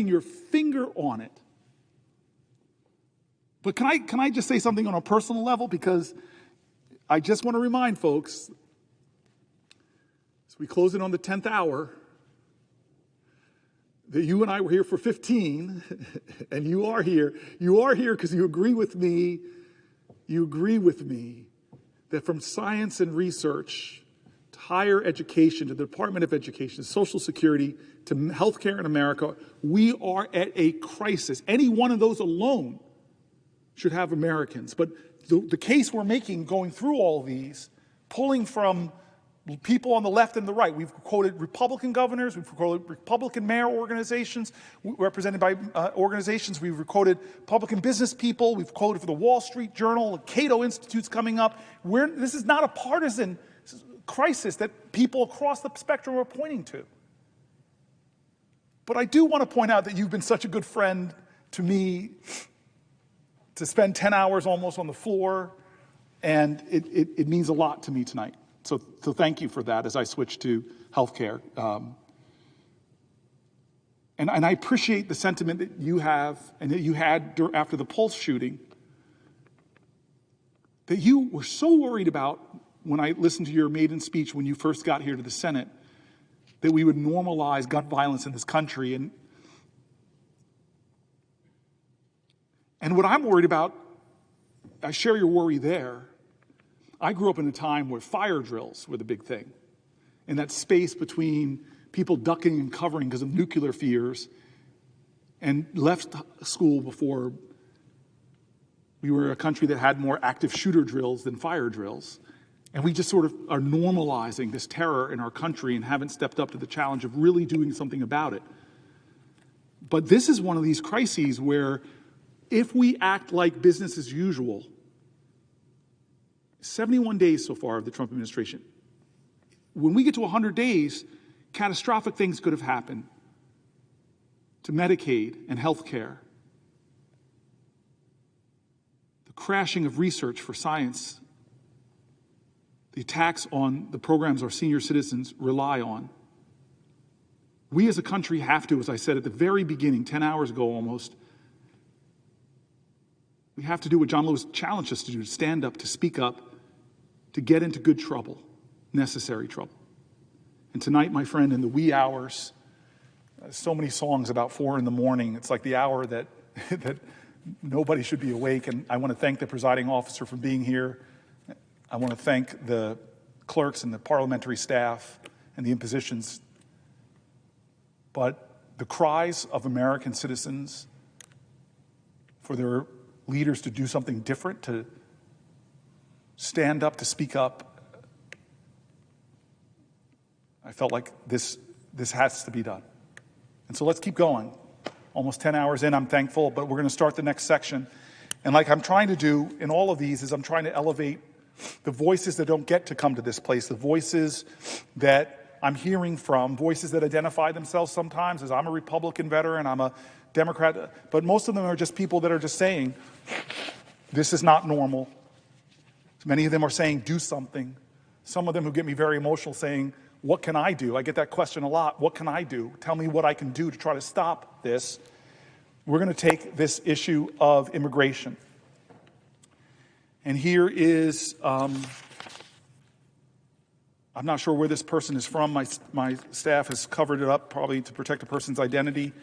putting your finger on it. But can I just say something on a personal level? Because I just want to remind folks, as we close in on the 10th hour, that you and I were here for 15, and you are here. You are here because you agree with me. You agree with me that from science and research to higher education, to the Department of Education, to Social Security, to healthcare in America, we are at a crisis. Any one of those alone should have Americans. But the case we're making going through all these, pulling from people on the left and the right. We've quoted Republican governors, we've quoted Republican mayor organizations, represented by organizations, we've quoted Republican business people, we've quoted for the Wall Street Journal, Cato Institute's coming up. This is not a partisan crisis that people across the spectrum are pointing to. But I do want to point out that you've been such a good friend to me to spend 10 hours almost on the floor, and it means a lot to me tonight. So thank you for that as I switch to healthcare. And I appreciate the sentiment that you have and that you had after the Pulse shooting, that you were so worried about when I listened to your maiden speech when you first got here to the Senate, that we would normalize gun violence in this country. And what I'm worried about, I share your worry there. I grew up in a time where fire drills were the big thing. In that space between people ducking and covering because of nuclear fears, and left school before we were a country that had more active shooter drills than fire drills. And we just sort of are normalizing this terror in our country and haven't stepped up to the challenge of really doing something about it. But this is one of these crises where if we act like business as usual, 71 days so far of the Trump administration. When we get to 100 days, catastrophic things could have happened to Medicaid and health care. The crashing of research for science, the attacks on the programs our senior citizens rely on. We as a country have to, as I said at the very beginning, 10 hours ago almost, we have to do what John Lewis challenged us to do, to stand up, to speak up, to get into good trouble, necessary trouble. And tonight, my friend, in the wee hours, so many songs about 4 a.m. It's like the hour that nobody should be awake. And I want to thank the presiding officer for being here. I want to thank the clerks and the parliamentary staff and the impositions. But the cries of American citizens for their leaders to do something different, to stand up, to speak up, I felt like this has to be done. And so let's keep going. Almost 10 hours in, I'm thankful, but we're going to start the next section. And like I'm trying to do in all of these is I'm trying to elevate the voices that don't get to come to this place, the voices that I'm hearing from, voices that identify themselves sometimes as I'm a Republican veteran, I'm a Democrat, but most of them are just people that are just saying, this is not normal. Many of them are saying, do something. Some of them who get me very emotional saying, what can I do? I get that question a lot. What can I do? Tell me what I can do to try to stop this. We're going to take this issue of immigration. And here is, I'm not sure where this person is from. My staff has covered it up probably to protect a person's identity.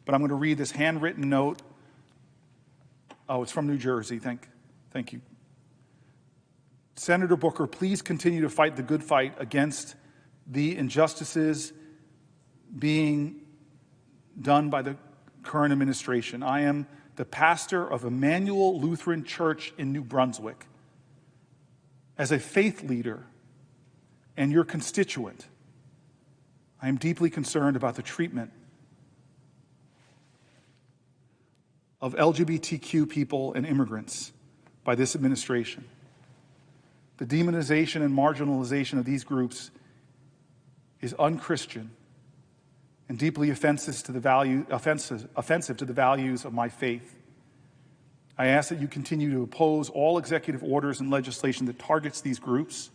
But I'm going to read this handwritten note. Oh, it's from New Jersey. Thank you. Senator Booker, please continue to fight the good fight against the injustices being done by the current administration. I am the pastor of Emmanuel Lutheran Church in New Brunswick. As a faith leader and your constituent, I am deeply concerned about the treatment of LGBTQ people and immigrants by this administration. The demonization and marginalization of these groups is unchristian and deeply offensive to the values of my faith. I ask that you continue to oppose all executive orders and legislation that targets these groups.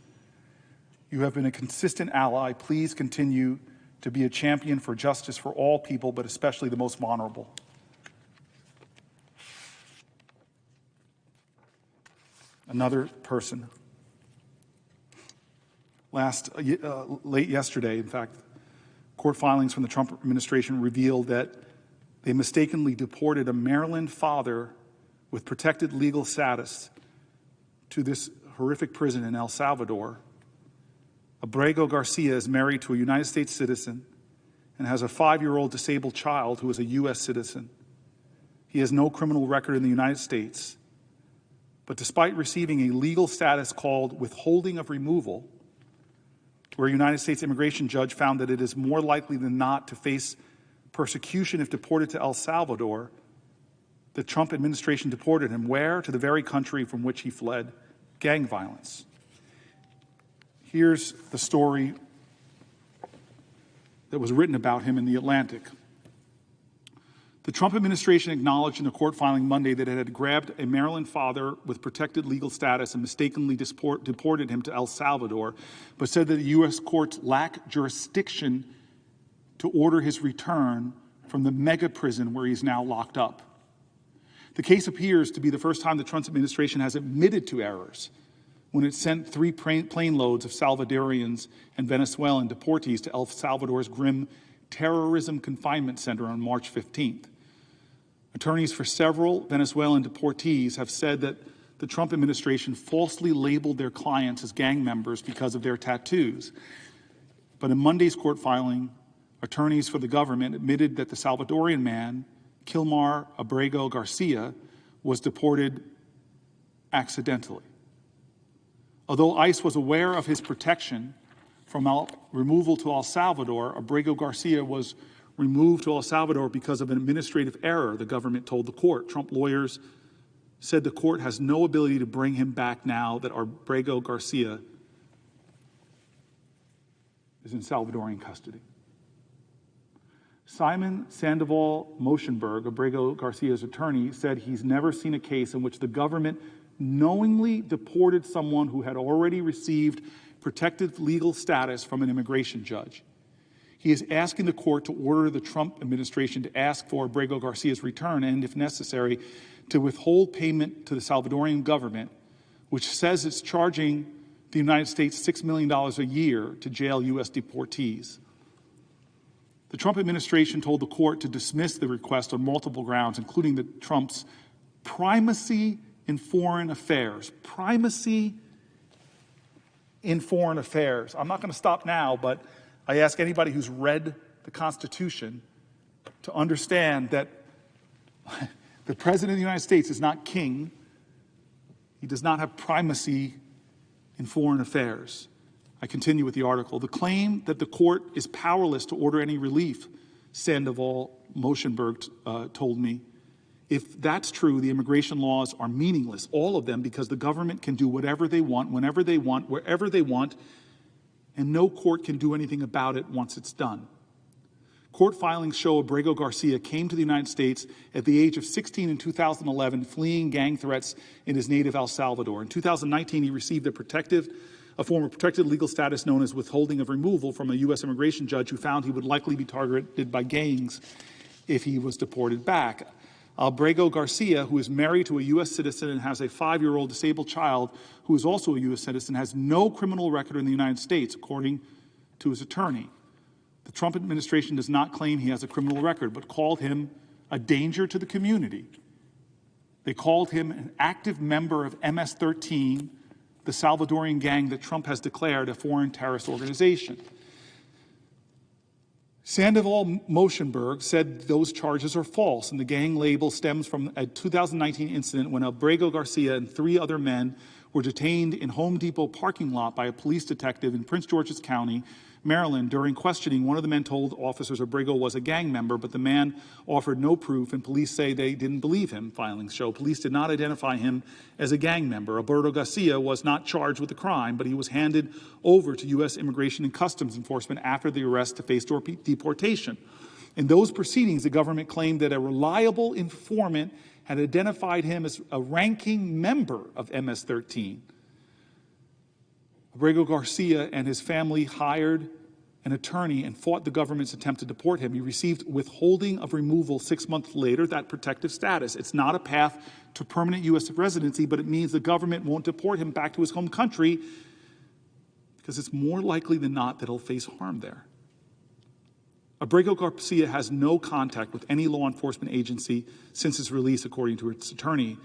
You have been a consistent ally. Please continue to be a champion for justice for all people, but especially the most vulnerable. Another person. Late yesterday, in fact, court filings from the Trump administration revealed that they mistakenly deported a Maryland father with protected legal status to this horrific prison in El Salvador. Abrego Garcia is married to a United States citizen and has a 5-year-old disabled child who is a U.S. citizen. He has no criminal record in the United States, but despite receiving a legal status called withholding of removal, where a United States immigration judge found that it is more likely than not to face persecution if deported to El Salvador, the Trump administration deported him where? To the very country from which he fled gang violence. Here's the story that was written about him in The Atlantic. The Trump administration acknowledged in a court filing Monday that it had grabbed a Maryland father with protected legal status and mistakenly deported him to El Salvador, but said that the U.S. courts lack jurisdiction to order his return from the mega prison where he's now locked up. The case appears to be the first time the Trump administration has admitted to errors when it sent 3 plane loads of Salvadorians and Venezuelan deportees to El Salvador's grim terrorism confinement center on March 15th. Attorneys for several Venezuelan deportees have said that the Trump administration falsely labeled their clients as gang members because of their tattoos. But in Monday's court filing, attorneys for the government admitted that the Salvadorian man, Kilmar Abrego Garcia, was deported accidentally. Although ICE was aware of his protection from removal to El Salvador, Abrego Garcia was removed to El Salvador because of an administrative error, the government told the court. Trump lawyers said the court has no ability to bring him back now that Abrego Garcia is in Salvadorian custody. Simon Sandoval Moshenberg, Abrego Garcia's attorney, said he's never seen a case in which the government knowingly deported someone who had already received protected legal status from an immigration judge. He is asking the court to order the Trump administration to ask for Abrego Garcia's return and, if necessary, to withhold payment to the Salvadorian government, which says it's charging the United States $6 million a year to jail U.S. deportees. The Trump administration told the court to dismiss the request on multiple grounds, including the Trump's primacy in foreign affairs. Primacy in foreign affairs. I'm not going to stop now, but I ask anybody who's read the Constitution to understand that the President of the United States is not king. He does not have primacy in foreign affairs. I continue with the article. The claim that the court is powerless to order any relief, Sandoval Moshenberg told me. If that's true, the immigration laws are meaningless, all of them, because the government can do whatever they want, whenever they want, wherever they want, and no court can do anything about it once it's done. Court filings show Abrego Garcia came to the United States at the age of 16 in 2011, fleeing gang threats in his native El Salvador. In 2019, he received a form of protected legal status known as withholding of removal from a U.S. immigration judge who found he would likely be targeted by gangs if he was deported back. Abrego Garcia, who is married to a U.S. citizen and has a 5-year-old disabled child who is also a U.S. citizen, has no criminal record in the United States, according to his attorney. The Trump administration does not claim he has a criminal record, but called him a danger to the community. They called him an active member of MS-13, the Salvadorian gang that Trump has declared a foreign terrorist organization. Sandoval Moshenberg said those charges are false, and the gang label stems from a 2019 incident when Abrego Garcia and 3 other men were detained in Home Depot parking lot by a police detective in Prince George's County, Maryland. During questioning, one of the men told officers Abrego was a gang member, but the man offered no proof, and police say they didn't believe him. Filings show police did not identify him as a gang member. Abrego Garcia was not charged with the crime, but he was handed over to U.S. Immigration and Customs Enforcement after the arrest to face deportation. In those proceedings, the government claimed that a reliable informant had identified him as a ranking member of MS-13. Abrego Garcia and his family hired an attorney and fought the government's attempt to deport him. He received withholding of removal 6 months later, that protective status. It's not a path to permanent U.S. residency, but it means the government won't deport him back to his home country because it's more likely than not that he'll face harm there. Abrego Garcia has no contact with any law enforcement agency since his release, according to its attorney.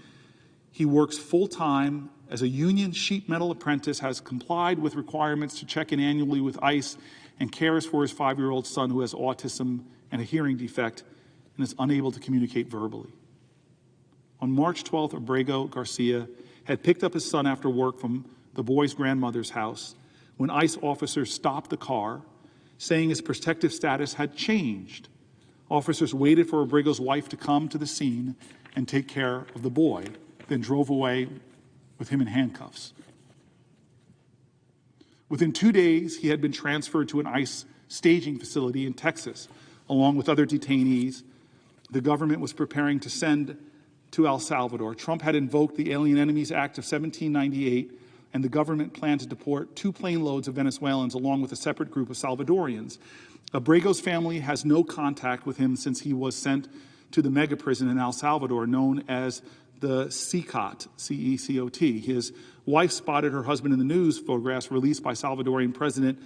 He works full-time as a union sheet metal apprentice, has complied with requirements to check in annually with ICE, and cares for his 5-year-old son who has autism and a hearing defect and is unable to communicate verbally. On March 12th, Abrego Garcia had picked up his son after work from the boy's grandmother's house when ICE officers stopped the car, saying his protective status had changed. Officers waited for Abrego's wife to come to the scene and take care of the boy, then drove away with him in handcuffs. Within 2 days, he had been transferred to an ICE staging facility in Texas, along with other detainees the government was preparing to send to El Salvador. Trump had invoked the Alien Enemies Act of 1798, and the government planned to deport 2 plane loads of Venezuelans along with a separate group of Salvadorians. Abrego's family has no contact with him since he was sent to the mega prison in El Salvador known as the CECOT, C-E-C-O-T. His wife spotted her husband in the news photographs released by Salvadorian President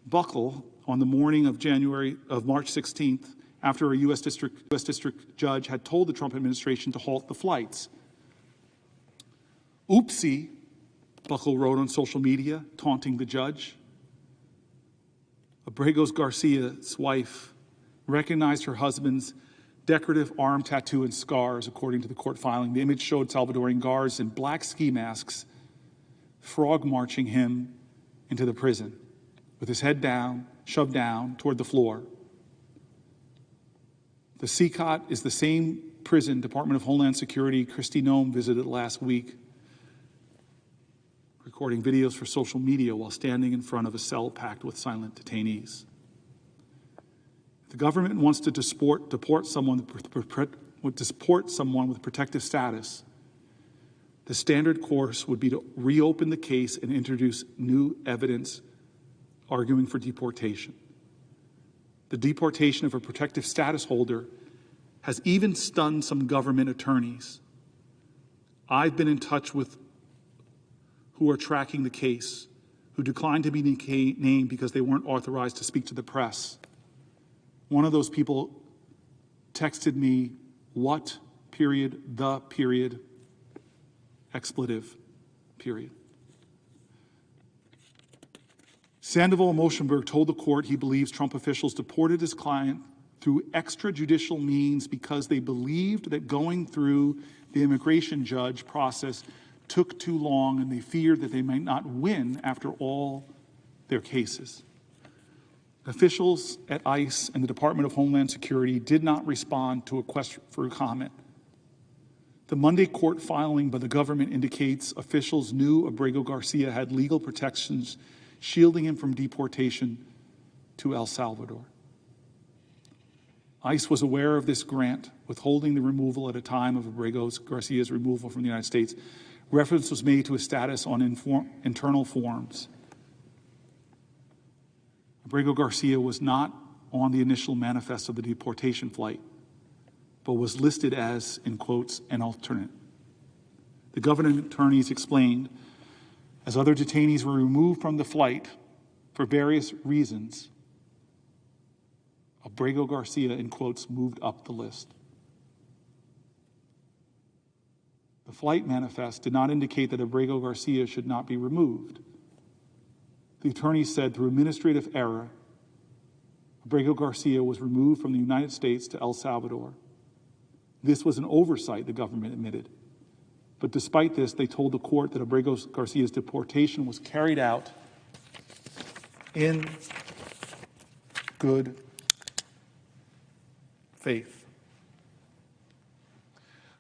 Buckle on the morning of March 16th, after a U.S. district judge had told the Trump administration to halt the flights. Oopsie, Buckle wrote on social media, taunting the judge. Abrego Garcia's wife recognized her husband's decorative arm tattoo and scars, according to the court filing. The image showed Salvadorian guards in black ski masks frog marching him into the prison with his head down, shoved down toward the floor. The CECOT is the same prison Department of Homeland Security Kristi Noem visited last week, recording videos for social media while standing in front of a cell packed with silent detainees. The government wants to deport someone with protective status. The standard course would be to reopen the case and introduce new evidence arguing for deportation. The deportation of a protective status holder has even stunned some government attorneys. I've been in touch with who are tracking the case, who declined to be named because they weren't authorized to speak to the press. One of those people texted me, what, period, the, period, expletive, period. Sandoval Moshenberg told the court he believes Trump officials deported his client through extrajudicial means because they believed that going through the immigration judge process took too long and they feared that they might not win after all their cases. Officials at ICE and the Department of Homeland Security did not respond to a request for comment. The Monday court filing by the government indicates officials knew Abrego Garcia had legal protections shielding him from deportation to El Salvador. ICE was aware of this grant, withholding the removal at a time of Abrego Garcia's removal from the United States. Reference was made to his status on internal forms. Abrego Garcia was not on the initial manifest of the deportation flight, but was listed as, in quotes, an alternate. The government attorneys explained, as other detainees were removed from the flight for various reasons, Abrego Garcia, in quotes, moved up the list. The flight manifest did not indicate that Abrego Garcia should not be removed. The attorney said through administrative error, Abrego Garcia was removed from the United States to El Salvador. This was an oversight, the government admitted. But despite this, they told the court that Abrego Garcia's deportation was carried out in good faith.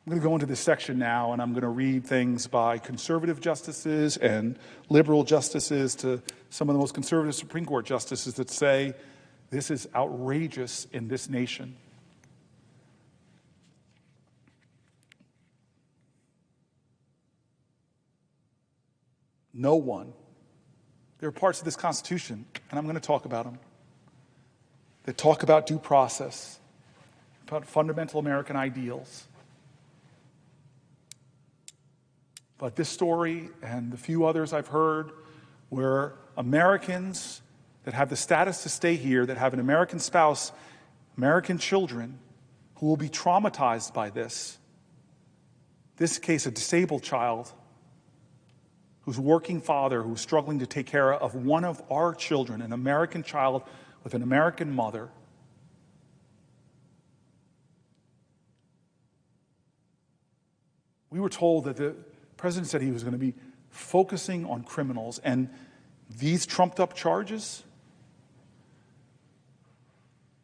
I'm going to go into this section now, and I'm going to read things by conservative justices and liberal justices to some of the most conservative Supreme Court justices that say this is outrageous in this nation. No one, There are parts of this Constitution, and I'm going to talk about them, that talk about due process, about fundamental American ideals. But this story and the few others I've heard where Americans that have the status to stay here, that have an American spouse, American children, who will be traumatized by this. This case, a disabled child whose working father, who's struggling to take care of one of our children, an American child with an American mother. We were told that the president said he was going to be focusing on criminals, and these trumped up charges,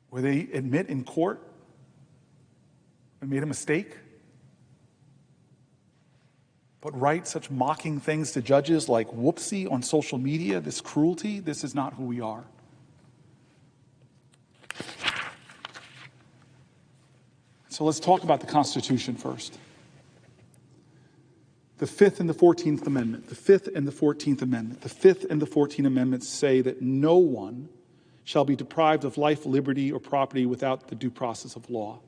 where they admit in court they made a mistake, but write such mocking things to judges like whoopsie on social media, this cruelty, this is not who we are. So let's talk about the Constitution first. The Fifth and the 14th Amendment. The Fifth and the 14th Amendment. The Fifth and the 14th Amendments say that no one shall be deprived of life, liberty, or property without the due process of law.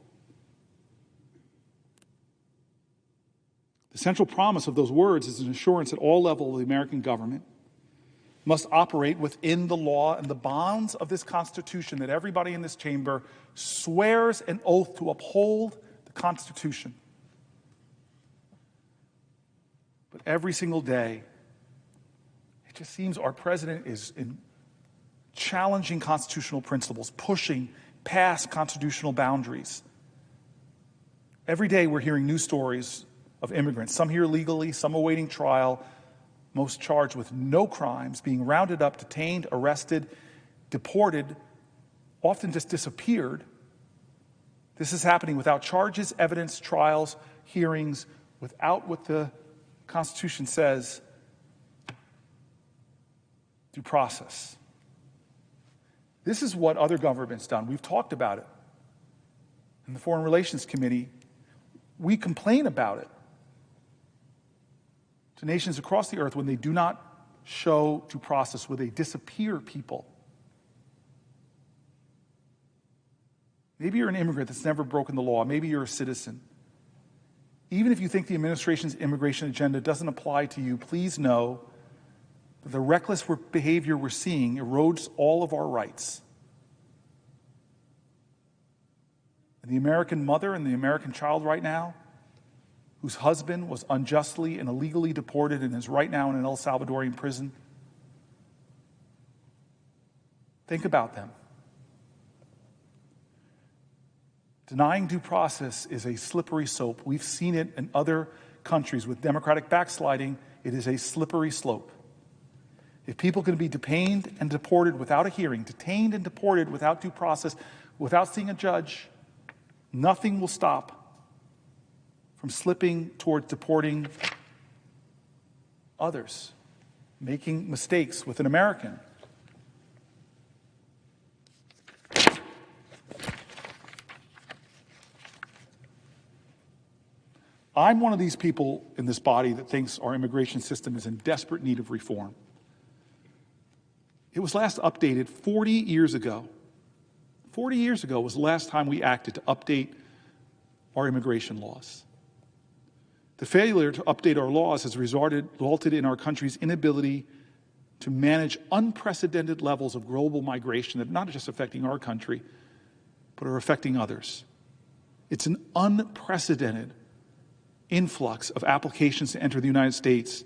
The central promise of those words is an assurance at all levels of the American government must operate within the law and the bounds of this Constitution, that everybody in this chamber swears an oath to uphold the Constitution. But every single day, it just seems our president is in challenging constitutional principles, pushing past constitutional boundaries. Every day we're hearing news stories of immigrants, some here legally, some awaiting trial, most charged with no crimes, being rounded up, detained, arrested, deported, often just disappeared. This is happening without charges, evidence, trials, hearings, without what the Constitution says, due process. This is what other governments done. We've talked about it. In the Foreign Relations Committee, we complain about it to nations across the earth when they do not show due process, where they disappear people. Maybe you're an immigrant that's never broken the law. Maybe you're a citizen. Even if you think the administration's immigration agenda doesn't apply to you, please know that the reckless behavior we're seeing erodes all of our rights. And the American mother and the American child right now, whose husband was unjustly and illegally deported and is right now in an El Salvadorian prison, think about them. Denying due process is a slippery slope. We've seen it in other countries with democratic backsliding. It is a slippery slope. If people can be detained and deported without a hearing, detained and deported without due process, without seeing a judge, nothing will stop from slipping toward deporting others, making mistakes with an American. I'm one of these people in this body that thinks our immigration system is in desperate need of reform. It was last updated 40 years ago. 40 years ago was the last time we acted to update our immigration laws. The failure to update our laws has resulted in our country's inability to manage unprecedented levels of global migration that are not just affecting our country, but are affecting others. It's an unprecedented influx of applications to enter the United States.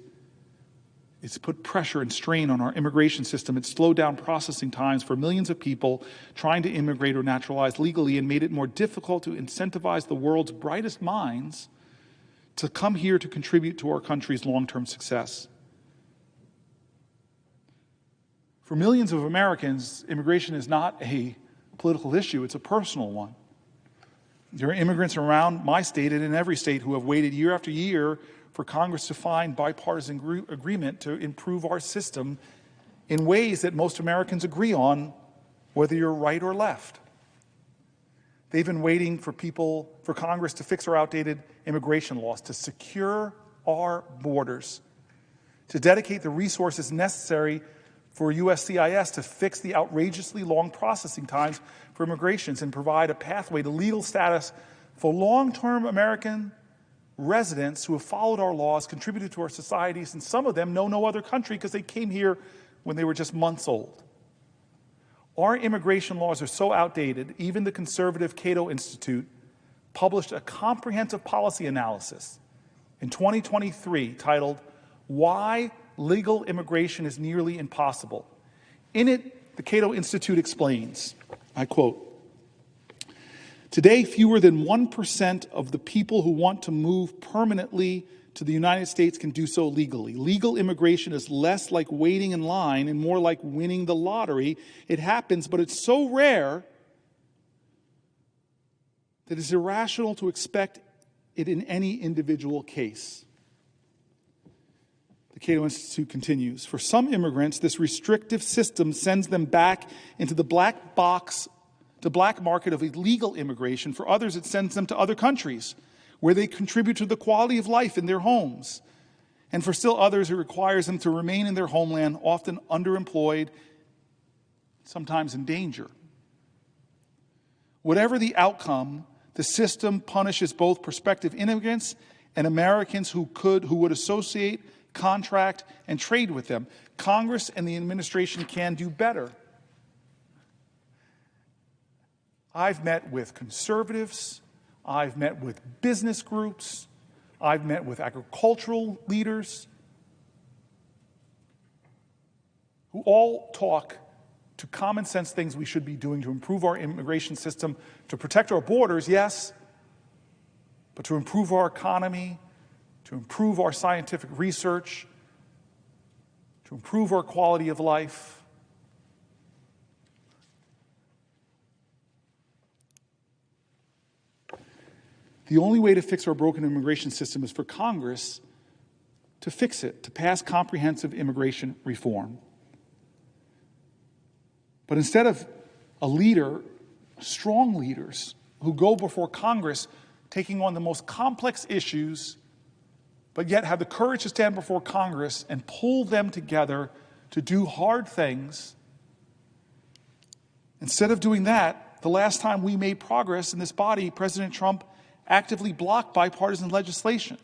It's put pressure and strain on our immigration system. It's slowed down processing times for millions of people trying to immigrate or naturalize legally and made it more difficult to incentivize the world's brightest minds to come here to contribute to our country's long-term success. For millions of Americans, immigration is not a political issue, it's a personal one. There are immigrants around my state and in every state who have waited year after year for Congress to find bipartisan agreement to improve our system in ways that most Americans agree on, whether you're right or left. They've been waiting for Congress to fix our outdated immigration laws, to secure our borders, to dedicate the resources necessary for USCIS to fix the outrageously long processing times for immigrations and provide a pathway to legal status for long-term American residents who have followed our laws, contributed to our societies, and some of them know no other country because they came here when they were just months old. Our immigration laws are so outdated, even the conservative Cato Institute published a comprehensive policy analysis in 2023 titled, "Why Legal Immigration is Nearly Impossible." In it, the Cato Institute explains, I quote, "Today, fewer than 1% of the people who want to move permanently to the United States can do so legally. Legal immigration is less like waiting in line and more like winning the lottery. It happens, but it's so rare that it's irrational to expect it in any individual case." The Cato Institute continues, "For some immigrants, this restrictive system sends them back into the black market of illegal immigration. For others, it sends them to other countries where they contribute to the quality of life in their homes. And for still others, it requires them to remain in their homeland, often underemployed, sometimes in danger. Whatever the outcome, the system punishes both prospective immigrants and Americans who would associate, contract, and trade with them. Congress and the administration can do better." I've met with conservatives, I've met with business groups, I've met with agricultural leaders who all talk to common sense things we should be doing to improve our immigration system, to protect our borders, yes, but to improve our economy, to improve our scientific research, to improve our quality of life. The only way to fix our broken immigration system is for Congress to fix it, to pass comprehensive immigration reform. But instead of a leader, strong leaders who go before Congress taking on the most complex issues, but yet have the courage to stand before Congress and pull them together to do hard things, instead of doing that, the last time we made progress in this body, President Trump actively blocked bipartisan legislation.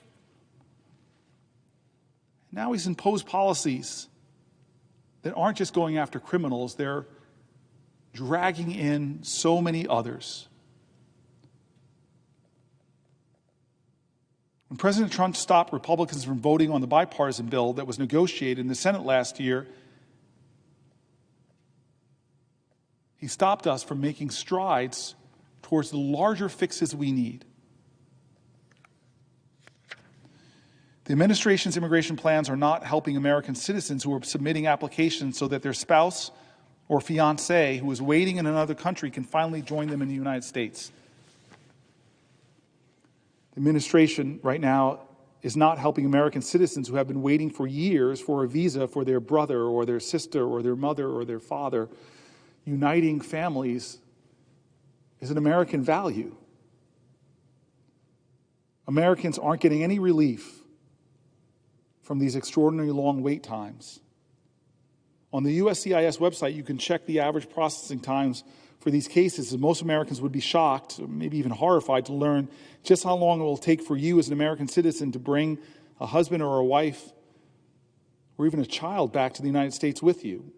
Now he's imposed policies that aren't just going after criminals, they're dragging in so many others. When President Trump stopped Republicans from voting on the bipartisan bill that was negotiated in the Senate last year, he stopped us from making strides towards the larger fixes we need. The administration's immigration plans are not helping American citizens who are submitting applications so that their spouse or fiancé who is waiting in another country can finally join them in the United States. The administration right now is not helping American citizens who have been waiting for years for a visa for their brother or their sister or their mother or their father. Uniting families is an American value. Americans aren't getting any relief from these extraordinarily long wait times. On the USCIS website, you can check the average processing times for these cases, and most Americans would be shocked, or maybe even horrified, to learn just how long it will take for you as an American citizen to bring a husband or a wife or even a child back to the United States with you.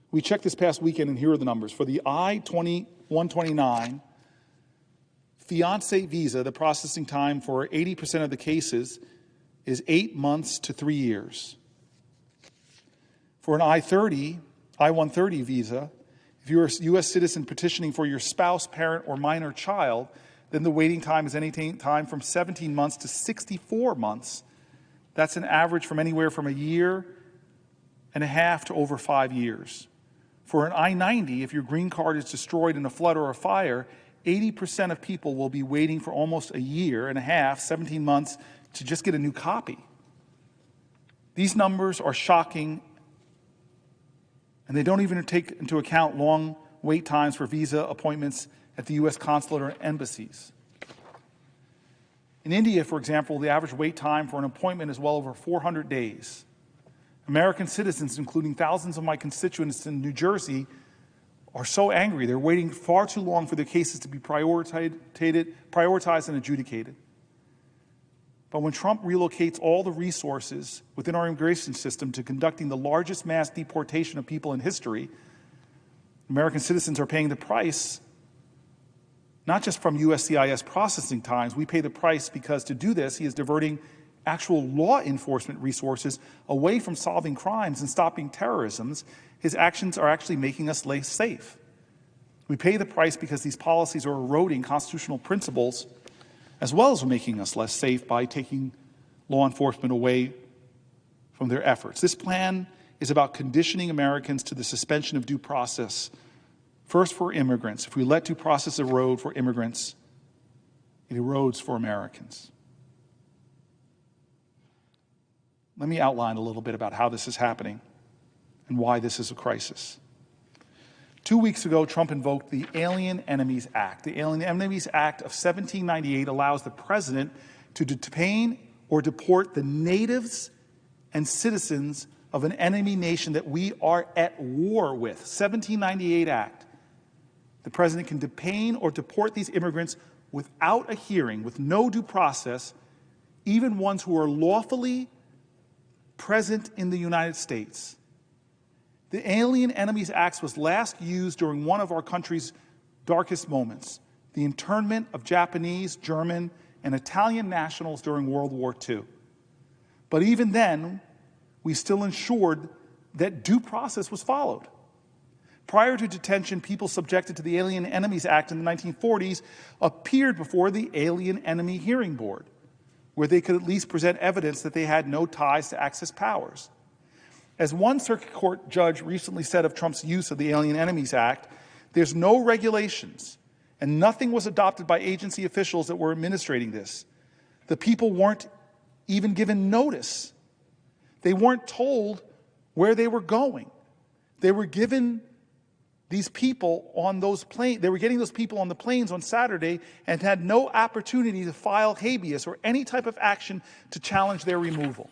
We checked this past weekend, and here are the numbers. For the I-129 fiancé visa, the processing time for 80% of the cases is 8 months to 3 years. For an I-130 visa, if you're a U.S. citizen petitioning for your spouse, parent, or minor child, then the waiting time is any time from 17 months to 64 months. That's an average from anywhere from a year and a half to over 5 years. For an I-90, if your green card is destroyed in a flood or a fire, 80% of people will be waiting for almost a year and a half, 17 months, to just get a new copy. These numbers are shocking, and they don't even take into account long wait times for visa appointments at the U.S. consulate or embassies. In India, for example, the average wait time for an appointment is well over 400 days. American citizens, including thousands of my constituents in New Jersey, are so angry. They're waiting far too long for their cases to be prioritized and adjudicated. But when Trump relocates all the resources within our immigration system to conducting the largest mass deportation of people in history, American citizens are paying the price, not just from USCIS processing times. We pay the price because to do this, he is diverting actual law enforcement resources away from solving crimes and stopping terrorism. His actions are actually making us less safe. We pay the price because these policies are eroding constitutional principles as well as making us less safe by taking law enforcement away from their efforts. This plan is about conditioning Americans to the suspension of due process, first for immigrants. If we let due process erode for immigrants, it erodes for Americans. Let me outline a little bit about how this is happening and why this is a crisis. 2 weeks ago, Trump invoked the Alien Enemies Act. The Alien Enemies Act of 1798 allows the president to detain or deport the natives and citizens of an enemy nation that we are at war with. 1798 Act. The president can detain or deport these immigrants without a hearing, with no due process, even ones who are lawfully present in the United States. The Alien Enemies Act was last used during one of our country's darkest moments, the internment of Japanese, German, and Italian nationals during World War II. But even then, we still ensured that due process was followed. Prior to detention, people subjected to the Alien Enemies Act in the 1940s appeared before the Alien Enemy Hearing Board, where they could at least present evidence that they had no ties to Axis powers. As one circuit court judge recently said of Trump's use of the Alien Enemies Act, there's no regulations, and nothing was adopted by agency officials that were administrating this. The people weren't even given notice. They weren't told where they were going. They were given these people on those planes. They were getting those people on the planes on Saturday and had no opportunity to file habeas or any type of action to challenge their removal.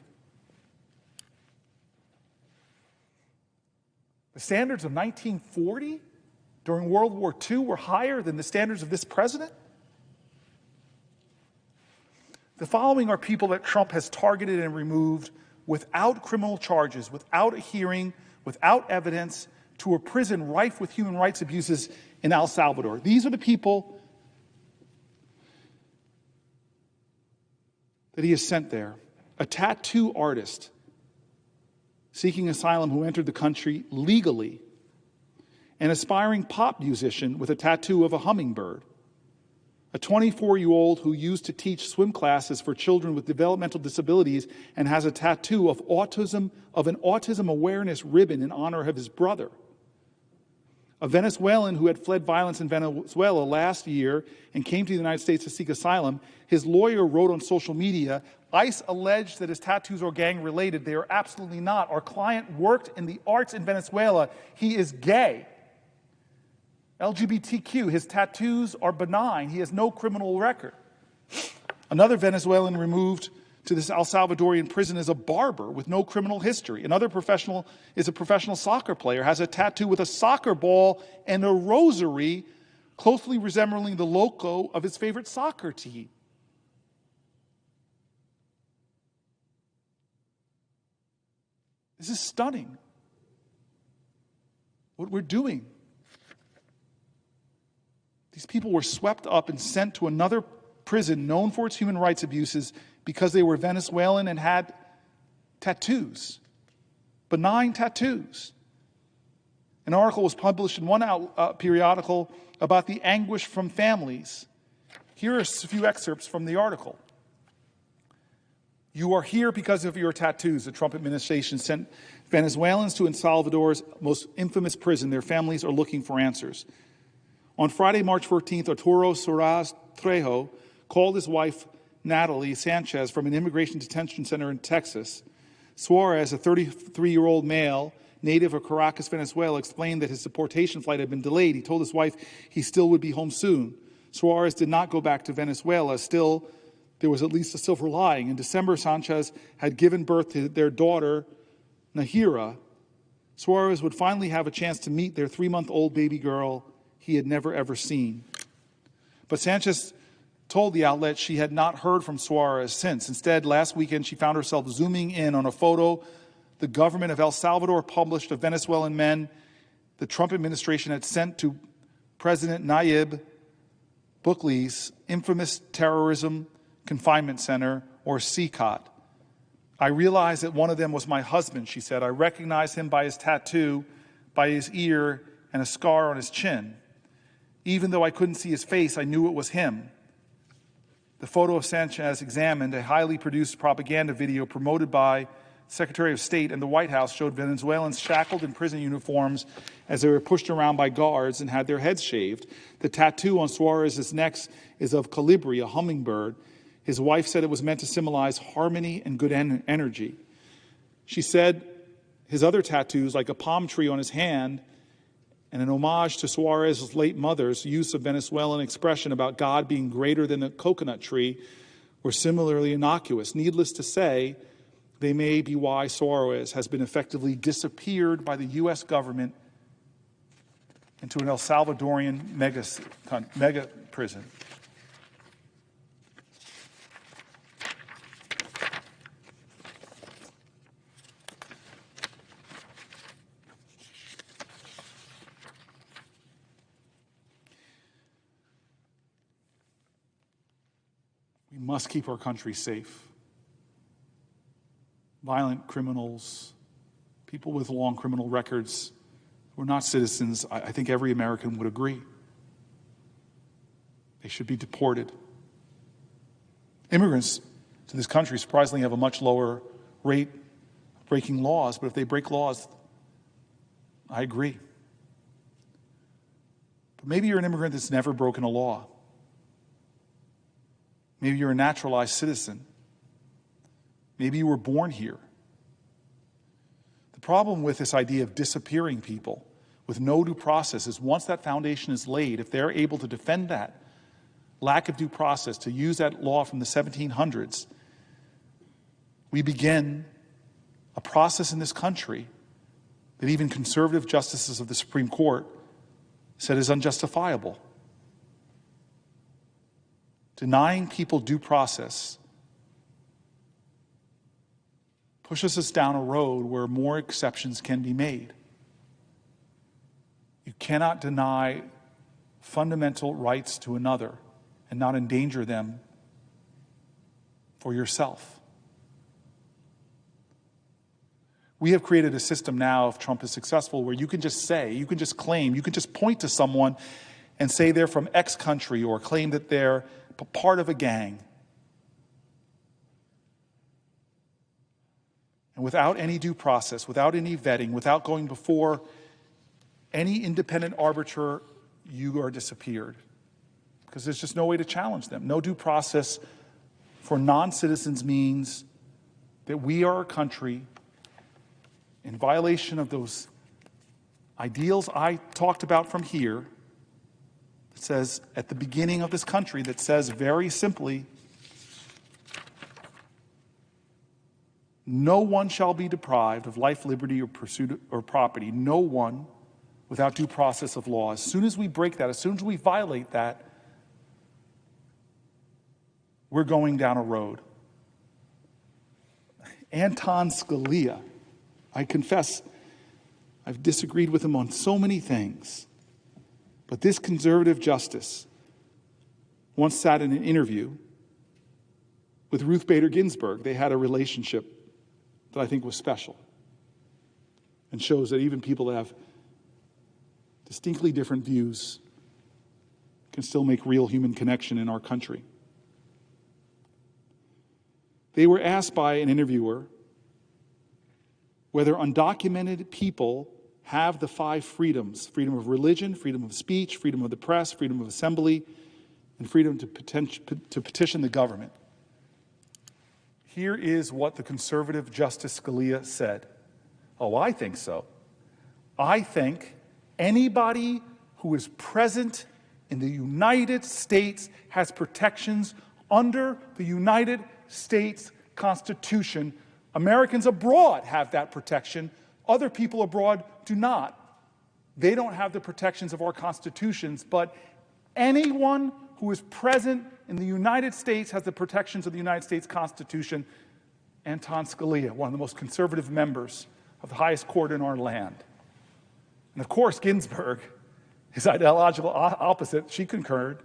The standards of 1940 during World War II were higher than the standards of this president? The following are people that Trump has targeted and removed without criminal charges, without a hearing, without evidence, to a prison rife with human rights abuses in El Salvador. These are the people that he has sent there. A tattoo artist seeking asylum who entered the country legally, an aspiring pop musician with a tattoo of a hummingbird, a 24-year-old who used to teach swim classes for children with developmental disabilities and has a tattoo of an autism awareness ribbon in honor of his brother, a Venezuelan who had fled violence in Venezuela last year and came to the United States to seek asylum. His lawyer wrote on social media, ICE alleged that his tattoos are gang-related. They are absolutely not. Our client worked in the arts in Venezuela. He is gay. LGBTQ. His tattoos are benign. He has no criminal record. Another Venezuelan removed to this El Salvadorian prison is a barber with no criminal history. Another professional is a professional soccer player, has a tattoo with a soccer ball and a rosary closely resembling the logo of his favorite soccer team. This is stunning, what we're doing. These people were swept up and sent to another prison known for its human rights abuses because they were Venezuelan and had tattoos, benign tattoos. An article was published in one periodical about the anguish from families. Here are a few excerpts from the article. You are here because of your tattoos. The Trump administration sent Venezuelans to El Salvador's most infamous prison. Their families are looking for answers. On Friday, March 14th, Arturo Soares Trejo called his wife, Natalie Sanchez, from an immigration detention center in Texas. Suarez, a 33-year-old male, native of Caracas, Venezuela, explained that his deportation flight had been delayed. He told his wife he still would be home soon. Suarez did not go back to Venezuela. Still, there was at least a silver lining. In December, Sanchez had given birth to their daughter, Nahira, Suarez would finally have a chance to meet their 3-month-old baby girl he had never, ever seen. But Sanchez told the outlet she had not heard from Suarez since. Instead, last weekend, she found herself zooming in on a photo the government of El Salvador published of Venezuelan men the Trump administration had sent to President Nayib Bukele's infamous terrorism confinement center, or CCOT. I realized that one of them was my husband, she said. I recognized him by his tattoo, by his ear, and a scar on his chin. Even though I couldn't see his face, I knew it was him. The photo of Sanchez examined, a highly produced propaganda video promoted by Secretary of State and the White House, showed Venezuelans shackled in prison uniforms as they were pushed around by guards and had their heads shaved. The tattoo on Suarez's neck is of colibri, a hummingbird. His wife said it was meant to symbolize harmony and good energy. She said his other tattoos, like a palm tree on his hand and an homage to Suarez's late mother's use of Venezuelan expression about God being greater than the coconut tree, were similarly innocuous. Needless to say, they may be why Suarez has been effectively disappeared by the U.S. government into an El Salvadorian mega prison. We must keep our country safe. Violent criminals, people with long criminal records who are not citizens, I think every American would agree. They should be deported. Immigrants to this country surprisingly have a much lower rate of breaking laws, but if they break laws, I agree. But maybe you're an immigrant that's never broken a law. Maybe you're a naturalized citizen. Maybe you were born here. The problem with this idea of disappearing people with no due process is once that foundation is laid, if they're able to defend that lack of due process, to use that law from the 1700s, we begin a process in this country that even conservative justices of the Supreme Court said is unjustifiable. Denying people due process pushes us down a road where more exceptions can be made. You cannot deny fundamental rights to another and not endanger them for yourself. We have created a system now, if Trump is successful, where you can just say, you can just claim, you can just point to someone and say they're from X country or claim that they're part of a gang. And without any due process, without any vetting, without going before any independent arbiter, you are disappeared. Because there's just no way to challenge them. No due process for non-citizens means that we are a country in violation of those ideals I talked about from here. It says at the beginning of this country, that says very simply, no one shall be deprived of life, liberty, or pursuit or property. No one without due process of law. As soon as we break that, as soon as we violate that, we're going down a road. Anton Scalia, I confess, I've disagreed with him on so many things. But this conservative justice once sat in an interview with Ruth Bader Ginsburg. They had a relationship that I think was special and shows that even people that have distinctly different views can still make real human connection in our country. They were asked by an interviewer whether undocumented people have the 5 freedoms: freedom of religion, freedom of speech, freedom of the press, freedom of assembly, and freedom to petition the government. Here is what the conservative Justice Scalia said. Oh, I think so. I think anybody who is present in the United States has protections under the United States Constitution Americans abroad have that protection. Other people abroad do not. They don't have the protections of our constitutions, but anyone who is present in the United States has the protections of the United States Constitution. Anton Scalia, one of the most conservative members of the highest court in our land. And of course, Ginsburg, his ideological opposite, she concurred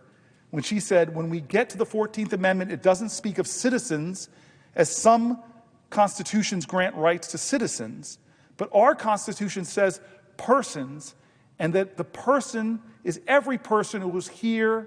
when she said, when we get to the 14th Amendment, it doesn't speak of citizens as some constitutions grant rights to citizens, but our Constitution says persons, and that the person is every person who was here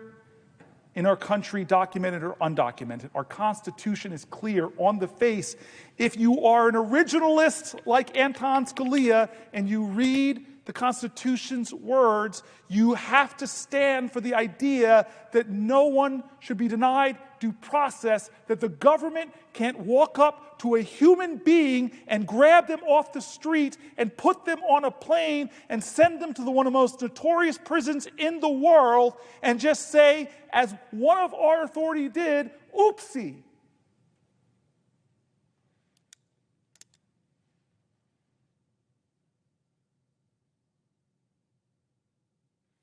in our country, documented or undocumented. Our Constitution is clear on the face. If you are an originalist like Anton Scalia and you read the Constitution's words, you have to stand for the idea that no one should be denied due process, that the government can't walk up to a human being and grab them off the street and put them on a plane and send them to one of the most notorious prisons in the world and just say, as one of our authority did, oopsie.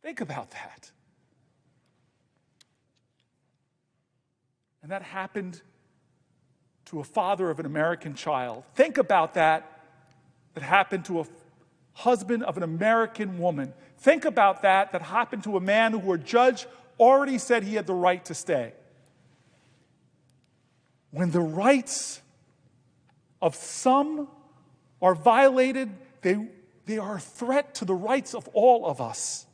Think about that. And that happened to a father of an American child. Think about that. That happened to a husband of an American woman. Think about that. That happened to a man who a judge already said he had the right to stay. When the rights of some are violated, they are a threat to the rights of all of us.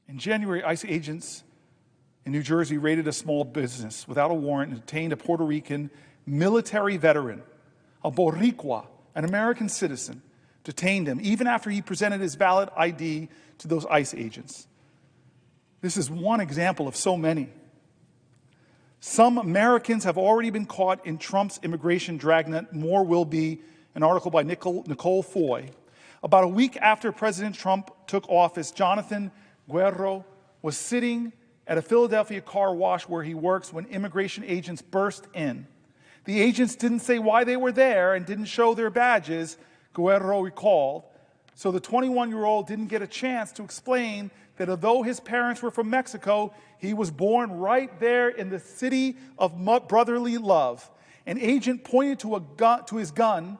In January, ICE agents in New Jersey raided a small business without a warrant and detained a Puerto Rican military veteran, a Boricua, an American citizen, detained him even after he presented his valid ID to those ICE agents. This is one example of so many. Some Americans have already been caught in Trump's immigration dragnet. More will be. An article by Nicole Foy. About a week after President Trump took office, Jonathan Guerrero was sitting at a Philadelphia car wash where he works when immigration agents burst in. The agents didn't say why they were there and didn't show their badges, Guerrero recalled. So the 21-year-old didn't get a chance to explain that although his parents were from Mexico, he was born right there in the city of brotherly love. An agent pointed his gun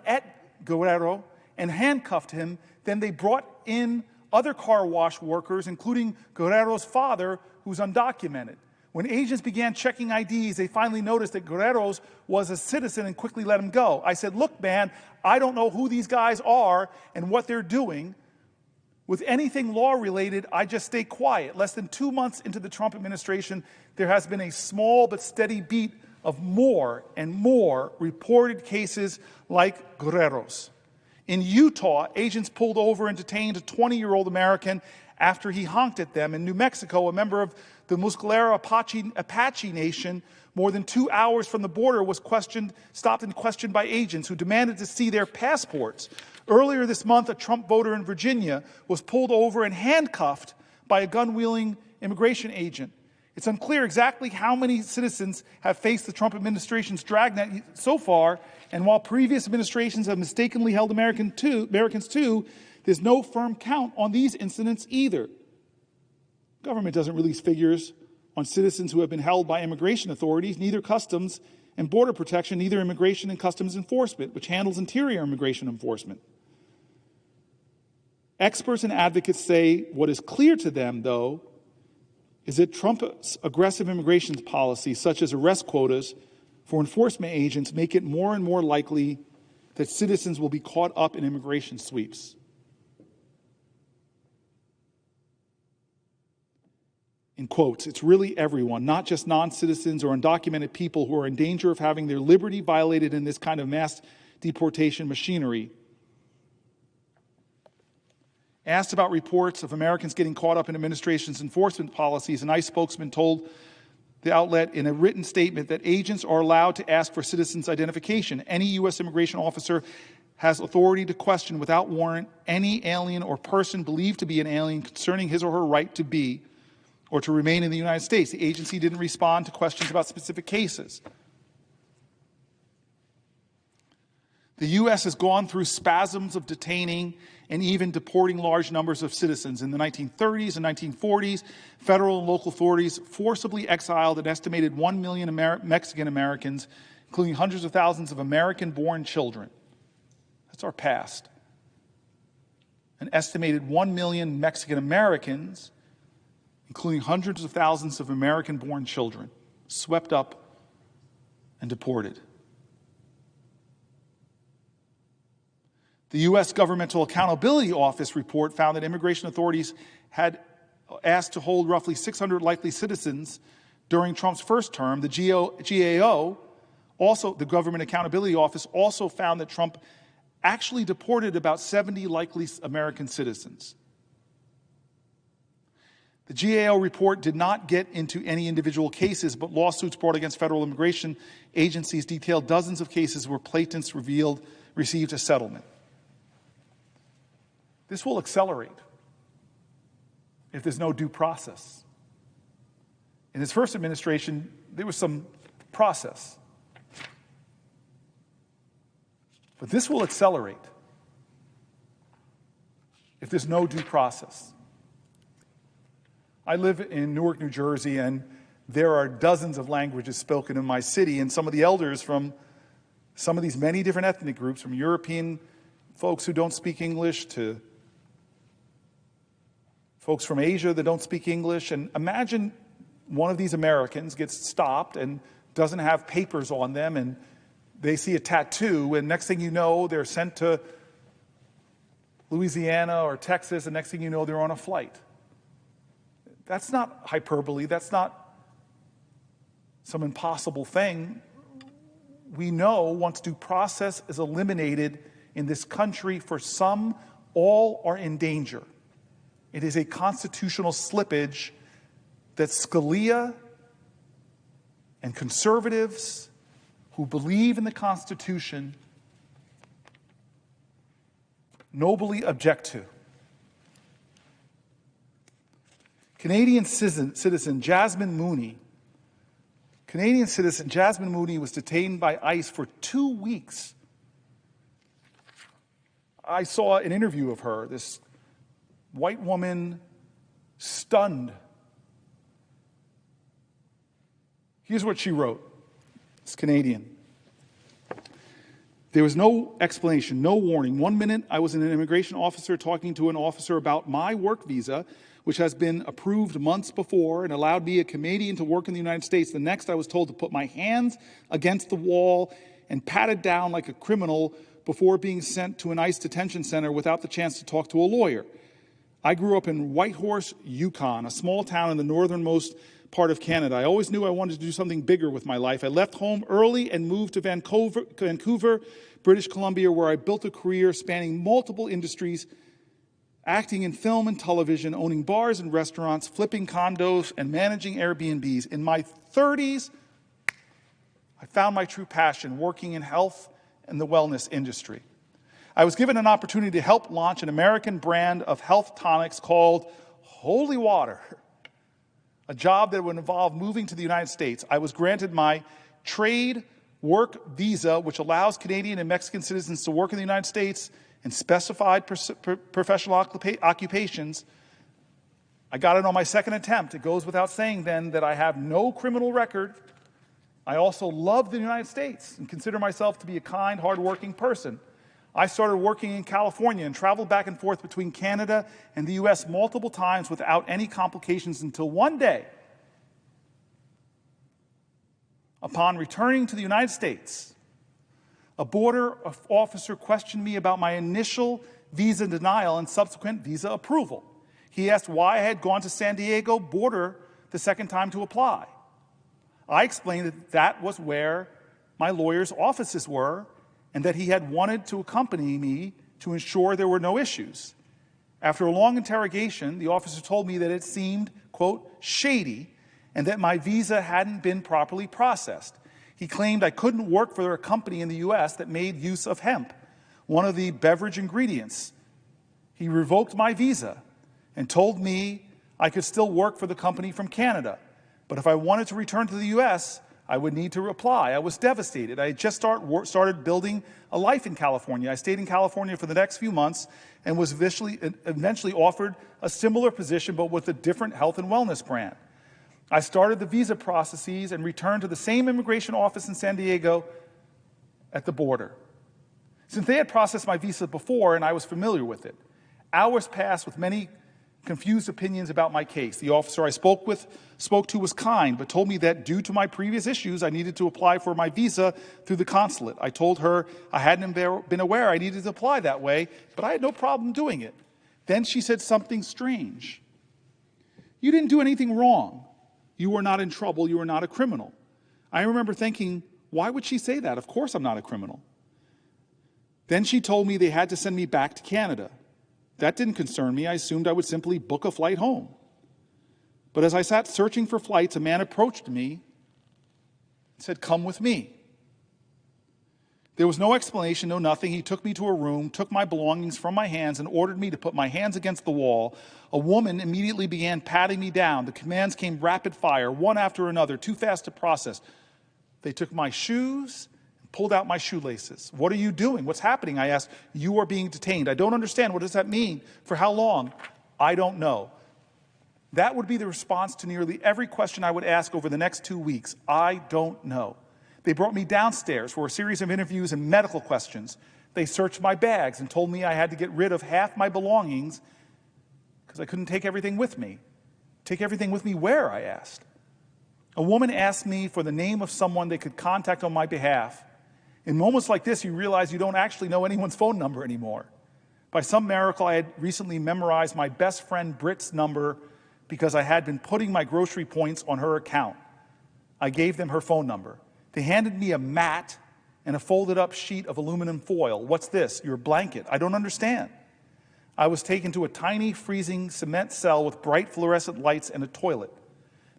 at Guerrero and handcuffed him. Then they brought in other car wash workers, including Guerrero's father, who's undocumented. When agents began checking IDs, they finally noticed that Guerrero's was a citizen and quickly let him go. I said, look, man, I don't know who these guys are and what they're doing. With anything law-related, I just stay quiet. Less than 2 months into the Trump administration, there has been a small but steady beat of more and more reported cases like Guerrero's. In Utah, agents pulled over and detained a 20-year-old American after he honked at them. In New Mexico, a member of the Muscalera Apache Nation, more than 2 hours from the border, was stopped and questioned by agents who demanded to see their passports. Earlier this month, a Trump voter in Virginia was pulled over and handcuffed by a gun-wielding immigration agent. It's unclear exactly how many citizens have faced the Trump administration's dragnet so far, and while previous administrations have mistakenly held Americans too, there's no firm count on these incidents either. Government doesn't release figures on citizens who have been held by immigration authorities, neither Customs and Border Protection, neither Immigration and Customs Enforcement, which handles interior immigration enforcement. Experts and advocates say what is clear to them, though, is that Trump's aggressive immigration policies, such as arrest quotas for enforcement agents, make it more and more likely that citizens will be caught up in immigration sweeps. In quotes, it's really everyone, not just non-citizens or undocumented people who are in danger of having their liberty violated in this kind of mass deportation machinery. Asked about reports of Americans getting caught up in administration's enforcement policies, an ICE spokesman told the outlet in a written statement that agents are allowed to ask for citizens' identification. Any U.S. immigration officer has authority to question without warrant any alien or person believed to be an alien concerning his or her right to be or to remain in the United States. The agency didn't respond to questions about specific cases. The U.S. has gone through spasms of detaining and even deporting large numbers of citizens. In the 1930s and 1940s, federal and local authorities forcibly exiled an estimated 1 million Mexican Americans, including hundreds of thousands of American-born children. That's our past. An estimated 1 million Mexican Americans, including hundreds of thousands of American-born children, swept up and deported. The U.S. Governmental Accountability Office report found that immigration authorities had asked to hold roughly 600 likely citizens during Trump's first term. The GAO, also the Government Accountability Office, also found that Trump actually deported about 70 likely American citizens. The GAO report did not get into any individual cases, but lawsuits brought against federal immigration agencies detailed dozens of cases where plaintiffs received a settlement. This will accelerate if there's no due process. In his first administration, there was some process. But this will accelerate if there's no due process. I live in Newark, New Jersey, and there are dozens of languages spoken in my city, and some of the elders from some of these many different ethnic groups, from European folks who don't speak English to folks from Asia that don't speak English. And imagine one of these Americans gets stopped and doesn't have papers on them, and they see a tattoo, and next thing you know, they're sent to Louisiana or Texas, and next thing you know, they're on a flight. That's not hyperbole. That's not some impossible thing. We know once due process is eliminated in this country, for some, all are in danger. It is a constitutional slippage that Scalia and conservatives who believe in the Constitution nobly object to. Canadian citizen Jasmine Mooney was detained by ICE for 2 weeks. I saw an interview of her, this white woman, stunned. Here's what she wrote. It's Canadian. There was no explanation, no warning. 1 minute, I was an immigration officer talking to an officer about my work visa, which has been approved months before and allowed me, a Canadian, to work in the United States. The next, I was told to put my hands against the wall and patted down like a criminal before being sent to an ICE detention center without the chance to talk to a lawyer. I grew up in Whitehorse, Yukon, a small town in the northernmost part of Canada. I always knew I wanted to do something bigger with my life. I left home early and moved to Vancouver, British Columbia, where I built a career spanning multiple industries, acting in film and television, owning bars and restaurants, flipping condos, and managing Airbnbs. In my 30s, I found my true passion, working in health and the wellness industry. I was given an opportunity to help launch an American brand of health tonics called Holy Water, a job that would involve moving to the United States. I was granted my trade work visa, which allows Canadian and Mexican citizens to work in the United States in specified professional occupations. I got it on my second attempt. It goes without saying then that I have no criminal record. I also love the United States and consider myself to be a kind, hardworking person. I started working in California and traveled back and forth between Canada and the U.S. multiple times without any complications until one day, upon returning to the United States, a border officer questioned me about my initial visa denial and subsequent visa approval. He asked why I had gone to San Diego border the second time to apply. I explained that that was where my lawyer's offices were, and that he had wanted to accompany me to ensure there were no issues. After a long interrogation, the officer told me that it seemed, quote, shady, and that my visa hadn't been properly processed. He claimed I couldn't work for a company in the U.S. that made use of hemp. one of the beverage ingredients. He revoked my visa and told me I could still work for the company from Canada. But if I wanted to return to the U.S., I would need to apply. I was devastated. I had just started building a life in California. I stayed in California for the next few months and was eventually offered a similar position, but with a different health and wellness brand. I started the visa processes and returned to the same immigration office in San Diego at the border. Since they had processed my visa before and I was familiar with it, hours passed with many confused opinions about my case. The officer I spoke to was kind, but told me that due to my previous issues, I needed to apply for my visa through the consulate. I told her I hadn't been aware I needed to apply that way, but I had no problem doing it. Then she said something strange. You didn't do anything wrong. You were not in trouble. You were not a criminal. I remember thinking, why would she say that? Of course I'm not a criminal. Then she told me they had to send me back to Canada. That didn't concern me. I assumed I would simply book a flight home. But as I sat searching for flights, a man approached me and said, "Come with me." There was no explanation, no nothing. He took me to a room, took my belongings from my hands, and ordered me to put my hands against the wall. A woman immediately began patting me down. The commands came rapid fire, one after another, too fast to process. They took my shoes, pulled out my shoelaces. "What are you doing? What's happening?" I asked. "You are being detained." "I don't understand. What does that mean? For how long?" "I don't know." That would be the response to nearly every question I would ask over the next 2 weeks. I don't know. They brought me downstairs for a series of interviews and medical questions. They searched my bags and told me I had to get rid of half my belongings because I couldn't take everything with me. "Take everything with me where?" I asked. A woman asked me for the name of someone they could contact on my behalf. In moments like this, you realize you don't actually know anyone's phone number anymore. By some miracle, I had recently memorized my best friend Britt's number because I had been putting my grocery points on her account. I gave them her phone number. They handed me a mat and a folded up sheet of aluminum foil. "What's this?" "Your blanket." "I don't understand." I was taken to a tiny freezing cement cell with bright fluorescent lights and a toilet.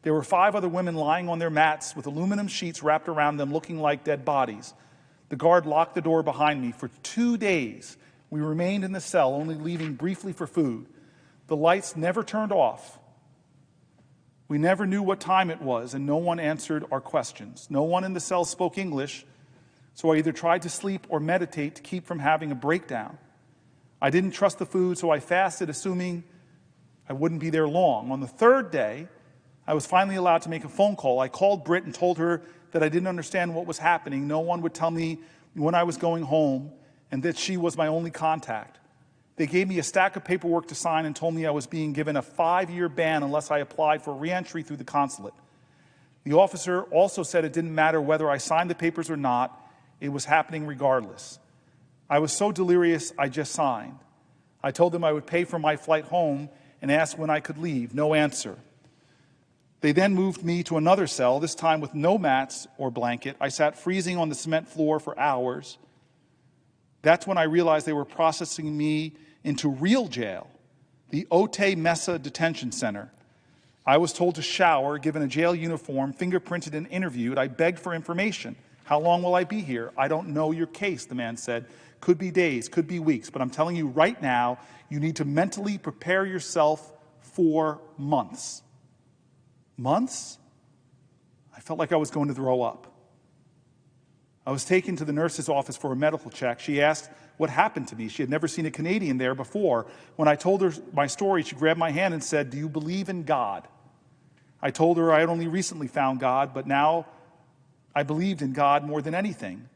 There were 5 other women lying on their mats with aluminum sheets wrapped around them looking like dead bodies. The guard locked the door behind me. For 2 days, we remained in the cell, only leaving briefly for food. The lights never turned off. We never knew what time it was, and no one answered our questions. No one in the cell spoke English, so I either tried to sleep or meditate to keep from having a breakdown. I didn't trust the food, so I fasted, assuming I wouldn't be there long. On the 3rd day, I was finally allowed to make a phone call. I called Britt and told her that I didn't understand what was happening. No one would tell me when I was going home, and that she was my only contact. They gave me a stack of paperwork to sign and told me I was being given a 5-year ban unless I applied for re-entry through the consulate. The officer also said it didn't matter whether I signed the papers or not. It was happening regardless. I was so delirious, I just signed. I told them I would pay for my flight home and asked when I could leave. No answer. They then moved me to another cell, this time with no mats or blanket. I sat freezing on the cement floor for hours. That's when I realized they were processing me into real jail, the Otay Mesa Detention Center. I was told to shower, given a jail uniform, fingerprinted and interviewed. I begged for information. "How long will I be here?" "I don't know your case," the man said. "Could be days, could be weeks, but I'm telling you right now, you need to mentally prepare yourself for months." Months? I felt like I was going to throw up. I was taken to the nurse's office for a medical check. She asked what happened to me. She had never seen a Canadian there before. When I told her my story, she grabbed my hand and said, "Do you believe in God?" I told her I had only recently found God, but now I believed in God more than anything.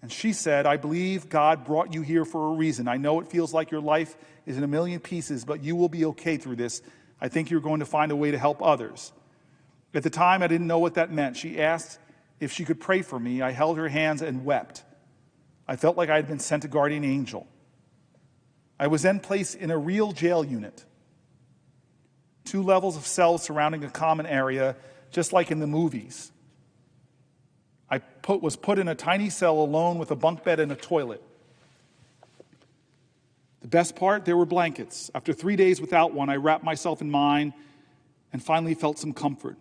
And she said, "I believe God brought you here for a reason. I know it feels like your life is in a million pieces, but you will be okay through this. I think you're going to find a way to help others." At the time, I didn't know what that meant. She asked if she could pray for me. I held her hands and wept. I felt like I had been sent a guardian angel. I was then placed in a real jail unit. 2 levels of cells surrounding a common area, just like in the movies. I was put in a tiny cell alone with a bunk bed and a toilet. The best part, there were blankets. After 3 days without one, I wrapped myself in mine and finally felt some comfort.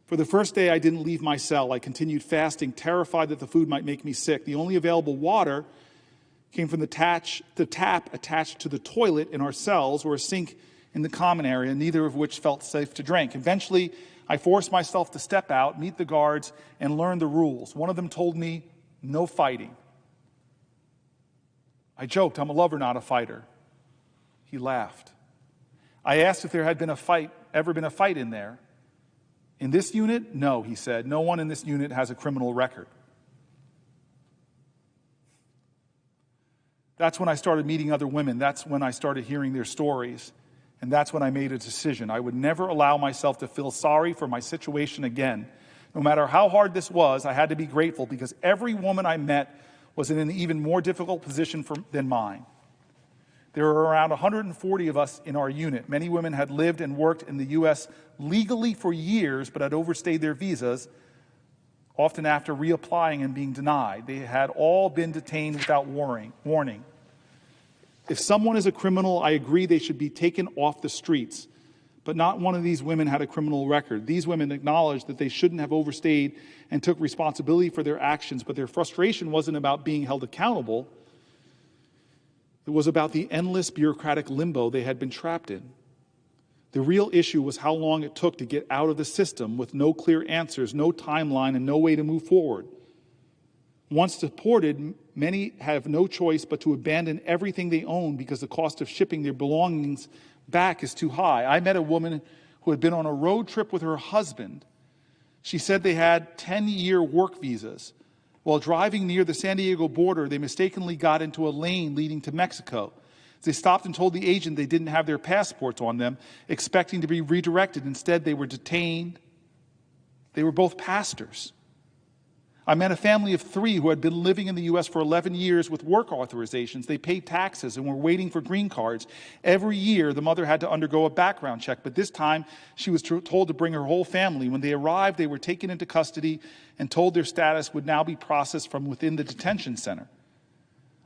For the first day, I didn't leave my cell. I continued fasting, terrified that the food might make me sick. The only available water came from the tap attached to the toilet in our cells or a sink in the common area, neither of which felt safe to drink. Eventually, I forced myself to step out, meet the guards, and learn the rules. One of them told me, no fighting. I joked, I'm a lover, not a fighter. He laughed. I asked if there had ever been a fight in there. In this unit? No, he said. No one in this unit has a criminal record. That's when I started meeting other women. That's when I started hearing their stories. And that's when I made a decision. I would never allow myself to feel sorry for my situation again. No matter how hard this was, I had to be grateful because every woman I met was in an even more difficult position than mine. There were around 140 of us in our unit. Many women had lived and worked in the U.S. legally for years, but had overstayed their visas, often after reapplying and being denied. They had all been detained without warning. If someone is a criminal, I agree they should be taken off the streets. But not one of these women had a criminal record. These women acknowledged that they shouldn't have overstayed and took responsibility for their actions, but their frustration wasn't about being held accountable. It was about the endless bureaucratic limbo they had been trapped in. The real issue was how long it took to get out of the system with no clear answers, no timeline, and no way to move forward. Once deported, many have no choice but to abandon everything they own because the cost of shipping their belongings back is too high. I met a woman who had been on a road trip with her husband. She said they had 10-year work visas. While driving near the San Diego border, they mistakenly got into a lane leading to Mexico. They stopped and told the agent they didn't have their passports on them, expecting to be redirected. Instead, they were detained. They were both pastors. I met a family of 3 who had been living in the U.S. for 11 years with work authorizations. They paid taxes and were waiting for green cards. Every year, the mother had to undergo a background check, but this time she was told to bring her whole family. When they arrived, they were taken into custody and told their status would now be processed from within the detention center.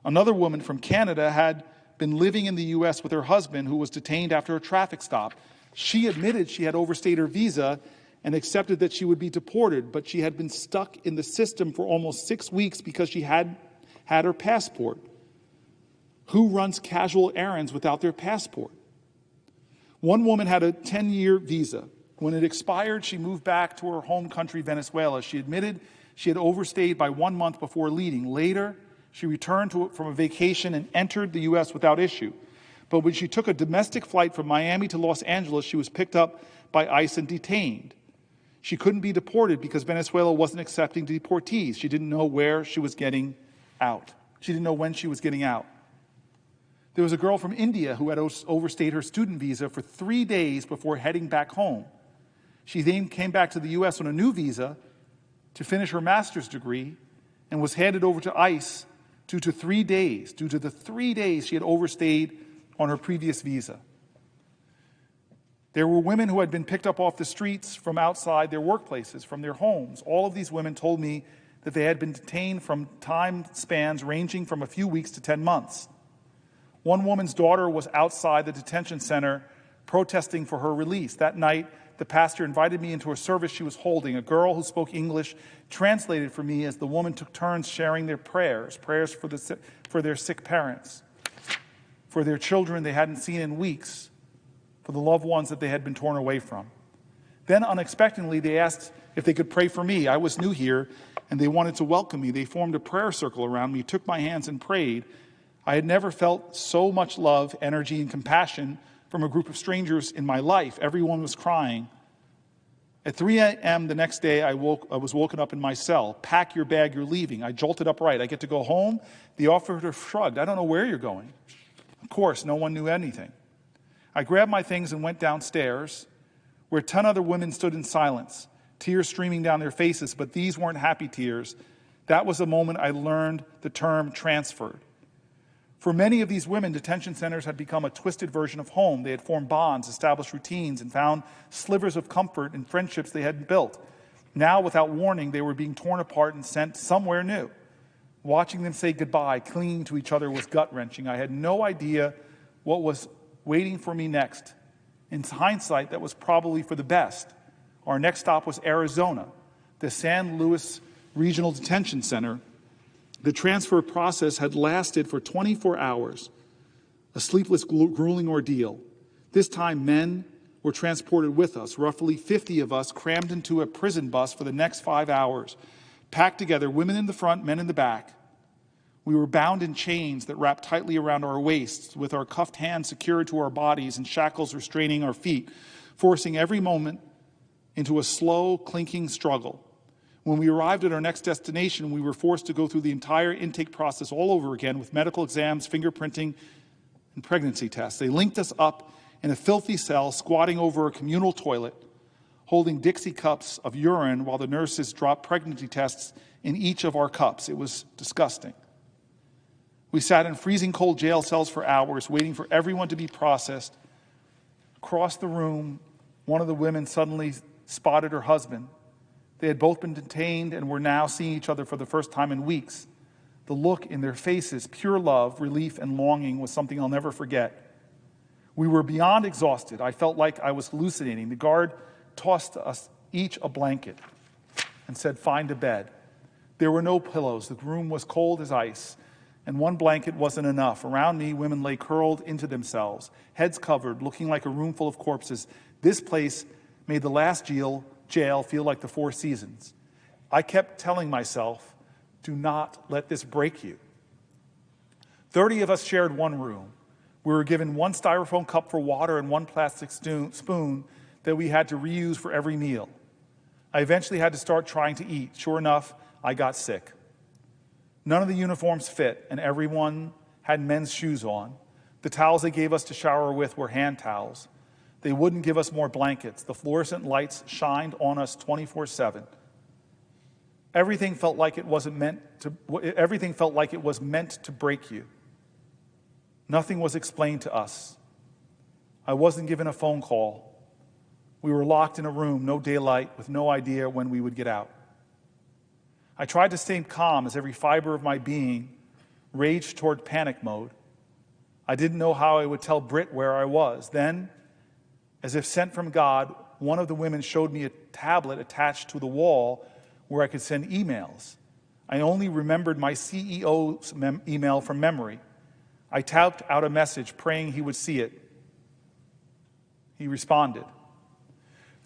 Another woman from Canada had been living in the U.S. with her husband, who was detained after a traffic stop. She admitted she had overstayed her visa and accepted that she would be deported, but she had been stuck in the system for almost 6 weeks because she had her passport. Who runs casual errands without their passport? One woman had a 10-year visa. When it expired, she moved back to her home country, Venezuela. She admitted she had overstayed by 1 month before leaving. Later, she returned from a vacation and entered the U.S. without issue. But when she took a domestic flight from Miami to Los Angeles, she was picked up by ICE and detained. She couldn't be deported because Venezuela wasn't accepting deportees. She didn't know where she was getting out. She didn't know when she was getting out. There was a girl from India who had overstayed her student visa for 3 days before heading back home. She then came back to the U.S. on a new visa to finish her master's degree and was handed over to ICE due to the 3 days she had overstayed on her previous visa. There were women who had been picked up off the streets from outside their workplaces, from their homes. All of these women told me that they had been detained from time spans ranging from a few weeks to 10 months. One woman's daughter was outside the detention center protesting for her release. That night, the pastor invited me into a service she was holding. A girl who spoke English translated for me as the woman took turns sharing their prayers for their sick parents, for their children they hadn't seen in weeks, for the loved ones that they had been torn away from. Then unexpectedly, they asked if they could pray for me. I was new here, and they wanted to welcome me. They formed a prayer circle around me, took my hands, and prayed. I had never felt so much love, energy, and compassion from a group of strangers in my life. Everyone was crying. At 3 a.m. the next day, I was woken up in my cell. Pack your bag, you're leaving. I jolted upright. I get to go home? The operative shrugged. I don't know where you're going. Of course, no one knew anything. I grabbed my things and went downstairs, where 10 other women stood in silence, tears streaming down their faces, but these weren't happy tears. That was the moment I learned the term transferred. For many of these women, detention centers had become a twisted version of home. They had formed bonds, established routines, and found slivers of comfort in friendships they hadn't built. Now, without warning, they were being torn apart and sent somewhere new. Watching them say goodbye, clinging to each other was gut-wrenching. I had no idea what was waiting for me next. In hindsight, that was probably for the best. Our next stop was Arizona, the San Luis Regional Detention Center. The transfer process had lasted for 24 hours, a sleepless, grueling ordeal. This time, men were transported with us, roughly 50 of us crammed into a prison bus for the next 5 hours, packed together, women in the front, men in the back. We were bound in chains that wrapped tightly around our waists, with our cuffed hands secured to our bodies and shackles restraining our feet, forcing every moment into a slow, clinking struggle. When we arrived at our next destination, we were forced to go through the entire intake process all over again with medical exams, fingerprinting, and pregnancy tests. They linked us up in a filthy cell, squatting over a communal toilet, holding Dixie cups of urine while the nurses dropped pregnancy tests in each of our cups. It was disgusting. We sat in freezing cold jail cells for hours, waiting for everyone to be processed. Across the room, one of the women suddenly spotted her husband. They had both been detained and were now seeing each other for the first time in weeks. The look in their faces, pure love, relief, and longing, was something I'll never forget. We were beyond exhausted. I felt like I was hallucinating. The guard tossed us each a blanket and said, "Find a bed." There were no pillows. The room was cold as ice, and one blanket wasn't enough. Around me, women lay curled into themselves, heads covered, looking like a room full of corpses. This place made the last jail feel like the Four Seasons. I kept telling myself, do not let this break you. 30 of us shared one room. We were given one styrofoam cup for water and one plastic spoon that we had to reuse for every meal. I eventually had to start trying to eat. Sure enough, I got sick. None of the uniforms fit, and everyone had men's shoes on. The towels they gave us to shower with were hand towels. They wouldn't give us more blankets. The fluorescent lights shined on us 24/7. Everything felt like it was meant to break you. Nothing was explained to us. I wasn't given a phone call. We were locked in a room, no daylight, with no idea when we would get out. I tried to stay calm as every fiber of my being raged toward panic mode. I didn't know how I would tell Britt where I was. Then, as if sent from God, one of the women showed me a tablet attached to the wall where I could send emails. I only remembered my CEO's email from memory. I typed out a message praying he would see it. He responded.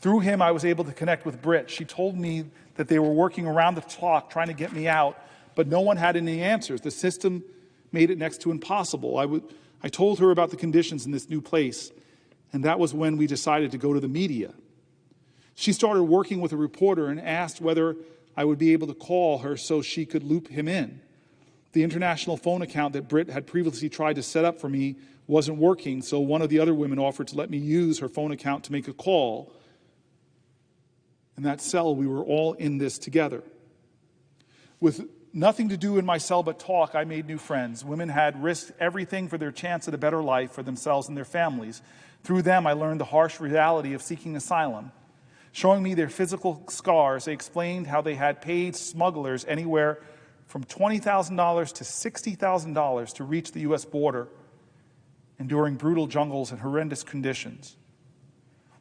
Through him, I was able to connect with Britt. She told me that they were working around the clock trying to get me out, but no one had any answers. The system made it next to impossible. I told her about the conditions in this new place, and that was when we decided to go to the media. She started working with a reporter and asked whether I would be able to call her so she could loop him in. The international phone account that Britt had previously tried to set up for me wasn't working, so one of the other women offered to let me use her phone account to make a call. In that cell, we were all in this together. With nothing to do in my cell but talk, I made new friends. Women had risked everything for their chance at a better life for themselves and their families. Through them, I learned the harsh reality of seeking asylum. Showing me their physical scars, they explained how they had paid smugglers anywhere from $20,000 to $60,000 to reach the U.S. border, enduring brutal jungles and horrendous conditions.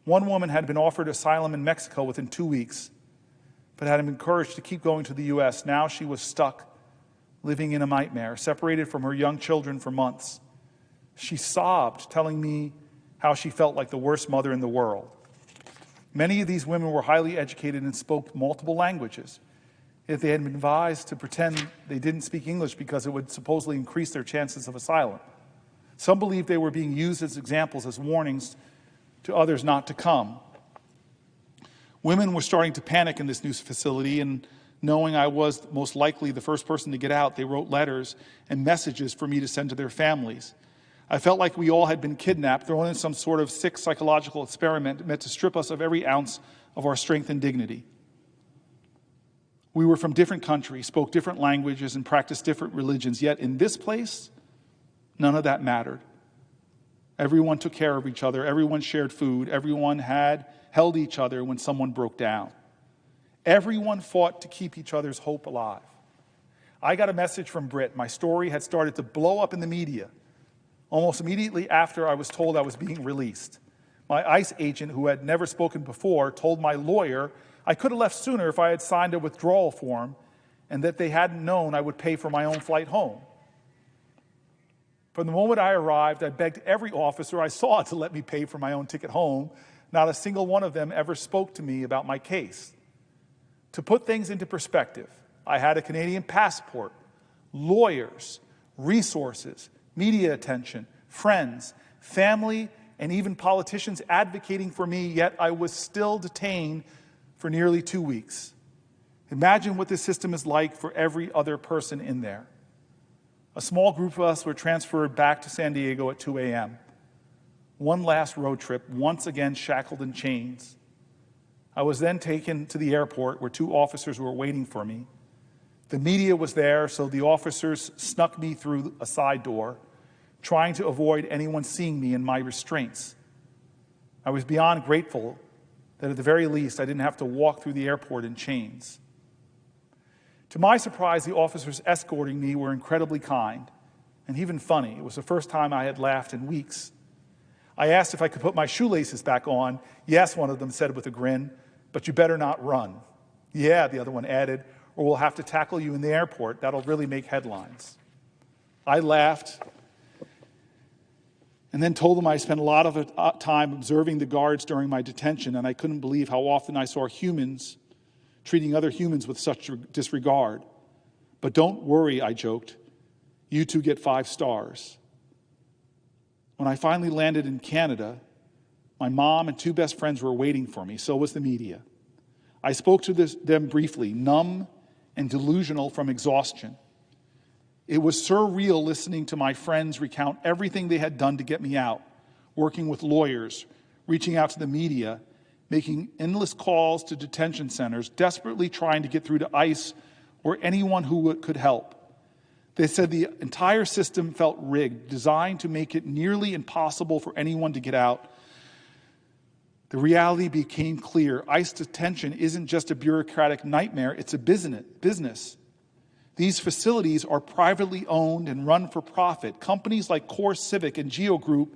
One woman had been offered asylum in Mexico within 2 weeks, but had been encouraged to keep going to the U.S. Now she was stuck, living in a nightmare, separated from her young children for months. She sobbed, telling me how she felt like the worst mother in the world. Many of these women were highly educated and spoke multiple languages. If they had been advised to pretend they didn't speak English because it would supposedly increase their chances of asylum. Some believed they were being used as examples, as warnings to others not to come. Women were starting to panic in this new facility, and knowing I was most likely the first person to get out, they wrote letters and messages for me to send to their families. I felt like we all had been kidnapped, thrown in some sort of sick psychological experiment meant to strip us of every ounce of our strength and dignity. We were from different countries, spoke different languages, and practiced different religions, yet in this place, none of that mattered. Everyone took care of each other, everyone shared food, everyone held each other when someone broke down. Everyone fought to keep each other's hope alive. I got a message from Britt. My story had started to blow up in the media almost immediately after I was told I was being released. My ICE agent, who had never spoken before, told my lawyer I could have left sooner if I had signed a withdrawal form and that they hadn't known I would pay for my own flight home. From the moment I arrived, I begged every officer I saw to let me pay for my own ticket home. Not a single one of them ever spoke to me about my case. To put things into perspective, I had a Canadian passport, lawyers, resources, media attention, friends, family, and even politicians advocating for me, yet I was still detained for nearly 2 weeks. Imagine what this system is like for every other person in there. A small group of us were transferred back to San Diego at 2 a.m. One last road trip, once again shackled in chains. I was then taken to the airport where 2 officers were waiting for me. The media was there, so the officers snuck me through a side door, trying to avoid anyone seeing me in my restraints. I was beyond grateful that at the very least I didn't have to walk through the airport in chains. To my surprise, the officers escorting me were incredibly kind and even funny. It was the first time I had laughed in weeks. I asked if I could put my shoelaces back on. Yes, one of them said with a grin, but you better not run. Yeah, the other one added, or we'll have to tackle you in the airport. That'll really make headlines. I laughed and then told them I spent a lot of time observing the guards during my detention, and I couldn't believe how often I saw humans treating other humans with such disregard. But don't worry, I joked. You two get 5 stars. When I finally landed in Canada, my mom and 2 best friends were waiting for me. So was the media. I spoke to them briefly, numb and delusional from exhaustion. It was surreal listening to my friends recount everything they had done to get me out, working with lawyers, reaching out to the media, making endless calls to detention centers, desperately trying to get through to ICE or anyone who could help. They said the entire system felt rigged, designed to make it nearly impossible for anyone to get out. The reality became clear. ICE detention isn't just a bureaucratic nightmare, it's a business. These facilities are privately owned and run for profit. Companies like Core Civic and Geo Group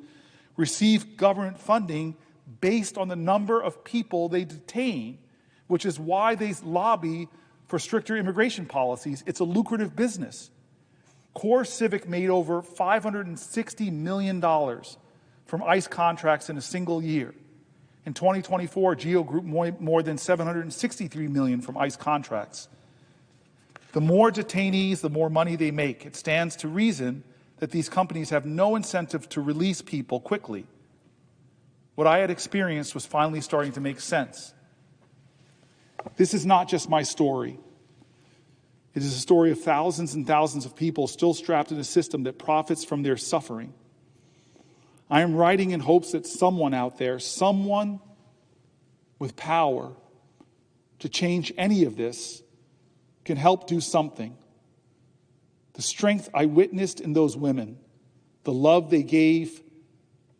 receive government funding based on the number of people they detain, which is why they lobby for stricter immigration policies. It's a lucrative business. Core Civic made over $560 million from ICE contracts in a single year. In 2024, Geo Group more than $763 million from ICE contracts. The more detainees, the more money they make. It stands to reason that these companies have no incentive to release people quickly. What I had experienced was finally starting to make sense. This is not just my story. It is a story of thousands and thousands of people still strapped in a system that profits from their suffering. I am writing in hopes that someone out there, someone with power to change any of this, can help do something. The strength I witnessed in those women, the love they gave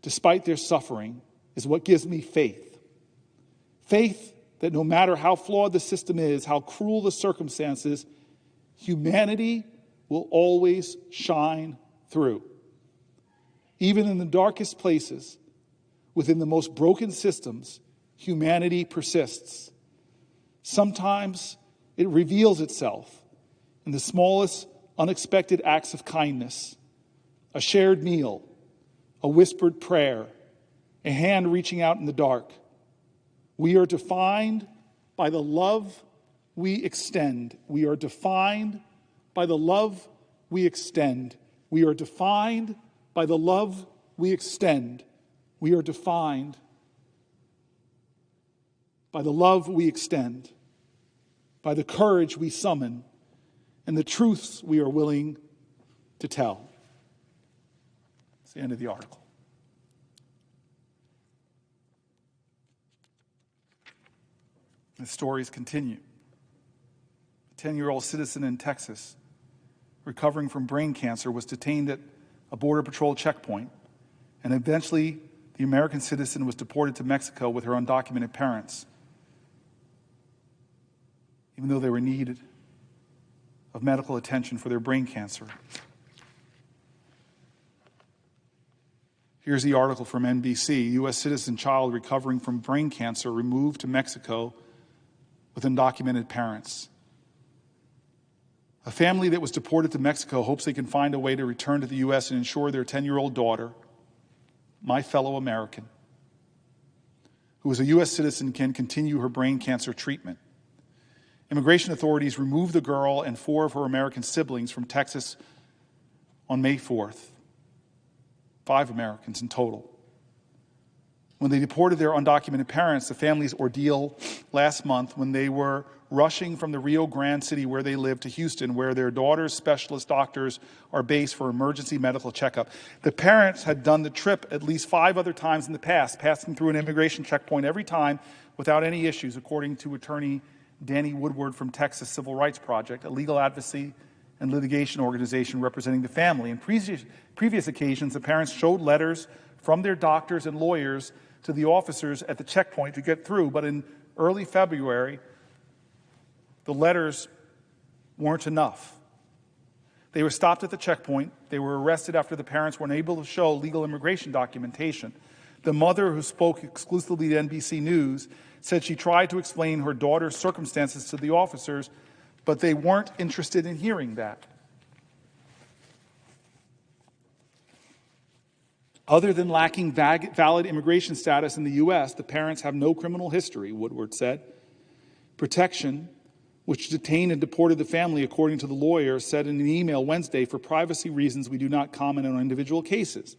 despite their suffering, is what gives me faith. Faith that no matter how flawed the system is, how cruel the circumstances, humanity will always shine through. Even in the darkest places, within the most broken systems, humanity persists. Sometimes it reveals itself in the smallest unexpected acts of kindness, a shared meal, a whispered prayer, a hand reaching out in the dark. We are defined by the love we extend. We are defined by the love we extend. We are defined by the love we extend. We are defined by the love we extend, by the courage we summon, and the truths we are willing to tell. That's the end of the article. The stories continue. A 10-year-old citizen in Texas, recovering from brain cancer, was detained at a Border Patrol checkpoint, and eventually the American citizen was deported to Mexico with her undocumented parents, even though they were in need of medical attention for their brain cancer. Here's the article from NBC. U.S. citizen child recovering from brain cancer removed to Mexico with undocumented parents. A family that was deported to Mexico hopes they can find a way to return to the U.S. and ensure their 10-year-old daughter, my fellow American, who is a U.S. citizen, can continue her brain cancer treatment. Immigration authorities removed the girl and 4 of her American siblings from Texas on May 4th. 5 Americans in total. When they deported their undocumented parents, the family's ordeal last month when they were rushing from the Rio Grande City where they live to Houston, where their daughter's specialist doctors are based for emergency medical checkup. The parents had done the trip at least 5 other times in the past, passing through an immigration checkpoint every time without any issues, according to attorney Danny Woodward from Texas Civil Rights Project, a legal advocacy and litigation organization representing the family. In previous occasions, the parents showed letters from their doctors and lawyers to the officers at the checkpoint to get through, but in early February, the letters weren't enough. They were stopped at the checkpoint. They were arrested after the parents were unable to show legal immigration documentation. The mother, who spoke exclusively to NBC News, said she tried to explain her daughter's circumstances to the officers, but they weren't interested in hearing that. Other than lacking valid immigration status in the U.S., the parents have no criminal history, Woodward said. Protection, which detained and deported the family, according to the lawyer, said in an email Wednesday, for privacy reasons, we do not comment on individual cases.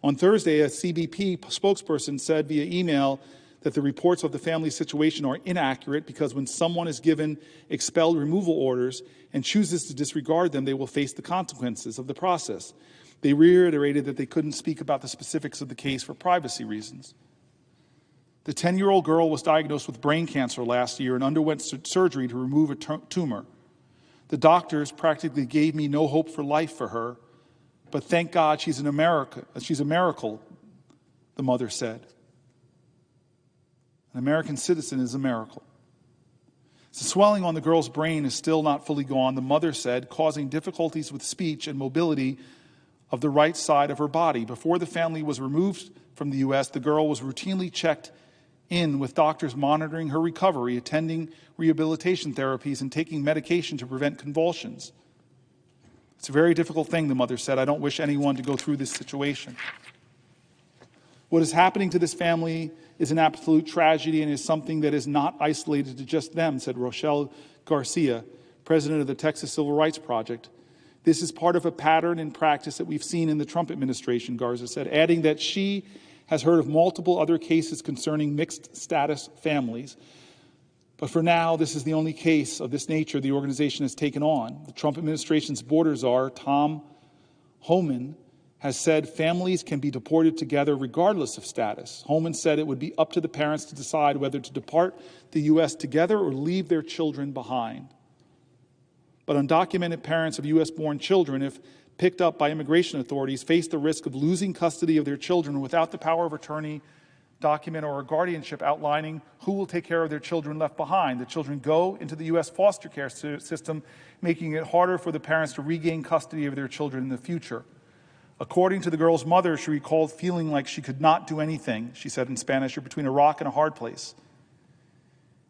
On Thursday, a CBP spokesperson said via email that the reports of the family's situation are inaccurate because when someone is given expelled removal orders and chooses to disregard them, they will face the consequences of the process. They reiterated that they couldn't speak about the specifics of the case for privacy reasons. The 10-year-old girl was diagnosed with brain cancer last year and underwent surgery to remove a tumor. The doctors practically gave me no hope for life for her, but thank God she's a miracle, the mother said. An American citizen is a miracle. The swelling on the girl's brain is still not fully gone, the mother said, causing difficulties with speech and mobility of the right side of her body. Before the family was removed from the U.S., the girl was routinely checked in with doctors monitoring her recovery, attending rehabilitation therapies, and taking medication to prevent convulsions. It's a very difficult thing, the mother said. I don't wish anyone to go through this situation. What is happening to this family is an absolute tragedy and is something that is not isolated to just them, said Rochelle Garcia, president of the Texas Civil Rights Project. This is part of a pattern and practice that we've seen in the Trump administration, Garza said, adding that she has heard of multiple other cases concerning mixed status families. But for now, this is the only case of this nature the organization has taken on. The Trump administration's border czar, Tom Homan, has said families can be deported together regardless of status. Homan said it would be up to the parents to decide whether to depart the U.S. together or leave their children behind. But undocumented parents of U.S.-born children, if picked up by immigration authorities, face the risk of losing custody of their children without the power of attorney, document, or a guardianship outlining who will take care of their children left behind. The children go into the U.S. foster care system, making it harder for the parents to regain custody of their children in the future. According to the girl's mother, she recalled feeling like she could not do anything. She said in Spanish, "You're between a rock and a hard place."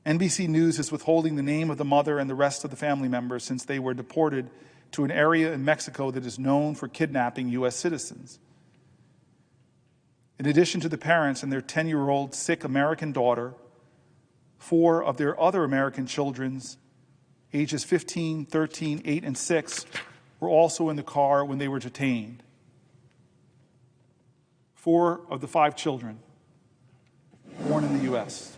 NBC News is withholding the name of the mother and the rest of the family members since they were deported to an area in Mexico that is known for kidnapping U.S. citizens. In addition to the parents and their 10-year-old sick American daughter, 4 of their other American children, ages 15, 13, 8, and 6, were also in the car when they were detained. 4 of the 5 children born in the U.S.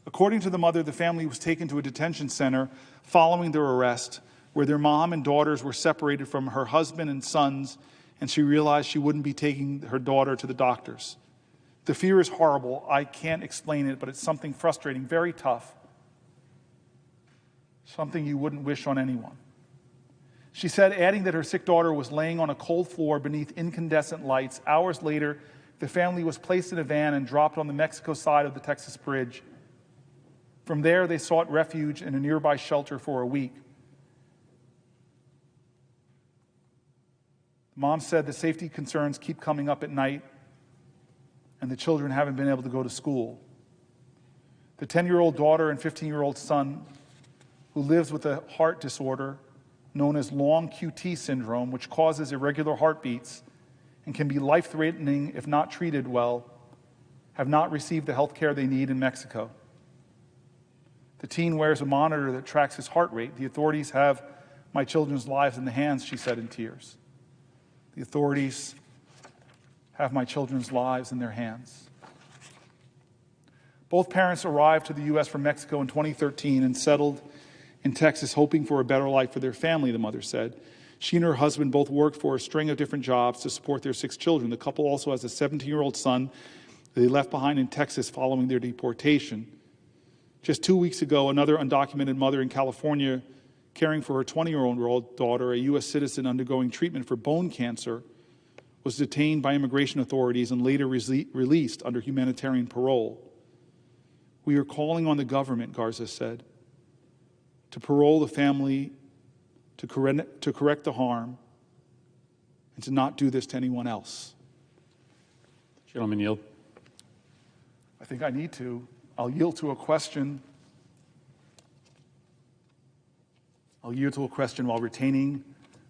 According to the mother, the family was taken to a detention center following their arrest, where their mom and daughters were separated from her husband and sons, and she realized she wouldn't be taking her daughter to the doctors. The fear is horrible. I can't explain it, but it's something frustrating, very tough. Something you wouldn't wish on anyone. She said, adding that her sick daughter was laying on a cold floor beneath incandescent lights. Hours later, the family was placed in a van and dropped on the Mexico side of the Texas bridge. From there, they sought refuge in a nearby shelter for a week. Mom said the safety concerns keep coming up at night. and the children haven't been able to go to school. The 10-year-old daughter and 15-year-old son who lives with a heart disorder known as long QT syndrome, which causes irregular heartbeats and can be life-threatening if not treated well, have not received the health care they need in Mexico. The teen wears a monitor that tracks his heart rate. The authorities have my children's lives in the hands, she said in tears. The authorities have my children's lives in their hands. Both parents arrived to the U.S. from Mexico in 2013 and settled in Texas, hoping for a better life for their family, the mother said. She and her husband both worked for a string of different jobs to support their 6 children. The couple also has a 17-year-old son that they left behind in Texas following their deportation. Just 2 weeks ago, another undocumented mother in California, caring for her 20-year-old daughter, a U.S. citizen undergoing treatment for bone cancer, was detained by immigration authorities and later released under humanitarian parole. We are calling on the government, Garza said, to parole the family, to correct the harm, and to not do this to anyone else. Gentleman yield. I think I need to. I'll yield to a question. I'll yield to a question while retaining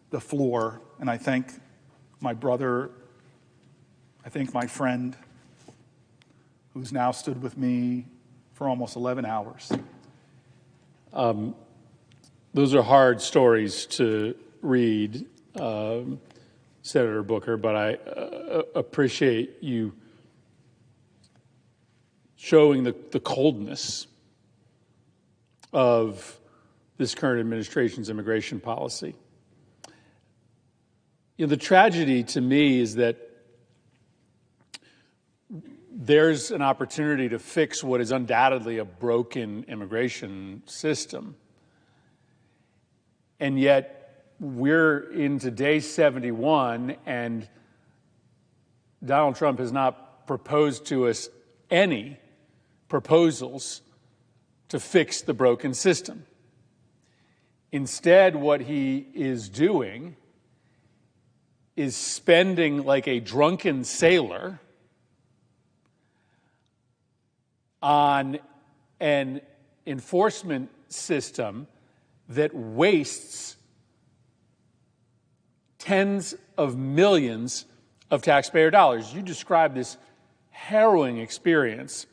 the floor, and I thank my brother, I thank my friend, who's now stood with me for almost 11 hours. Those are hard stories to read, Senator Booker, but I appreciate you showing the coldness of this current administration's immigration policy. You know, the tragedy to me is that there's an opportunity to fix what is undoubtedly a broken immigration system. And yet we're into day 71 and Donald Trump has not proposed to us any proposals to fix the broken system. Instead, what he is doing is spending like a drunken sailor on an enforcement system that wastes tens of millions of taxpayer dollars. You described this harrowing experience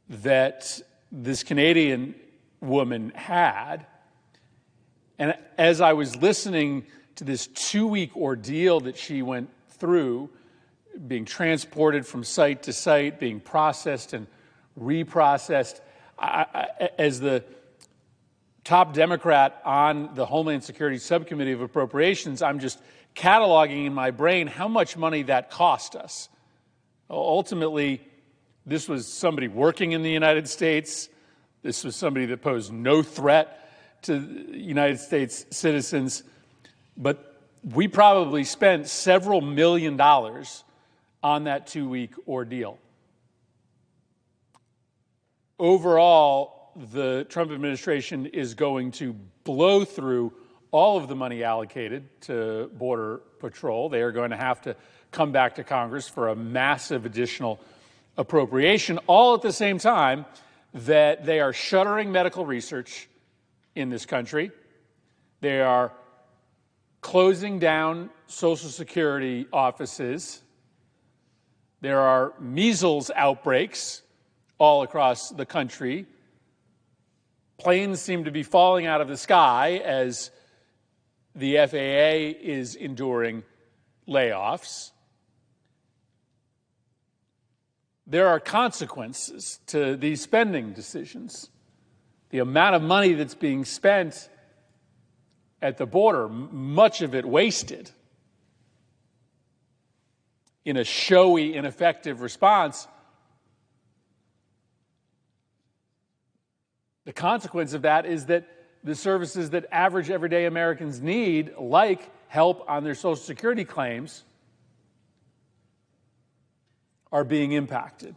that this Canadian woman had. And as I was listening to this 2-week ordeal that she went through, being transported from site to site, being processed and reprocessed, as the top Democrat on the Homeland Security Subcommittee of Appropriations, I'm just cataloging in my brain how much money that cost us. Ultimately, this was somebody working in the United States. This was somebody that posed no threat to United States citizens. But we probably spent several $1 million on that 2-week ordeal. Overall, the Trump administration is going to blow through all of the money allocated to Border Patrol. They are going to have to come back to Congress for a massive additional appropriation, all at the same time that they are shuttering medical research in this country. They are closing down Social Security offices. There are measles outbreaks all across the country. Planes seem to be falling out of the sky as the FAA is enduring layoffs. There are consequences to these spending decisions. The amount of money that's being spent at the border, much of it wasted in a showy, ineffective response. The consequence of that is that the services that average everyday Americans need, like help on their Social Security claims, are being impacted.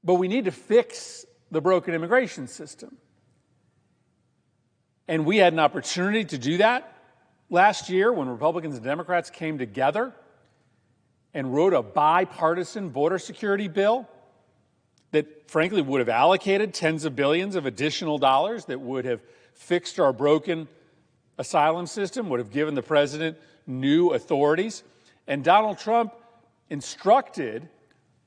But we need to fix the broken immigration system. And we had an opportunity to do that last year when Republicans and Democrats came together and wrote a bipartisan border security bill that frankly would have allocated tens of billions of additional dollars, that would have fixed our broken asylum system, would have given the president new authorities. And Donald Trump instructed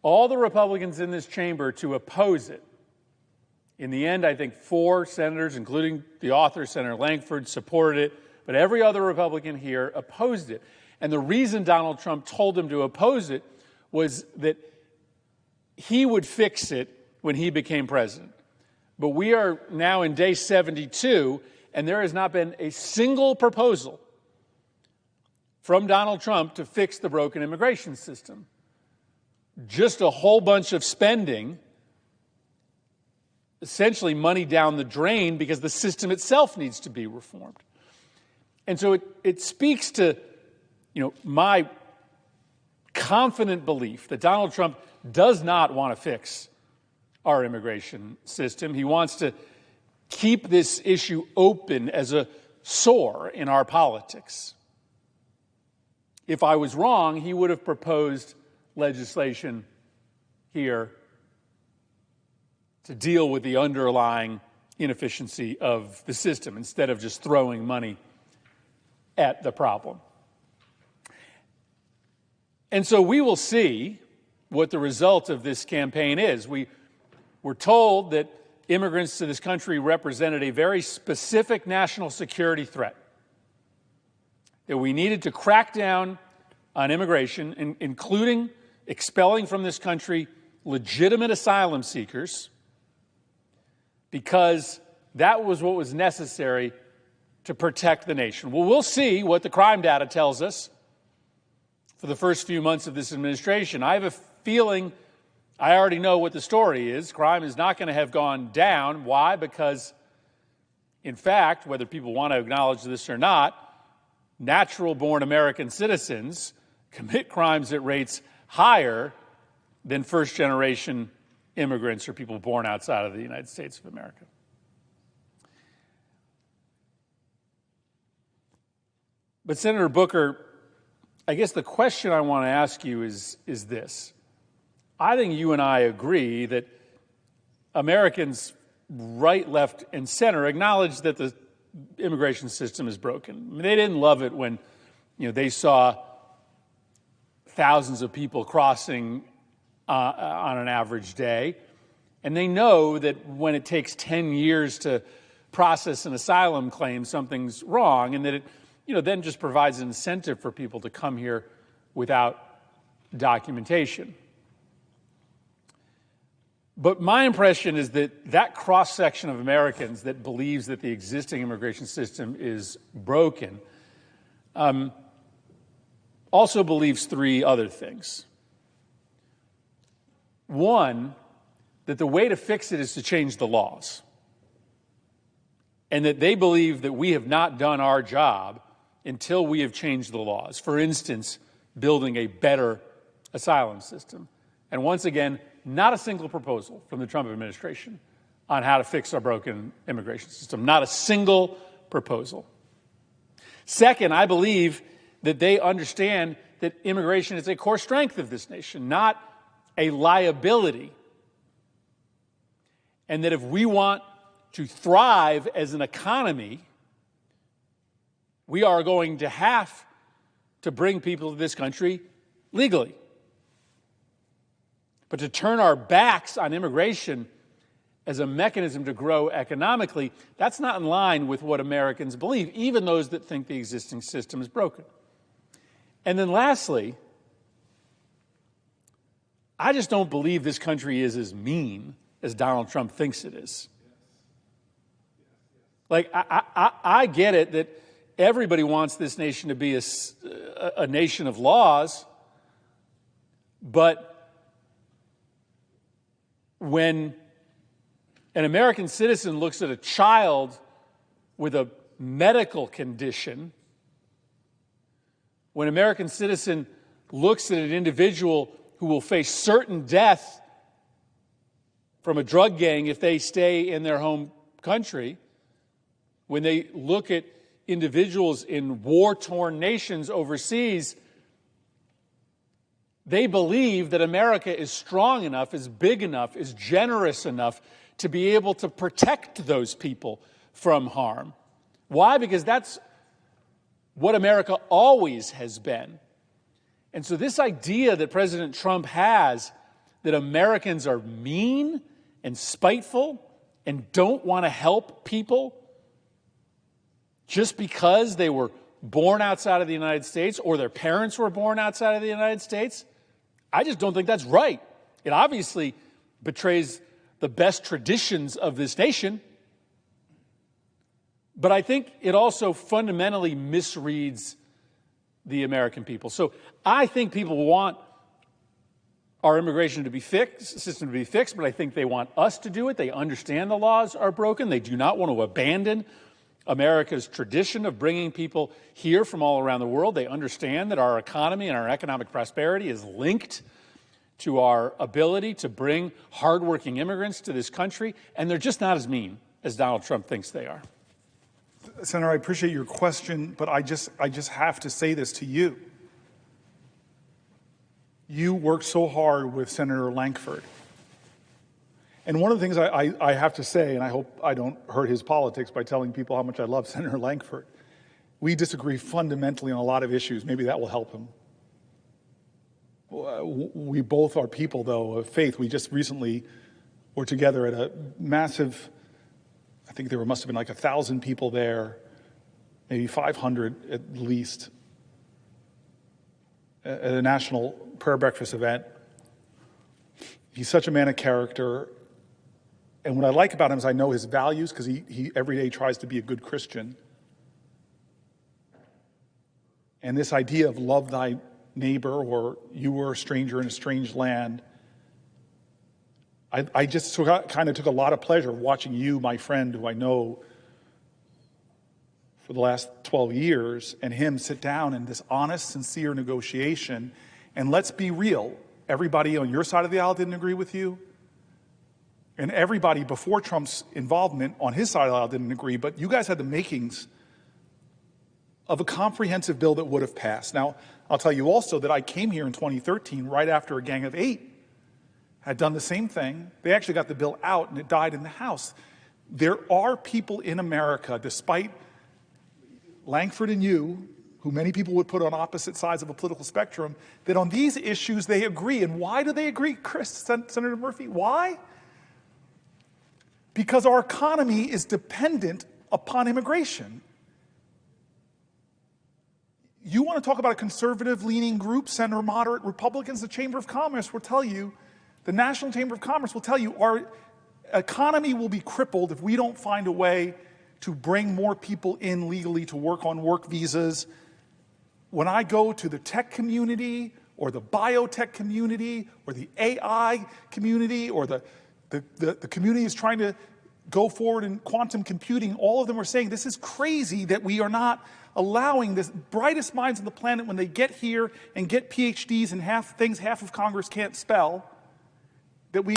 all the Republicans in this chamber to oppose it. In the end, I think 4 senators, including the author, Senator Langford, supported it, but every other Republican here opposed it. And the reason Donald Trump told them to oppose it was that he would fix it when he became president. But we are now in day 72, and there has not been a single proposal from Donald Trump to fix the broken immigration system. Just a whole bunch of spending, essentially money down the drain, because the system itself needs to be reformed. And so it speaks to, my confident belief that Donald Trump does not want to fix our immigration system. He wants to keep this issue open as a sore in our politics. If I was wrong, he would have proposed legislation here to deal with the underlying inefficiency of the system instead of just throwing money at the problem. And so we will see what the result of this campaign is. We were told that immigrants to this country represented a very specific national security threat, that we needed to crack down on immigration, including expelling from this country legitimate asylum seekers, because that was what was necessary to protect the nation. Well, we'll see what the crime data tells us for the first few months of this administration. I have a feeling I already know what the story is. Crime is not going to have gone down. Why? Because, in fact, whether people want to acknowledge this or not, natural-born American citizens commit crimes at rates higher than first-generation immigrants or people born outside of the United States of America. But Senator Booker, I guess the question I want to ask you is this. I think you and I agree that Americans, right, left, and center, acknowledge that the immigration system is broken. I mean, they didn't love it when, they saw thousands of people crossing on an average day. And they know that when it takes 10 years to process an asylum claim, something's wrong, and that it, then just provides an incentive for people to come here without documentation. But my impression is that cross-section of Americans that believes that the existing immigration system is broken also believes 3 other things. One, that the way to fix it is to change the laws, and that they believe that we have not done our job until we have changed the laws. For instance, building a better asylum system. And once again, not a single proposal from the Trump administration on how to fix our broken immigration system. Not a single proposal. Second, I believe that they understand that immigration is a core strength of this nation, not a liability. And that if we want to thrive as an economy, we are going to have to bring people to this country legally. But to turn our backs on immigration as a mechanism to grow economically, that's not in line with what Americans believe, even those that think the existing system is broken. And then lastly, I just don't believe this country is as mean as Donald Trump thinks it is. Like, I get it that everybody wants this nation to be a nation of laws, but when an American citizen looks at a child with a medical condition, when an American citizen looks at an individual who will face certain death from a drug gang if they stay in their home country, when they look at individuals in war-torn nations overseas, they believe that America is strong enough, is big enough, is generous enough to be able to protect those people from harm. Why? Because that's what America always has been. And so this idea that President Trump has that Americans are mean and spiteful and don't want to help people just because they were born outside of the United States or their parents were born outside of the United States, I just don't think that's right. It obviously betrays the best traditions of this nation, but I think it also fundamentally misreads the American people. So I think people want our immigration to be fixed, system to be fixed, but I think they want us to do it. They understand the laws are broken. They do not want to abandon America's tradition of bringing people here from all around the world. They understand that our economy and our economic prosperity is linked to our ability to bring hardworking immigrants to this country, and they're just not as mean as Donald Trump thinks they are. Senator, I appreciate your question, but I just have to say this to you. You worked so hard with Senator Lankford. And one of the things I have to say, and I hope I don't hurt his politics by telling people how much I love Senator Lankford, we disagree fundamentally on a lot of issues. Maybe that will help him. We both are people, though, of faith. We just recently were together at a massive, I think there must have been like 1,000 people there, maybe 500 at least, at a national prayer breakfast event. He's such a man of character. And what I like about him is I know his values because he every day tries to be a good Christian. And this idea of love thy neighbor, or you were a stranger in a strange land, I just kind of took a lot of pleasure watching you, my friend, who I know for the last 12 years, and him sit down in this honest, sincere negotiation. And let's be real, everybody on your side of the aisle didn't agree with you. And everybody before Trump's involvement on his side of the aisle didn't agree, but you guys had the makings of a comprehensive bill that would have passed. Now, I'll tell you also that I came here in 2013 right after a Gang of Eight had done the same thing. They actually got the bill out and it died in the House. There are people in America, despite Lankford and you, who many people would put on opposite sides of a political spectrum, that on these issues they agree. And why do they agree, Senator Murphy? Why? Because our economy is dependent upon immigration. You want to talk about a conservative-leaning group, center moderate Republicans, the Chamber of Commerce will tell you, the National Chamber of Commerce will tell you, our economy will be crippled if we don't find a way to bring more people in legally to work on work visas. When I go to the tech community or the biotech community or the AI community or the community is trying to go forward in quantum computing, all of them are saying this is crazy that we are not allowing the brightest minds on the planet, when they get here and get PhDs in half of Congress can't spell, that we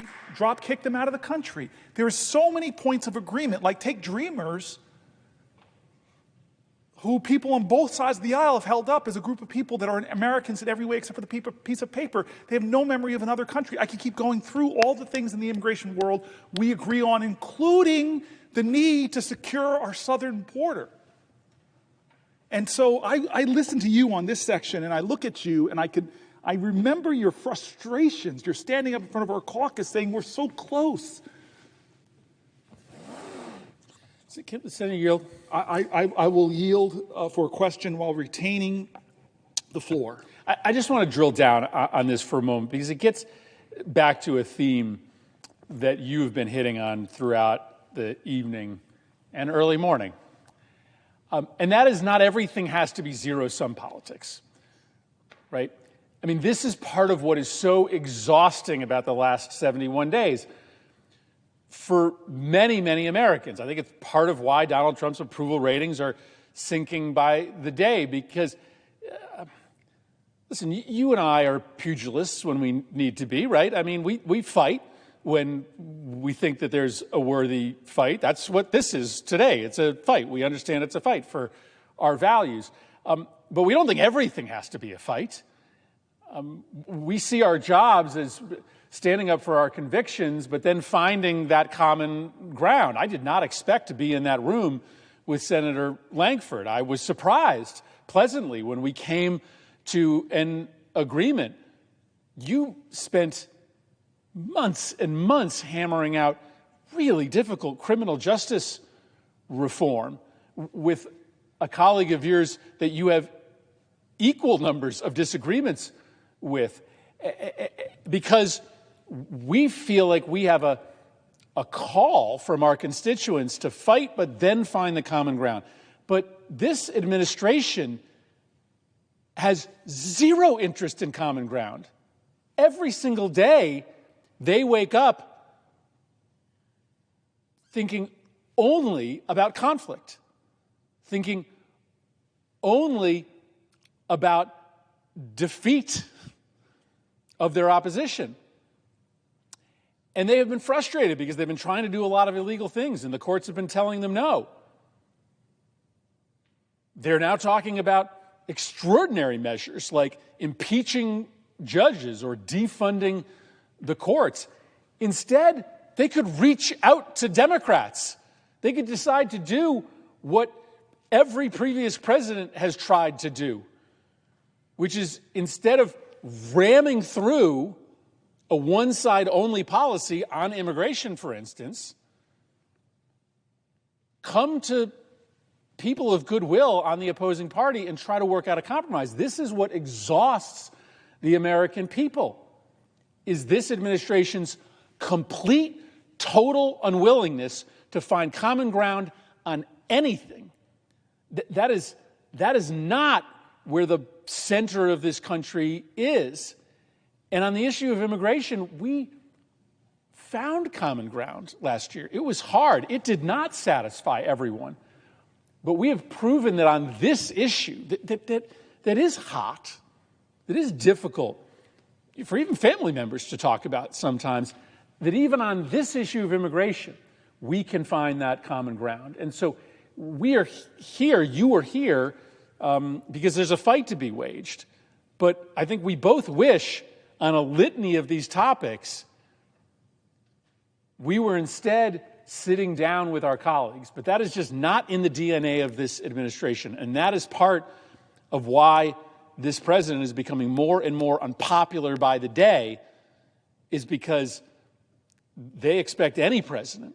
kick them out of the country. There are so many points of agreement, like take Dreamers, who people on both sides of the aisle have held up as a group of people that are Americans in every way except for the piece of paper. They have no memory of another country. I could keep going through all the things in the immigration world we agree on, including the need to secure our southern border. And so I listen to you on this section, and I look at you, and I remember your frustrations. You're standing up in front of our caucus saying, we're so close. Senator, yield. I will yield for a question while retaining the floor. I just want to drill down on this for a moment, because it gets back to a theme that you've been hitting on throughout the evening and early morning. And that is, not everything has to be zero-sum politics, right? I mean, this is part of what is so exhausting about the last 71 days. For many, many Americans, I think it's part of why Donald Trump's approval ratings are sinking by the day, because, listen, you and I are pugilists when we need to be, right? I mean, we fight when we think that there's a worthy fight. That's what this is today. It's a fight. We understand it's a fight for our values. But we don't think everything has to be a fight. We see our jobs as standing up for our convictions, but then finding that common ground. I did not expect to be in that room with Senator Lankford. I was surprised pleasantly when we came to an agreement. You spent months and months hammering out really difficult criminal justice reform with a colleague of yours that you have equal numbers of disagreements with, because we feel like we have a call from our constituents to fight but then find the common ground. But this administration has zero interest in common ground. Every single day, they wake up thinking only about conflict, thinking only about defeat of their opposition. And they have been frustrated because they've been trying to do a lot of illegal things, and the courts have been telling them no. They're now talking about extraordinary measures like impeaching judges or defunding the courts. Instead, they could reach out to Democrats. They could decide to do what every previous president has tried to do, which is, instead of ramming through a one-side-only policy on immigration, for instance, come to people of goodwill on the opposing party and try to work out a compromise. This is what exhausts the American people, is this administration's complete, total unwillingness to find common ground on anything. That is not where the center of this country is. And on the issue of immigration, we found common ground last year. It was hard. It did not satisfy everyone. But we have proven that on this issue, that is hot, that is difficult for even family members to talk about sometimes, that even on this issue of immigration, we can find that common ground. And so we are here, you are here, because there's a fight to be waged. But I think we both wish, on a litany of these topics, we were instead sitting down with our colleagues. But that is just not in the DNA of this administration. And that is part of why this president is becoming more and more unpopular by the day, is because they expect any president,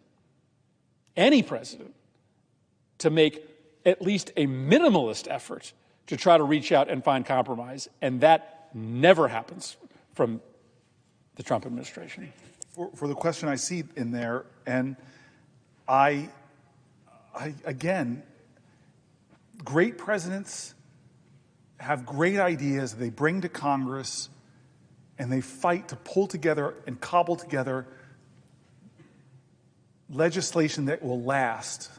to make at least a minimalist effort to try to reach out and find compromise. And that never happens from the Trump administration. For the question I see in there, and I again, great presidents have great ideas they bring to Congress, and they fight to pull together and cobble together legislation that will last.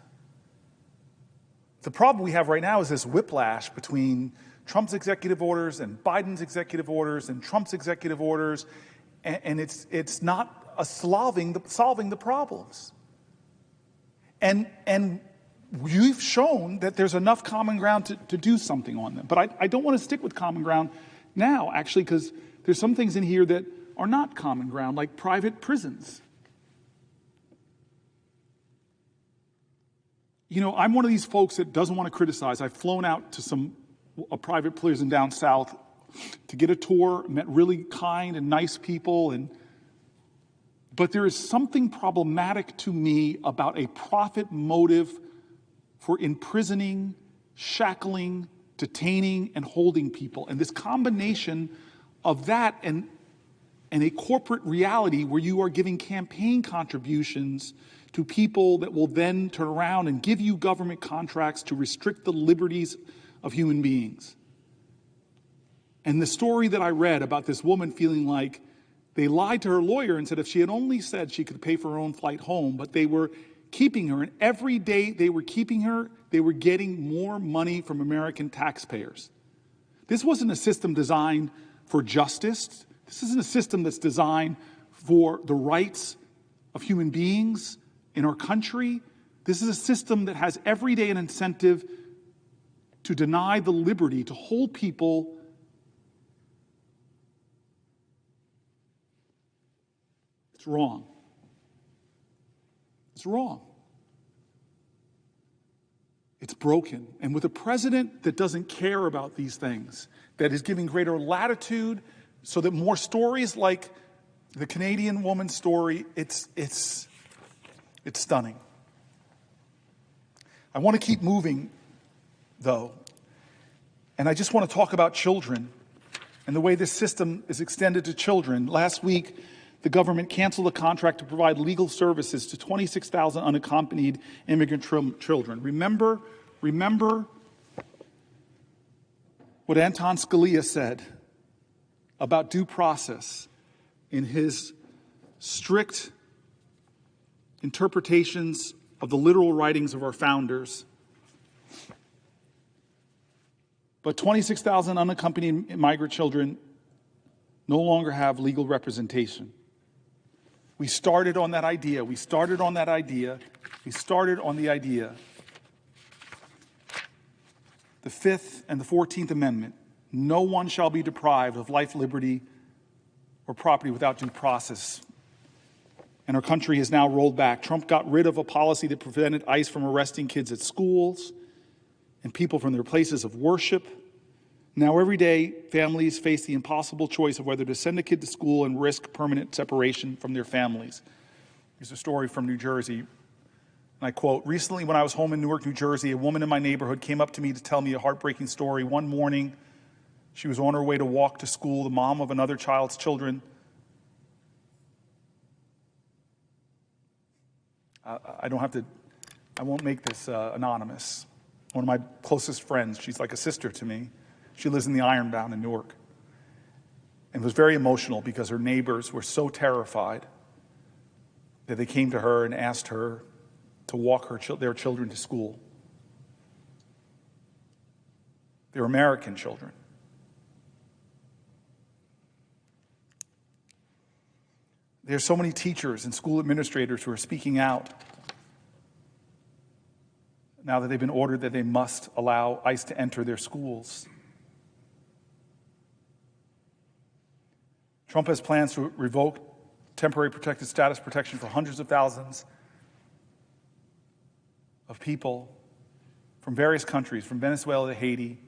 The problem we have right now is this whiplash between Trump's executive orders and Biden's executive orders and Trump's executive orders, and it's not solving the problems. And you've shown that there's enough common ground to do something on them. But I don't want to stick with common ground now, actually, because there's some things in here that are not common ground, like private prisons. You know, I'm one of these folks that doesn't want to criticize. I've flown out to a private prison down south to get a tour, met really kind and nice people, but there is something problematic to me about a profit motive for imprisoning, shackling, detaining, and holding people. And this combination of that and a corporate reality where you are giving campaign contributions to people that will then turn around and give you government contracts to restrict the liberties of human beings. And the story that I read about this woman feeling like they lied to her lawyer and said if she had only said she could pay for her own flight home, but they were keeping her, and every day they were keeping her, they were getting more money from American taxpayers. This wasn't a system designed for justice. This isn't a system that's designed for the rights of human beings in our country. This is a system that has every day an incentive to deny the liberty to hold people it's wrong. It's wrong. It's broken. And with a president that doesn't care about these things, that is giving greater latitude so that more stories like the Canadian woman's story, it's stunning. I want to keep moving, though. And I just want to talk about children and the way this system is extended to children. Last week, the government canceled a contract to provide legal services to 26,000 unaccompanied immigrant children. Remember what Anton Scalia said about due process in his strict interpretations of the literal writings of our founders. But 26,000 unaccompanied migrant children no longer have legal representation. We started on that idea. The Fifth and the 14th Amendment. No one shall be deprived of life, liberty, or property without due process. And our country has now rolled back. Trump got rid of a policy that prevented ICE from arresting kids at schools and people from their places of worship. Now, every day, families face the impossible choice of whether to send a kid to school and risk permanent separation from their families. Here's a story from New Jersey. And I quote, "Recently, when I was home in Newark, New Jersey, a woman in my neighborhood came up to me to tell me a heartbreaking story. One morning, she was on her way to walk to school, the mom of another child's children. I won't make this anonymous. One of my closest friends, she's like a sister to me. She lives in the Ironbound in Newark. And was very emotional because her neighbors were so terrified that they came to her and asked her to walk their children to school. They're American children. There's so many teachers and school administrators who are speaking out now that they've been ordered that they must allow ICE to enter their schools. Trump has plans to revoke temporary protected status protection for hundreds of thousands of people from various countries, from Venezuela to Haiti,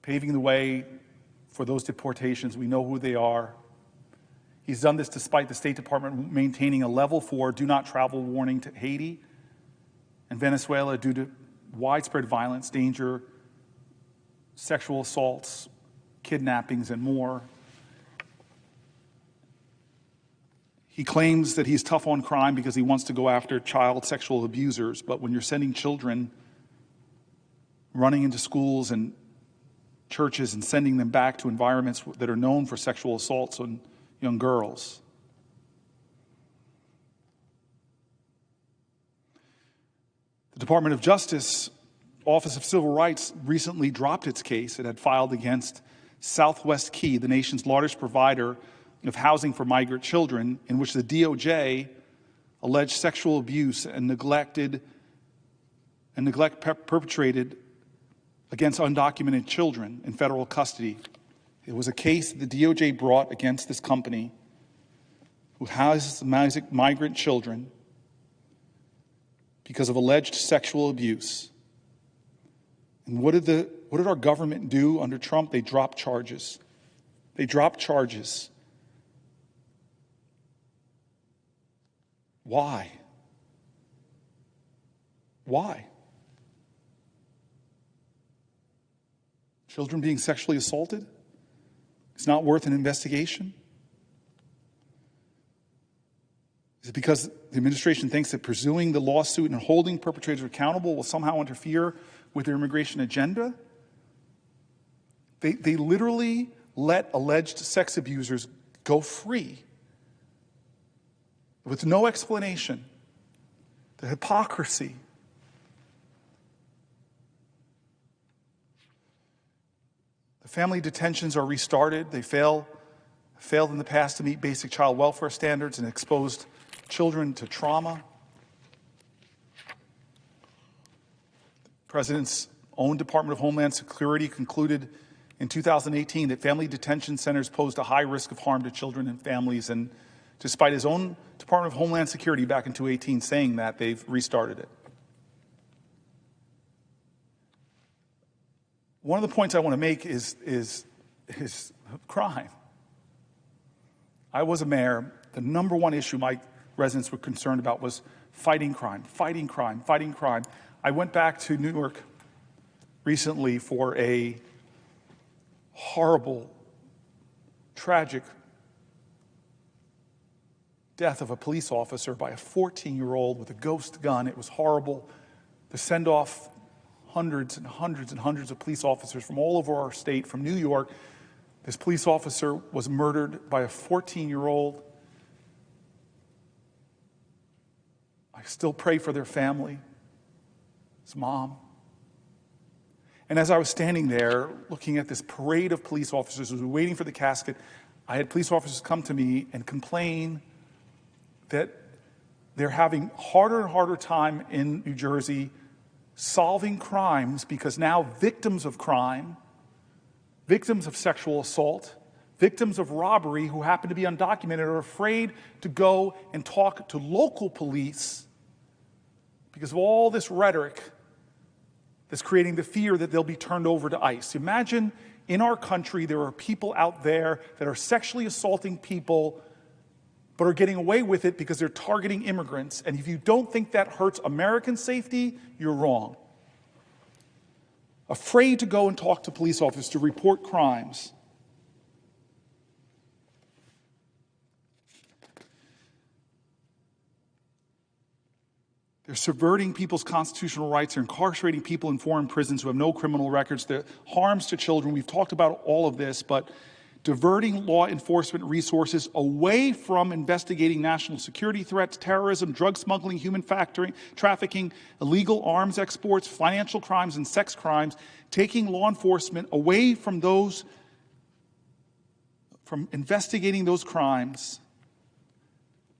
paving the way for those deportations. We know who they are. He's done this despite the State Department maintaining a level 4 do not travel warning to Haiti and Venezuela due to widespread violence, danger, sexual assaults, kidnappings, and more. He claims that he's tough on crime because he wants to go after child sexual abusers, but when you're sending children running into schools and churches and sending them back to environments that are known for sexual assaults on young girls. The Department of Justice, Office of Civil Rights, recently dropped its case it had filed against Southwest Key, the nation's largest provider of housing for migrant children, in which the DOJ alleged sexual abuse and neglect perpetrated against undocumented children in federal custody. It was a case that the DOJ brought against this company who houses migrant children because of alleged sexual abuse. And what did our government do under Trump? They dropped charges. Why? Children being sexually assaulted? It's not worth an investigation? Is it because the administration thinks that pursuing the lawsuit and holding perpetrators accountable will somehow interfere with their immigration agenda? They literally let alleged sex abusers go free with no explanation. The hypocrisy. The family detentions are restarted. They failed in the past to meet basic child welfare standards and exposed children to trauma. The president's own Department of Homeland Security concluded in 2018 that family detention centers posed a high risk of harm to children and families. And despite his own Department of Homeland Security back in 2018 saying that, they've restarted it. One of the points I want to make is crime. I was a mayor. The number one issue my residents were concerned about was fighting crime, fighting crime, fighting crime. I went back to New York recently for a horrible, tragic death of a police officer by a 14-year-old with a ghost gun. It was horrible. To send off hundreds and hundreds and hundreds of police officers from all over our state, from New York. This police officer was murdered by a 14-year-old. I still pray for their family, his mom. And as I was standing there looking at this parade of police officers who were waiting for the casket, I had police officers come to me and complain that they're having harder and harder time in New Jersey solving crimes because now victims of crime, victims of sexual assault, victims of robbery who happen to be undocumented are afraid to go and talk to local police because of all this rhetoric that's creating the fear that they'll be turned over to ICE. Imagine in our country there are people out there that are sexually assaulting people but are getting away with it because they're targeting immigrants. And if you don't think that hurts American safety, you're wrong. Afraid to go and talk to police officers to report crimes. They're subverting people's constitutional rights. They're incarcerating people in foreign prisons who have no criminal records. The harms to children. We've talked about all of this, but diverting law enforcement resources away from investigating national security threats, terrorism, drug smuggling, human trafficking, illegal arms exports, financial crimes, and sex crimes, taking law enforcement away from investigating those crimes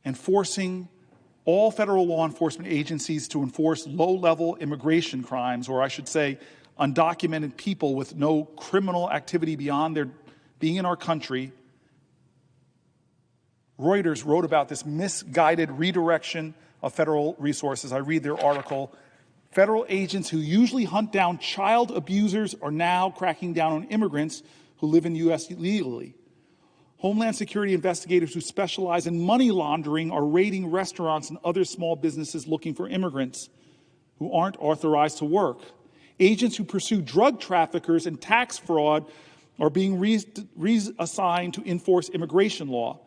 and forcing all federal law enforcement agencies to enforce low-level immigration crimes, or I should say undocumented people with no criminal activity beyond their being in our country. Reuters wrote about this misguided redirection of federal resources. I read their article. Federal agents who usually hunt down child abusers are now cracking down on immigrants who live in the U.S. illegally. Homeland Security investigators who specialize in money laundering are raiding restaurants and other small businesses looking for immigrants who aren't authorized to work. Agents who pursue drug traffickers and tax fraud are being reassigned to enforce immigration law.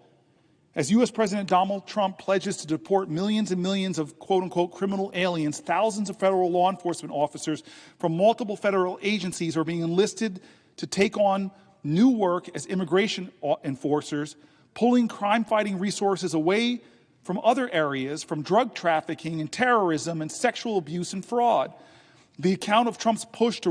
As U.S. President Donald Trump pledges to deport millions and millions of quote-unquote criminal aliens, thousands of federal law enforcement officers from multiple federal agencies are being enlisted to take on new work as immigration enforcers, pulling crime-fighting resources away from other areas, from drug trafficking and terrorism and sexual abuse and fraud. The account of Trump's push to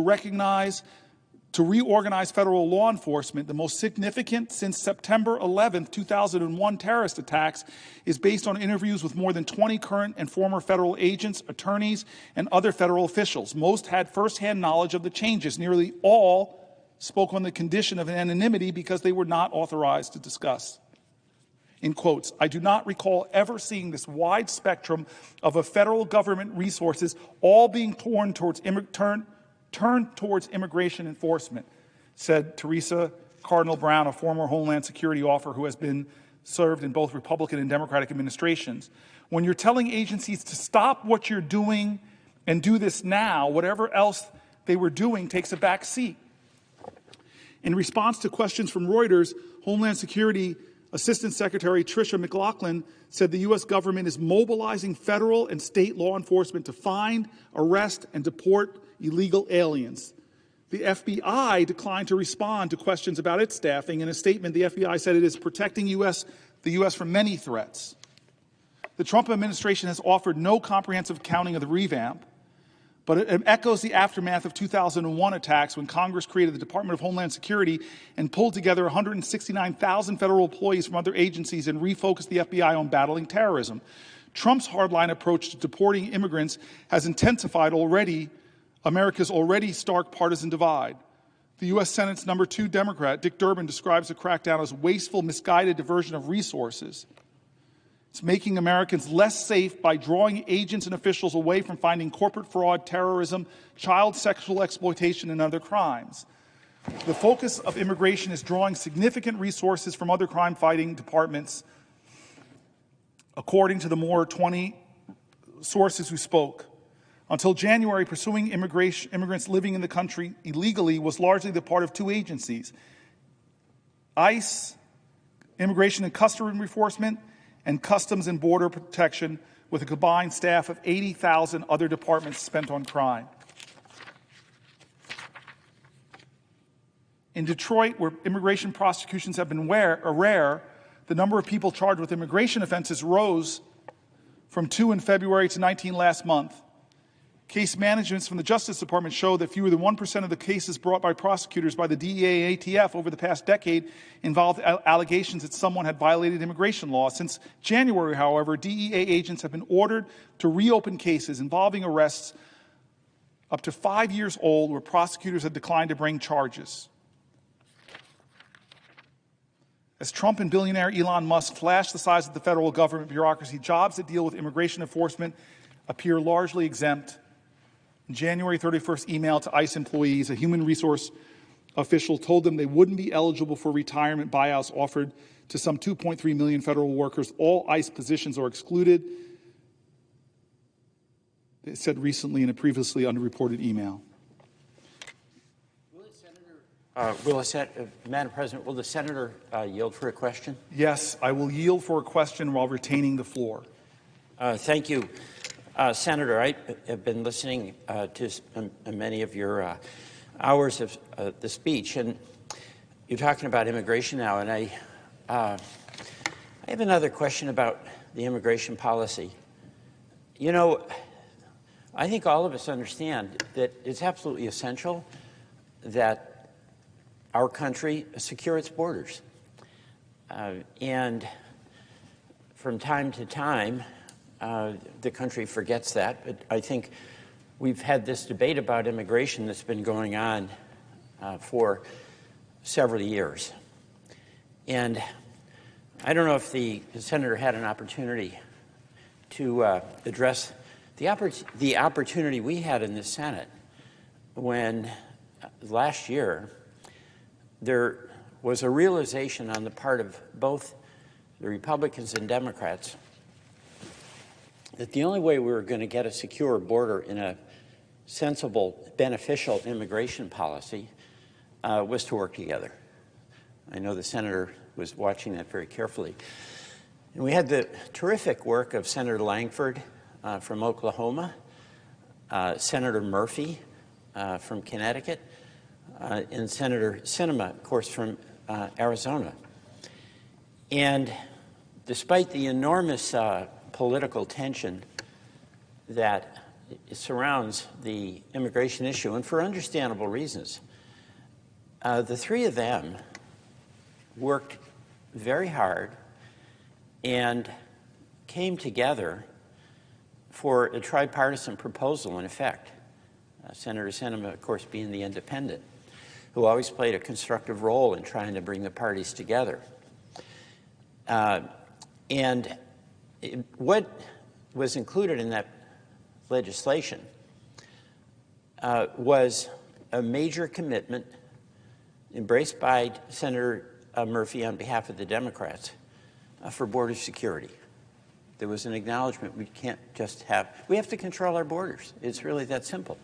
reorganize federal law enforcement, the most significant since September 11, 2001 terrorist attacks, is based on interviews with more than 20 current and former federal agents, attorneys, and other federal officials. Most had firsthand knowledge of the changes. Nearly all spoke on the condition of anonymity because they were not authorized to discuss. In quotes, I do not recall ever seeing this wide spectrum of a federal government resources all being turned towards immigration enforcement, said Teresa Cardinal Brown, a former Homeland Security officer who has been served in both Republican and Democratic administrations. When you're telling agencies to stop what you're doing and do this now, whatever else they were doing takes a back seat. In response to questions from Reuters, Homeland Security Assistant Secretary Tricia McLaughlin said the U.S. government is mobilizing federal and state law enforcement to find, arrest, and deport illegal aliens. The FBI declined to respond to questions about its staffing. In a statement, the FBI said it is protecting the U.S. from many threats. The Trump administration has offered no comprehensive accounting of the revamp, but it echoes the aftermath of 2001 attacks when Congress created the Department of Homeland Security and pulled together 169,000 federal employees from other agencies and refocused the FBI on battling terrorism. Trump's hardline approach to deporting immigrants has intensified already America's already stark partisan divide. The U.S. Senate's number 2 Democrat, Dick Durbin, describes the crackdown as wasteful, misguided diversion of resources. It's making Americans less safe by drawing agents and officials away from fighting corporate fraud, terrorism, child sexual exploitation, and other crimes. The focus of immigration is drawing significant resources from other crime-fighting departments, according to the more 20 sources who spoke. Until January, pursuing immigrants living in the country illegally was largely the part of 2 agencies: ICE, Immigration and Customs Enforcement, and Customs and Border Protection, with a combined staff of 80,000 other departments spent on crime. In Detroit, where immigration prosecutions have been rare, the number of people charged with immigration offenses rose from 2 in February to 19 last month. Case managements from the Justice Department show that fewer than 1% of the cases brought by prosecutors by the DEA and ATF over the past decade involved allegations that someone had violated immigration law. Since January, however, DEA agents have been ordered to reopen cases involving arrests up to 5 years old where prosecutors had declined to bring charges. As Trump and billionaire Elon Musk flash the size of the federal government bureaucracy, jobs that deal with immigration enforcement appear largely exempt. In January 31st email to ICE employees, a human resource official told them they wouldn't be eligible for retirement buyouts offered to some 2.3 million federal workers. All ICE positions are excluded, it said recently in a previously underreported email. Madam President, will the senator yield for a question? Yes, I will yield for a question while retaining the floor. Thank you. Senator, I have been listening to many of your hours of the speech, and you're talking about immigration now, and I have another question about the immigration policy. You know, I think all of us understand that it's absolutely essential that our country secure its borders. And from time to time, the country forgets that, but I think we've had this debate about immigration that's been going on for several years. And I don't know if the senator had an opportunity to address the opportunity we had in the Senate when last year there was a realization on the part of both the Republicans and Democrats that the only way we were going to get a secure border in a sensible, beneficial immigration policy was to work together. I know the senator was watching that very carefully. And we had the terrific work of Senator Langford from Oklahoma, Senator Murphy from Connecticut, and Senator Sinema, of course, from Arizona. And despite the enormous political tension that surrounds the immigration issue, and for understandable reasons, the three of them worked very hard and came together for a tripartisan proposal, in effect. Senator Sinema, of course, being the independent, who always played a constructive role in trying to bring the parties together. And what was included in that legislation was a major commitment embraced by Senator Murphy on behalf of the Democrats for border security. There was an acknowledgement we can't just we have to control our borders. It's really that simple.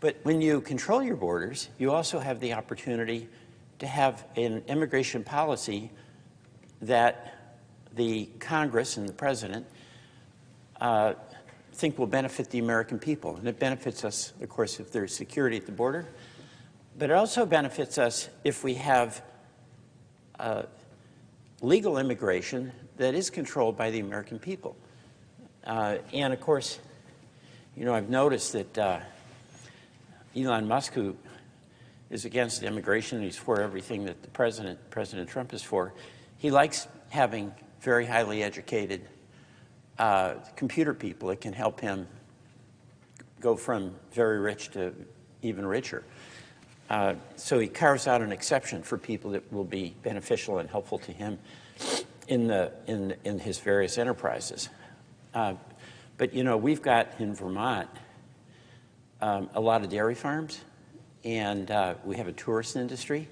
But when you control your borders, you also have the opportunity to have an immigration policy that the Congress and the President think will benefit the American people. And it benefits us, of course, if there's security at the border. But it also benefits us if we have legal immigration that is controlled by the American people. And, of course, you know, I've noticed that Elon Musk, who is against immigration, he's for everything that the President Trump is for, he likes having very highly educated computer people that can help him go from very rich to even richer. So he carves out an exception for people that will be beneficial and helpful to him in his various enterprises. But you know, we've got in Vermont a lot of dairy farms, and we have a tourist industry,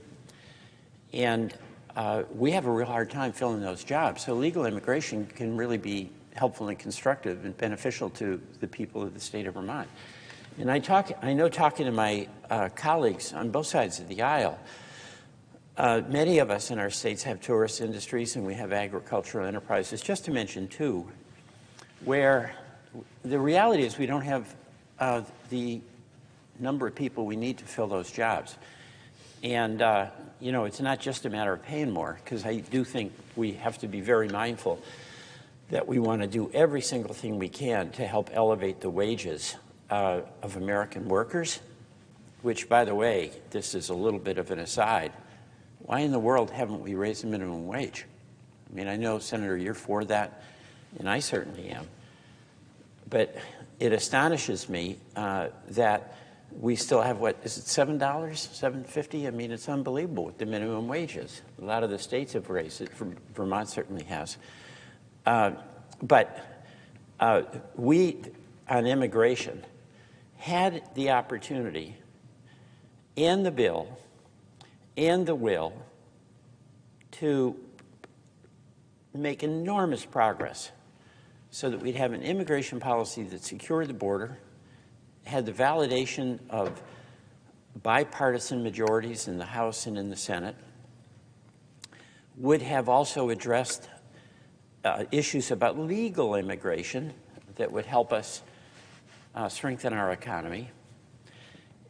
and we have a real hard time filling those jobs. So legal immigration can really be helpful and constructive and beneficial to the people of the state of Vermont. And I know talking to my colleagues on both sides of the aisle, many of us in our states have tourist industries and we have agricultural enterprises, just to mention two, where the reality is we don't have the number of people we need to fill those jobs. And, you know, it's not just a matter of paying more, because I do think we have to be very mindful that we want to do every single thing we can to help elevate the wages of American workers, which, by the way, this is a little bit of an aside. Why in the world haven't we raised the minimum wage? I mean, I know, Senator, you're for that, and I certainly am. But it astonishes me that we still have, what, is it $7, $7.50? I mean, it's unbelievable what the minimum wage is. A lot of the states have raised it. Vermont certainly has. But we, on immigration, had the opportunity and the bill and the will to make enormous progress so that we'd have an immigration policy that secured the border, had the validation of bipartisan majorities in the House and in the Senate, would have also addressed issues about legal immigration that would help us strengthen our economy,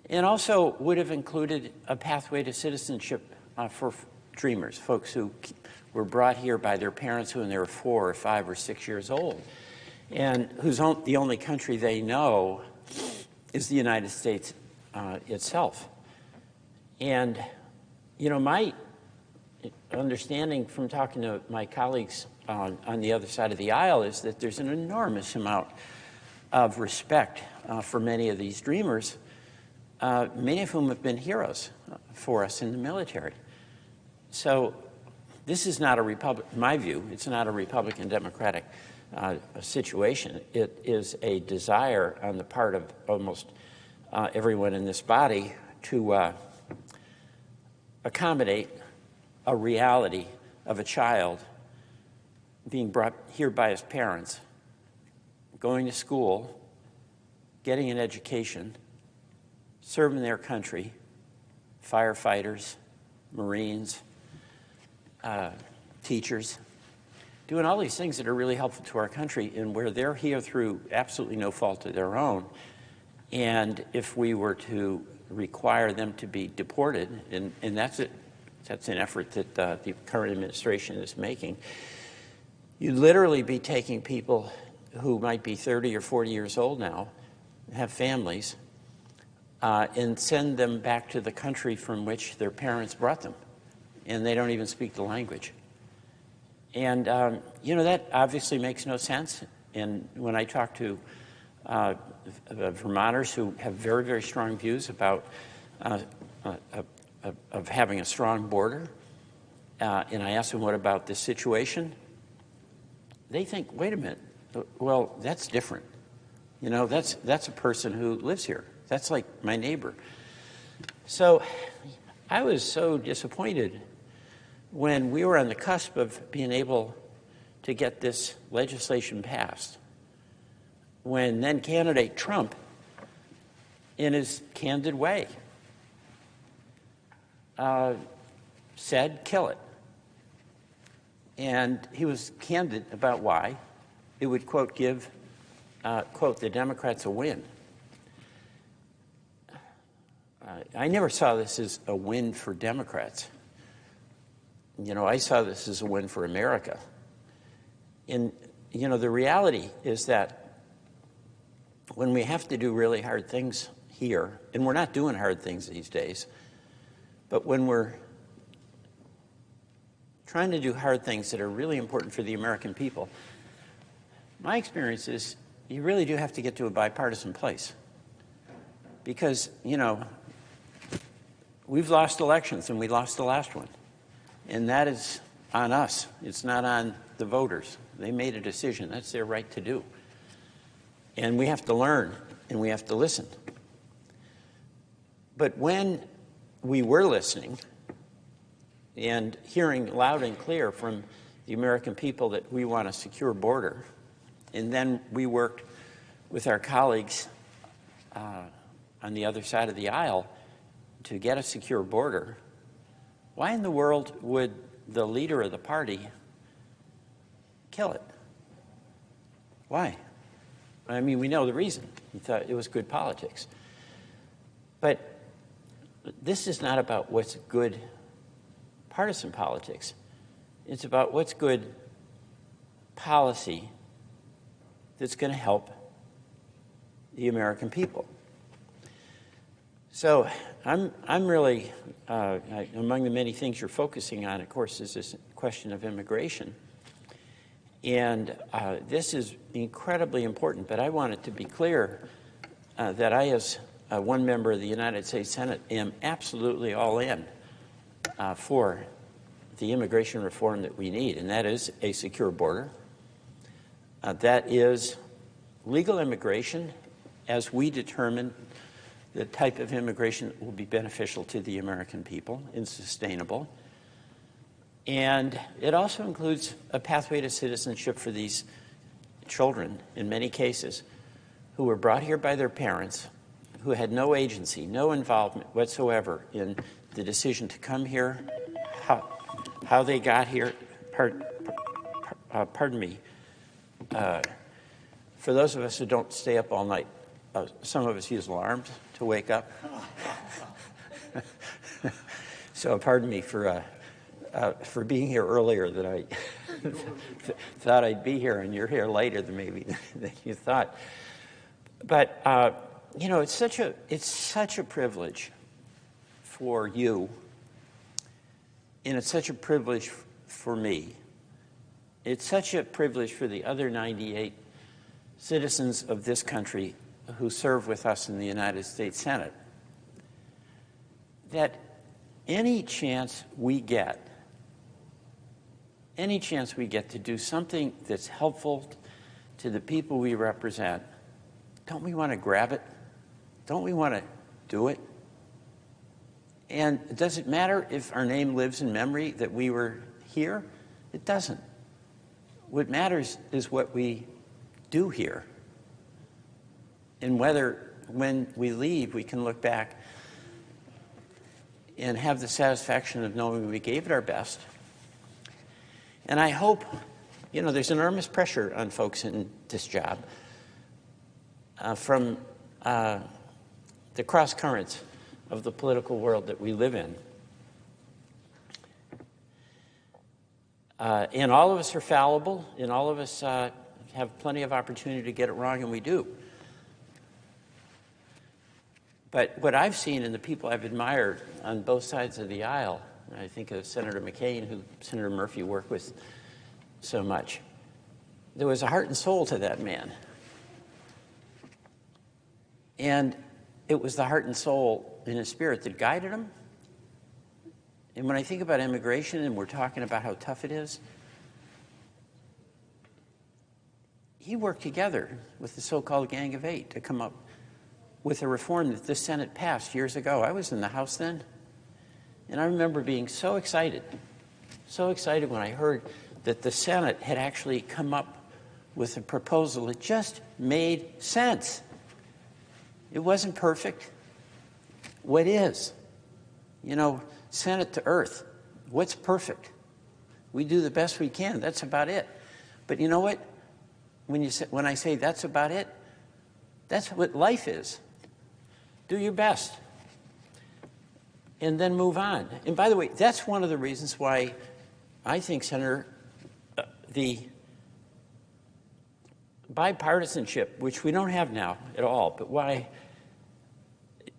and also would have included a pathway to citizenship for dreamers, folks who were brought here by their parents when they were 4 or 5 or 6 years old, and whose the only country they know is the United States itself. And, you know, my understanding from talking to my colleagues on the other side of the aisle is that there's an enormous amount of respect for many of these dreamers, many of whom have been heroes for us in the military. So this is not in my view, it's not a Republican-Democratic situation. It is a desire on the part of almost everyone in this body to accommodate a reality of a child being brought here by his parents, going to school, getting an education, serving their country, firefighters, Marines, teachers, doing all these things that are really helpful to our country and where they're here through absolutely no fault of their own. And if we were to require them to be deported, and that's an effort that the current administration is making, you'd literally be taking people who might be 30 or 40 years old now, have families, and send them back to the country from which their parents brought them, and they don't even speak the language. And, you know, that obviously makes no sense. And when I talk to Vermonters who have very, very strong views about of having a strong border, and I ask them, what about this situation? They think, wait a minute, well, that's different. You know, that's a person who lives here. That's like my neighbor. So I was so disappointed when we were on the cusp of being able to get this legislation passed, when then candidate Trump, in his candid way, said, kill it. And he was candid about why. It would, quote, give, quote, the Democrats a win. I never saw this as a win for Democrats. You know, I saw this as a win for America. And, you know, the reality is that when we have to do really hard things here, and we're not doing hard things these days, but when we're trying to do hard things that are really important for the American people, my experience is you really do have to get to a bipartisan place. because, you know, we've lost elections and we lost the last one. And that is on us. It's not on the voters. They made a decision. That's their right to do. And we have to learn and we have to listen. But when we were listening and hearing loud and clear from the American people that we want a secure border, and then we worked with our colleagues on the other side of the aisle to get a secure border, why in the world would the leader of the party kill it? Why? I mean, we know the reason. He thought it was good politics. But this is not about what's good partisan politics. It's about what's good policy that's going to help the American people. So I'm really, among the many things you're focusing on, of course, is this question of immigration. And this is incredibly important, but I want it to be clear that I, as one member of the United States Senate, am absolutely all in for the immigration reform that we need, and that is a secure border. That is legal immigration as we determine the type of immigration that will be beneficial to the American people and sustainable. And it also includes a pathway to citizenship for these children, in many cases, who were brought here by their parents, who had no agency, no involvement whatsoever in the decision to come here, how they got here. Pardon me. For those of us who don't stay up all night, some of us use alarms to wake up. So pardon me for being here earlier than I thought I'd be here, and you're here later than maybe than you thought. But you know, it's such a privilege for you, and it's such a privilege for me. It's such a privilege for the other 98 citizens of this country who serve with us in the United States Senate, that any chance we get to do something that's helpful to the people we represent, don't we want to grab it? Don't we want to do it? And does it matter if our name lives in memory that we were here? It doesn't. What matters is what we do here. And whether, when we leave, we can look back and have the satisfaction of knowing we gave it our best. And I hope, you know, there's enormous pressure on folks in this job from the cross currents of the political world that we live in. And all of us are fallible, and all of us have plenty of opportunity to get it wrong, and we do. But what I've seen in the people I've admired on both sides of the aisle, I think of Senator McCain, who Senator Murphy worked with so much, there was a heart and soul to that man. And it was the heart and soul in his spirit that guided him. And when I think about immigration and we're talking about how tough it is, he worked together with the so-called Gang of Eight to come up with a reform that this Senate passed years ago. I was in the House then, and I remember being so excited when I heard that the Senate had actually come up with a proposal that just made sense. It wasn't perfect. What is? You know, Senate to earth. What's perfect? We do the best we can. That's about it. But you know what? When I say that's about it, that's what life is. Do your best. And then move on. And by the way, that's one of the reasons why I think, Senator, the bipartisanship, which we don't have now at all, but why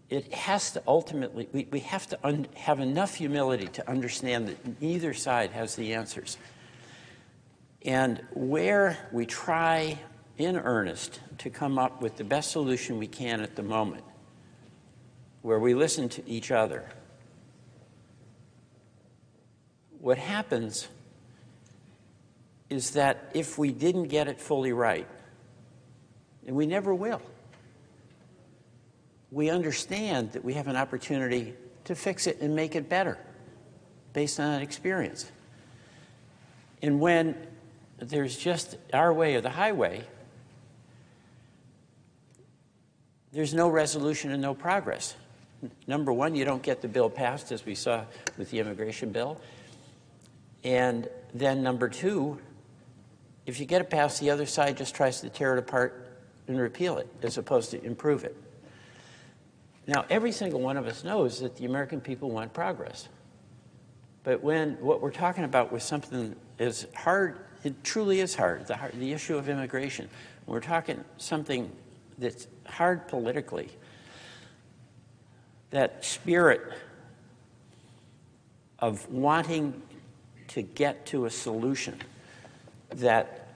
it has to ultimately, we have to have enough humility to understand that neither side has the answers. And where we try in earnest to come up with the best solution we can at the moment, where we listen to each other, what happens is that if we didn't get it fully right, and we never will, we understand that we have an opportunity to fix it and make it better based on that experience. And when there's just our way or the highway, there's no resolution and no progress. Number one, you don't get the bill passed, as we saw with the immigration bill. And then number two, if you get it passed, the other side just tries to tear it apart and repeal it, as opposed to improve it. Now, every single one of us knows that the American people want progress. But when what we're talking about was something as hard, it truly is hard, the issue of immigration. We're talking something that's hard politically. That spirit of wanting to get to a solution that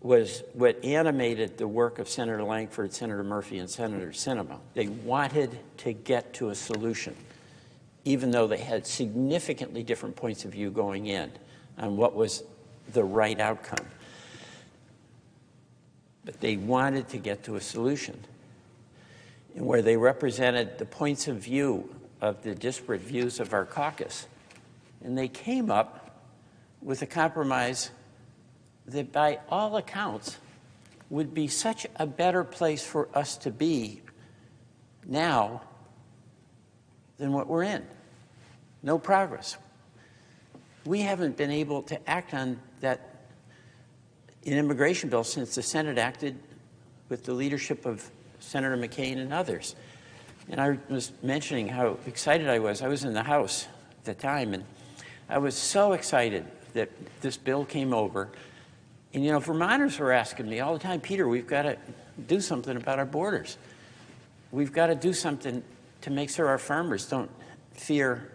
was what animated the work of Senator Lankford, Senator Murphy, and Senator Sinema. They wanted to get to a solution, even though they had significantly different points of view going in on what was the right outcome. But they wanted to get to a solution, and where they represented the points of view of the disparate views of our caucus. And they came up with a compromise that by all accounts would be such a better place for us to be now than what we're in. No progress. We haven't been able to act on that immigration bill since the Senate acted with the leadership of Senator McCain and others. And I was mentioning how excited I was. I was in the House at the time, and I was so excited that this bill came over. And, you know, Vermonters were asking me all the time, Peter, we've got to do something about our borders. We've got to do something to make sure our farmers don't fear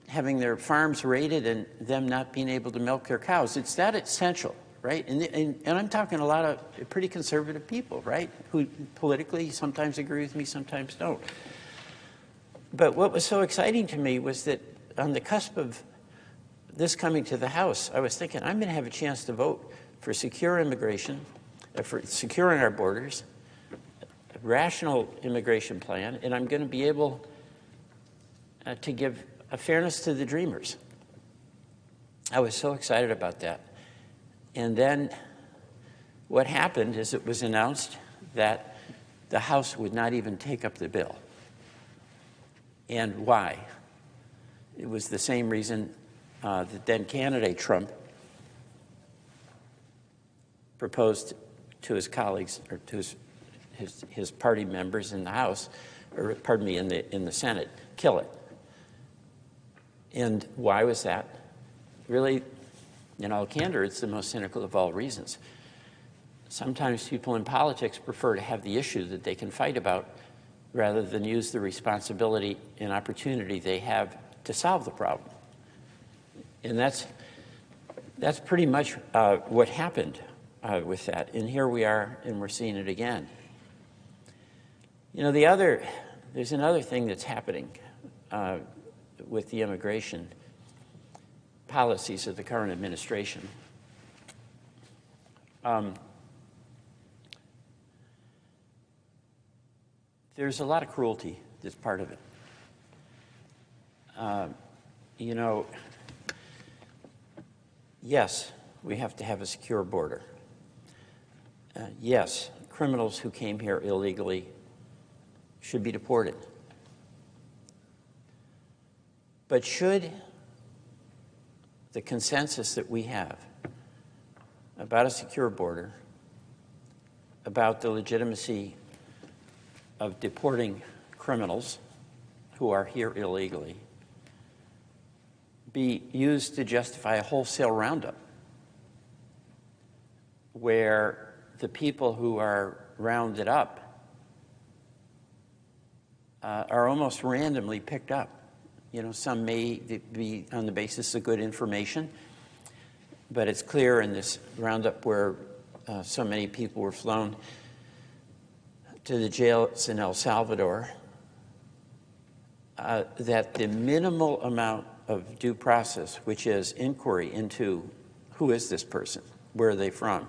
having their farms raided and them not being able to milk their cows. It's that essential, right? And I'm talking a lot of pretty conservative people, right, who politically sometimes agree with me, sometimes don't. But what was so exciting to me was that on the cusp of this coming to the House, I was thinking, I'm going to have a chance to vote for secure immigration, for securing our borders, a rational immigration plan, and I'm going to be able to give a fairness to the dreamers. I was so excited about that. And then what happened is it was announced that the House would not even take up the bill. And why? It was the same reason that then candidate Trump proposed to his colleagues, or to his party members in the House, or pardon me, in the Senate, kill it. And why was that? Really, in all candor, it's the most cynical of all reasons. Sometimes people in politics prefer to have the issue that they can fight about rather than use the responsibility and opportunity they have to solve the problem. And that's pretty much what happened with that. And here we are, and we're seeing it again. You know, there's another thing that's happening with the immigration policies of the current administration. There's a lot of cruelty that's part of it. You know, yes, we have to have a secure border. Yes, criminals who came here illegally should be deported. But should the consensus that we have about a secure border, about the legitimacy of deporting criminals who are here illegally, be used to justify a wholesale roundup where the people who are rounded up are almost randomly picked up? You know, some may be on the basis of good information, but it's clear in this roundup where so many people were flown to the jails in El Salvador, that the minimal amount of due process, which is inquiry into who is this person, where are they from,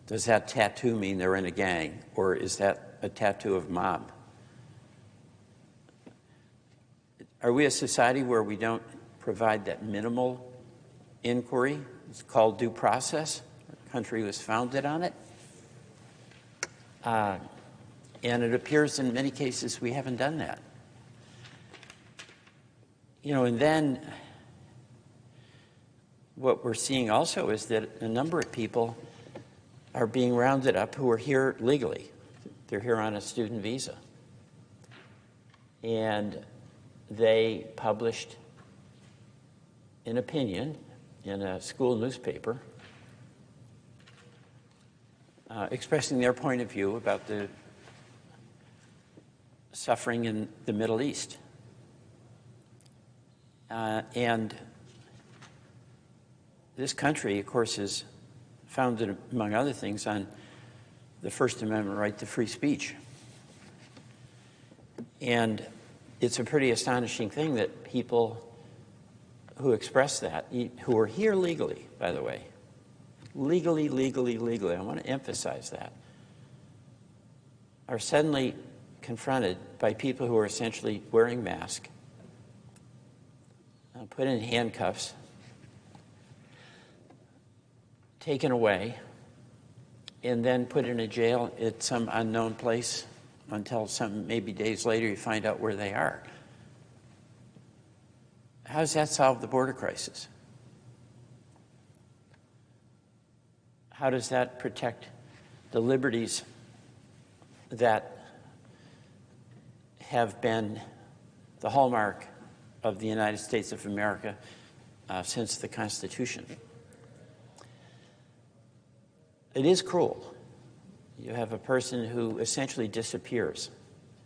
does that tattoo mean they're in a gang, or is that a tattoo of mob? Are we a society where we don't provide that minimal inquiry? It's called due process. Our country was founded on it. And it appears in many cases we haven't done that. You know, and then what we're seeing also is that a number of people are being rounded up who are here legally. They're here on a student visa. And they published an opinion in a school newspaper expressing their point of view about the suffering in the Middle East. And this country, of course, is founded, among other things, on the First Amendment right to free speech. And it's a pretty astonishing thing that people who express that, who are here legally, by the way, legally, I want to emphasize that, are suddenly confronted by people who are essentially wearing masks, put in handcuffs, taken away, and then put in a jail at some unknown place until maybe days later you find out where they are. How does that solve the border crisis? How does that protect the liberties that have been the hallmark of the United States of America since the Constitution? It is cruel. You have a person who essentially disappears,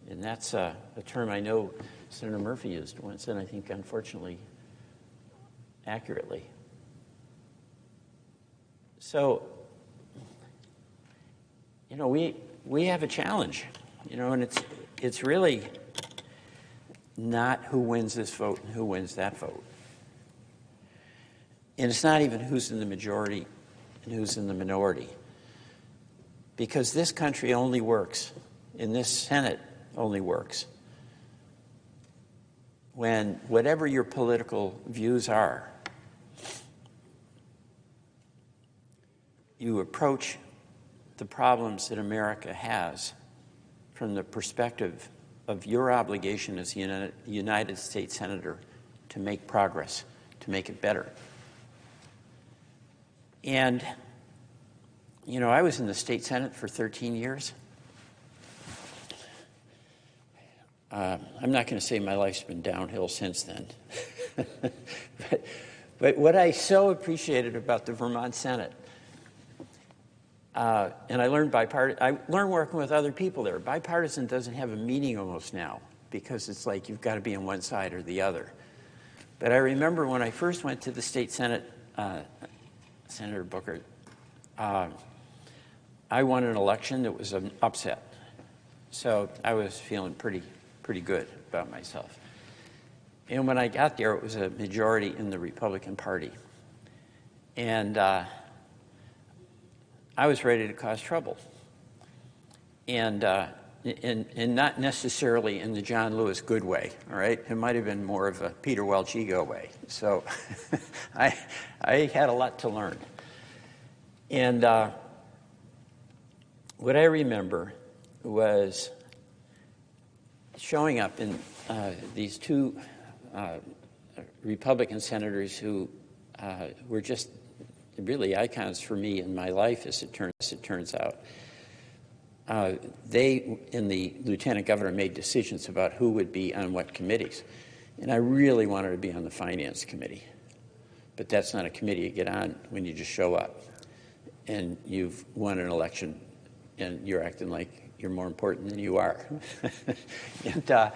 and that's a term I know Senator Murphy used once, and I think, unfortunately, accurately. So, you know, we have a challenge, you know, and it's really not who wins this vote and who wins that vote. And it's not even who's in the majority and who's in the minority. Because this country only works, and this Senate only works, when whatever your political views are, you approach the problems that America has from the perspective of your obligation as a United States Senator to make progress, to make it better. And, you know, I was in the state Senate for 13 years. I'm not going to say my life's been downhill since then. but what I so appreciated about the Vermont Senate, and I learned working with other people there. Bipartisan doesn't have a meaning almost now because it's like you've got to be on one side or the other. But I remember when I first went to the state Senate, Senator Booker, I won an election that was an upset. So I was feeling pretty good about myself. And when I got there, it was a majority in the Republican Party. And I was ready to cause trouble. And not necessarily in the John Lewis good way, all right? It might have been more of a Peter Welch ego way. So I had a lot to learn. And what I remember was showing up in these two Republican senators who were just really icons for me in my life, as it turns out. They, in the lieutenant governor, made decisions about who would be on what committees. And I really wanted to be on the finance committee. But that's not a committee you get on when you just show up. And you've won an election, and you're acting like you're more important than you are. And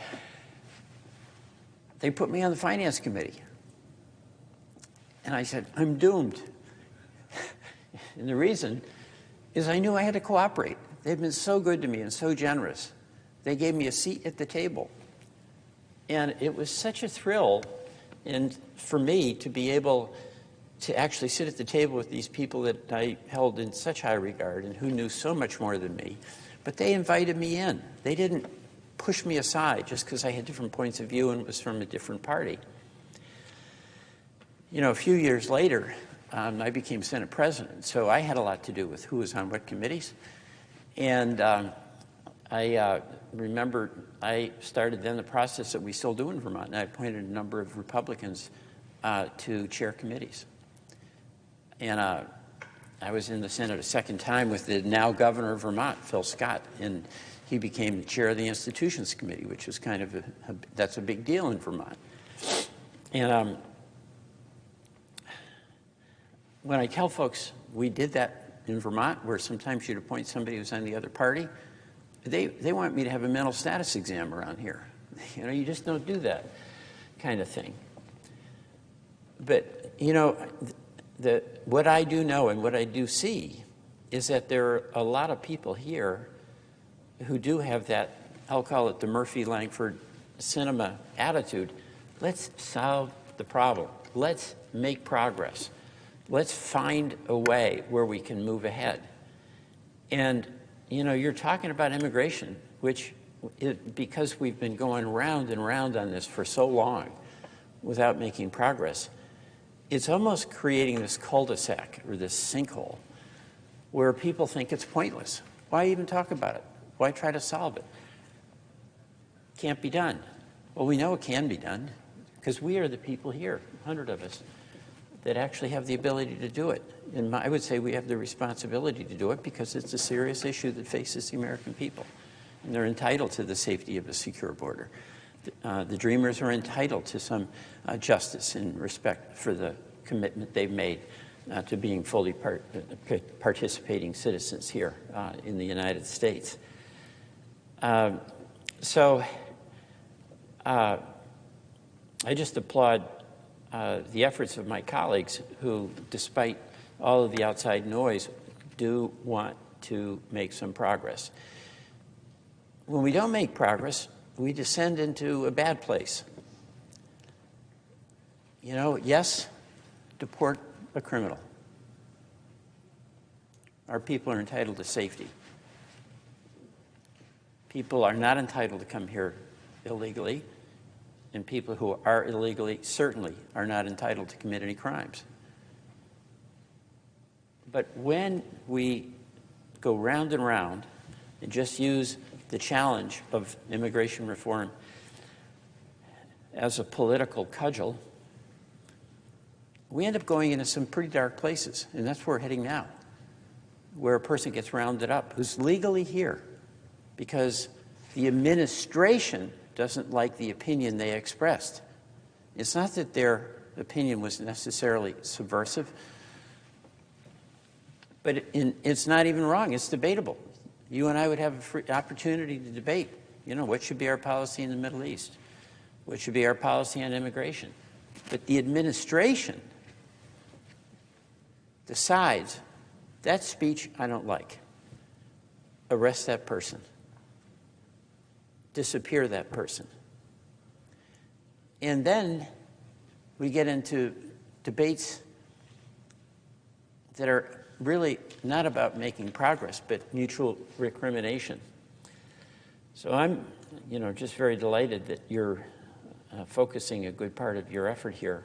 they put me on the finance committee. And I said, I'm doomed. And the reason is I knew I had to cooperate They've been so good to me and so generous. They gave me a seat at the table. And it was such a thrill and for me to be able to actually sit at the table with these people that I held in such high regard and who knew so much more than me. But they invited me in. They didn't push me aside just because I had different points of view and was from a different party. You know, a few years later, I became Senate President, so I had a lot to do with who was on what committees. And I remember I started then the process that we still do in Vermont, and I appointed a number of Republicans to chair committees. And I was in the Senate a second time with the now governor of Vermont, Phil Scott, and he became the chair of the Institutions Committee, which was kind of that's a big deal in Vermont. And when I tell folks we did that in Vermont, where sometimes you'd appoint somebody who's on the other party, they want me to have a mental status exam around here. You know, you just don't do that kind of thing. But, you know, what I do know and what I do see is that there are a lot of people here who do have that, I'll call it the Murphy-Langford cinema attitude. Let's solve the problem. Let's make progress. Let's find a way where we can move ahead. And, you know, you're talking about immigration, which, because we've been going round and round on this for so long without making progress, it's almost creating this cul-de-sac or this sinkhole where people think it's pointless. Why even talk about it? Why try to solve it? Can't be done. Well, we know it can be done because we are the people here, 100 of us, that actually have the ability to do it. And I would say we have the responsibility to do it because it's a serious issue that faces the American people. And they're entitled to the safety of a secure border. The Dreamers are entitled to some justice and respect for the commitment they've made to being fully participating citizens here in the United States. So I just applaud the efforts of my colleagues who, despite all of the outside noise, do want to make some progress. When we don't make progress, we descend into a bad place. You know, yes, deport a criminal. Our people are entitled to safety. People are not entitled to come here illegally, and people who are illegally certainly are not entitled to commit any crimes. But when we go round and round and just use the challenge of immigration reform as a political cudgel, we end up going into some pretty dark places, and that's where we're heading now, where a person gets rounded up who's legally here because the administration doesn't like the opinion they expressed. It's not that their opinion was necessarily subversive, but it's not even wrong. It's debatable. You and I would have a free opportunity to debate, you know, what should be our policy in the Middle East? What should be our policy on immigration? But the administration decides that speech I don't like. Arrest that person. Disappear that person. And then we get into debates that are really not about making progress, but mutual recrimination. So I'm, you know, just very delighted that you're focusing a good part of your effort here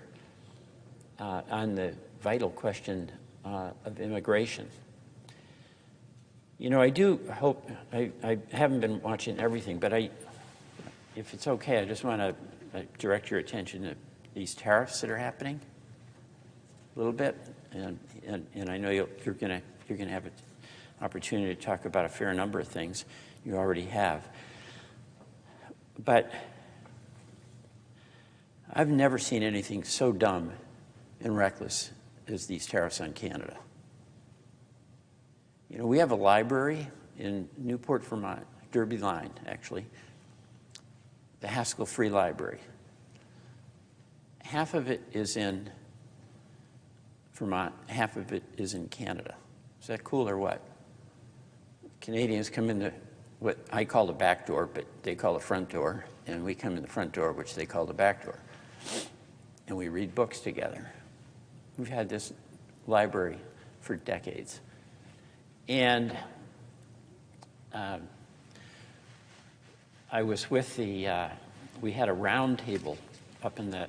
on the vital question of immigration. You know, I do hope, I haven't been watching everything, but if it's okay, I just want to direct your attention to these tariffs that are happening a little bit. And I know you're going to have an opportunity to talk about a fair number of things. You already have. But I've never seen anything so dumb and reckless as these tariffs on Canada. You know, we have a library in Newport, Vermont, Derby Line, actually, the Haskell Free Library. Half of it is in Vermont, half of it is in Canada. Is that cool or what? Canadians come in what I call the back door, but they call the front door, and we come in the front door, which they call the back door. And we read books together. We've had this library for decades. And I was with we had a round table up in the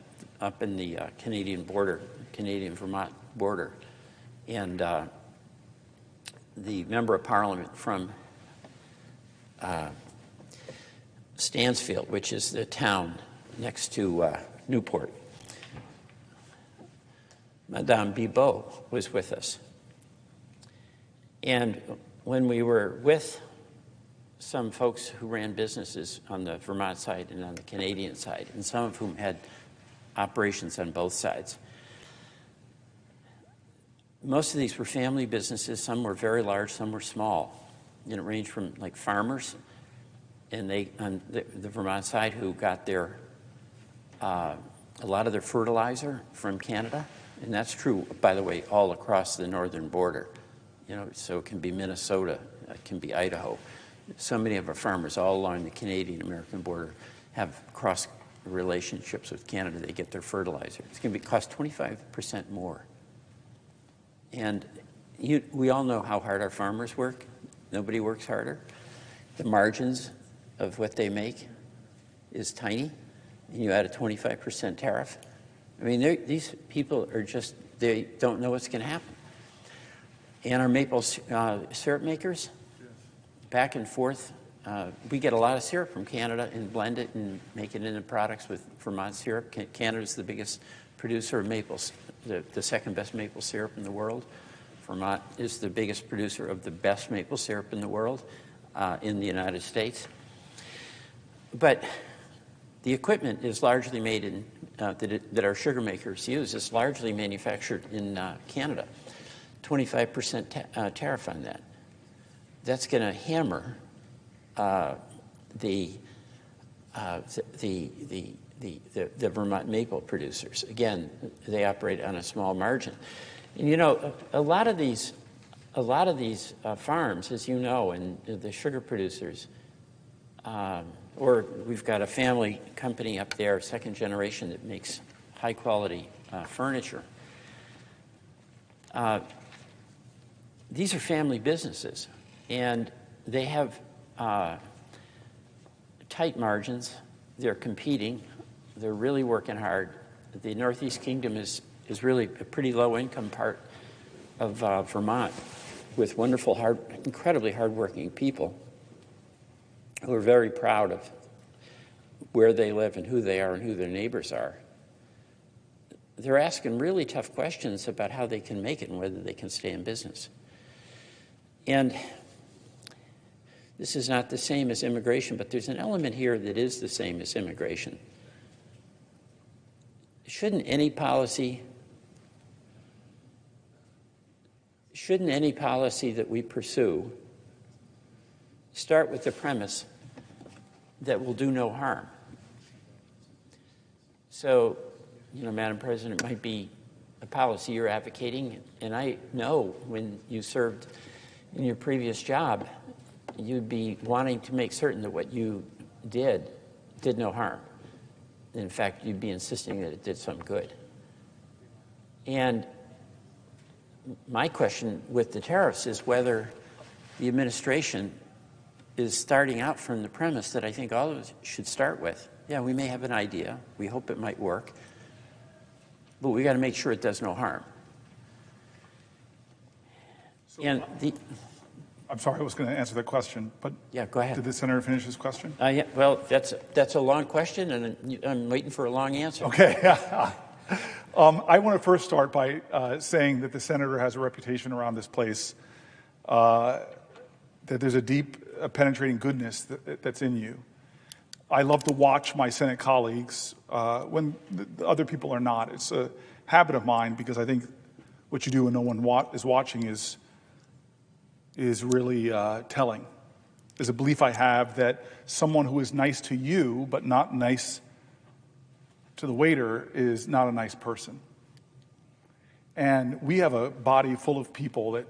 Canadian-Vermont border. And the member of parliament from Stansfield, which is the town next to Newport, Madame Bibeau, was with us. And when we were with some folks who ran businesses on the Vermont side and on the Canadian side, and some of whom had operations on both sides, most of these were family businesses. Some were very large, some were small. And it ranged from like farmers, and they on the Vermont side, who got their a lot of their fertilizer from Canada, and that's true, by the way, all across the northern border. So it can be Minnesota, it can be Idaho. So many of our farmers all along the Canadian-American border have cross relationships with Canada. They get their fertilizer. It's going to cost 25% more. And we all know how hard our farmers work. Nobody works harder. The margins of what they make is tiny, and you add a 25% tariff. I mean, these people are just, they don't know what's going to happen. And our maple syrup makers, back and forth, we get a lot of syrup from Canada and blend it and make it into products with Vermont syrup. Canada's the biggest producer of maples, the second best maple syrup in the world. Vermont is the biggest producer of the best maple syrup in the world, in the United States. But the equipment is largely made in, that our sugar makers use, is largely manufactured in Canada. 25% tariff on that. That's going to hammer the Vermont maple producers. Again, they operate on a small margin. And a lot of these farms, as you know, and the sugar producers, or we've got a family company up there, second generation, that makes high quality furniture. These are family businesses, and they have tight margins. They're competing. They're really working hard. The Northeast Kingdom is really a pretty low-income part of Vermont, with wonderful, incredibly hardworking people who are very proud of where they live and who they are and who their neighbors are. They're asking really tough questions about how they can make it and whether they can stay in business. And this is not the same as immigration, but there's an element here that is the same as immigration. Shouldn't any policy that we pursue start with the premise that will do no harm? So, Madam President, it might be a policy you're advocating, and I know when you served in your previous job, you'd be wanting to make certain that what you did no harm. In fact, you'd be insisting that it did some good. And my question with the tariffs is whether the administration is starting out from the premise that I think all of us should start with. Yeah, we may have an idea. We hope it might work. But we got to make sure it does no harm. I'm sorry, I was going to answer that question, but yeah, go ahead. Did the senator finish his question? Yeah, well, that's a long question, and I'm waiting for a long answer. Okay. I want to first start by saying that the senator has a reputation around this place, that there's a deep, penetrating goodness that's in you. I love to watch my Senate colleagues when the other people are not. It's a habit of mine because I think what you do when no one is watching is really telling. There's a belief I have that someone who is nice to you but not nice to the waiter is not a nice person. And we have a body full of people that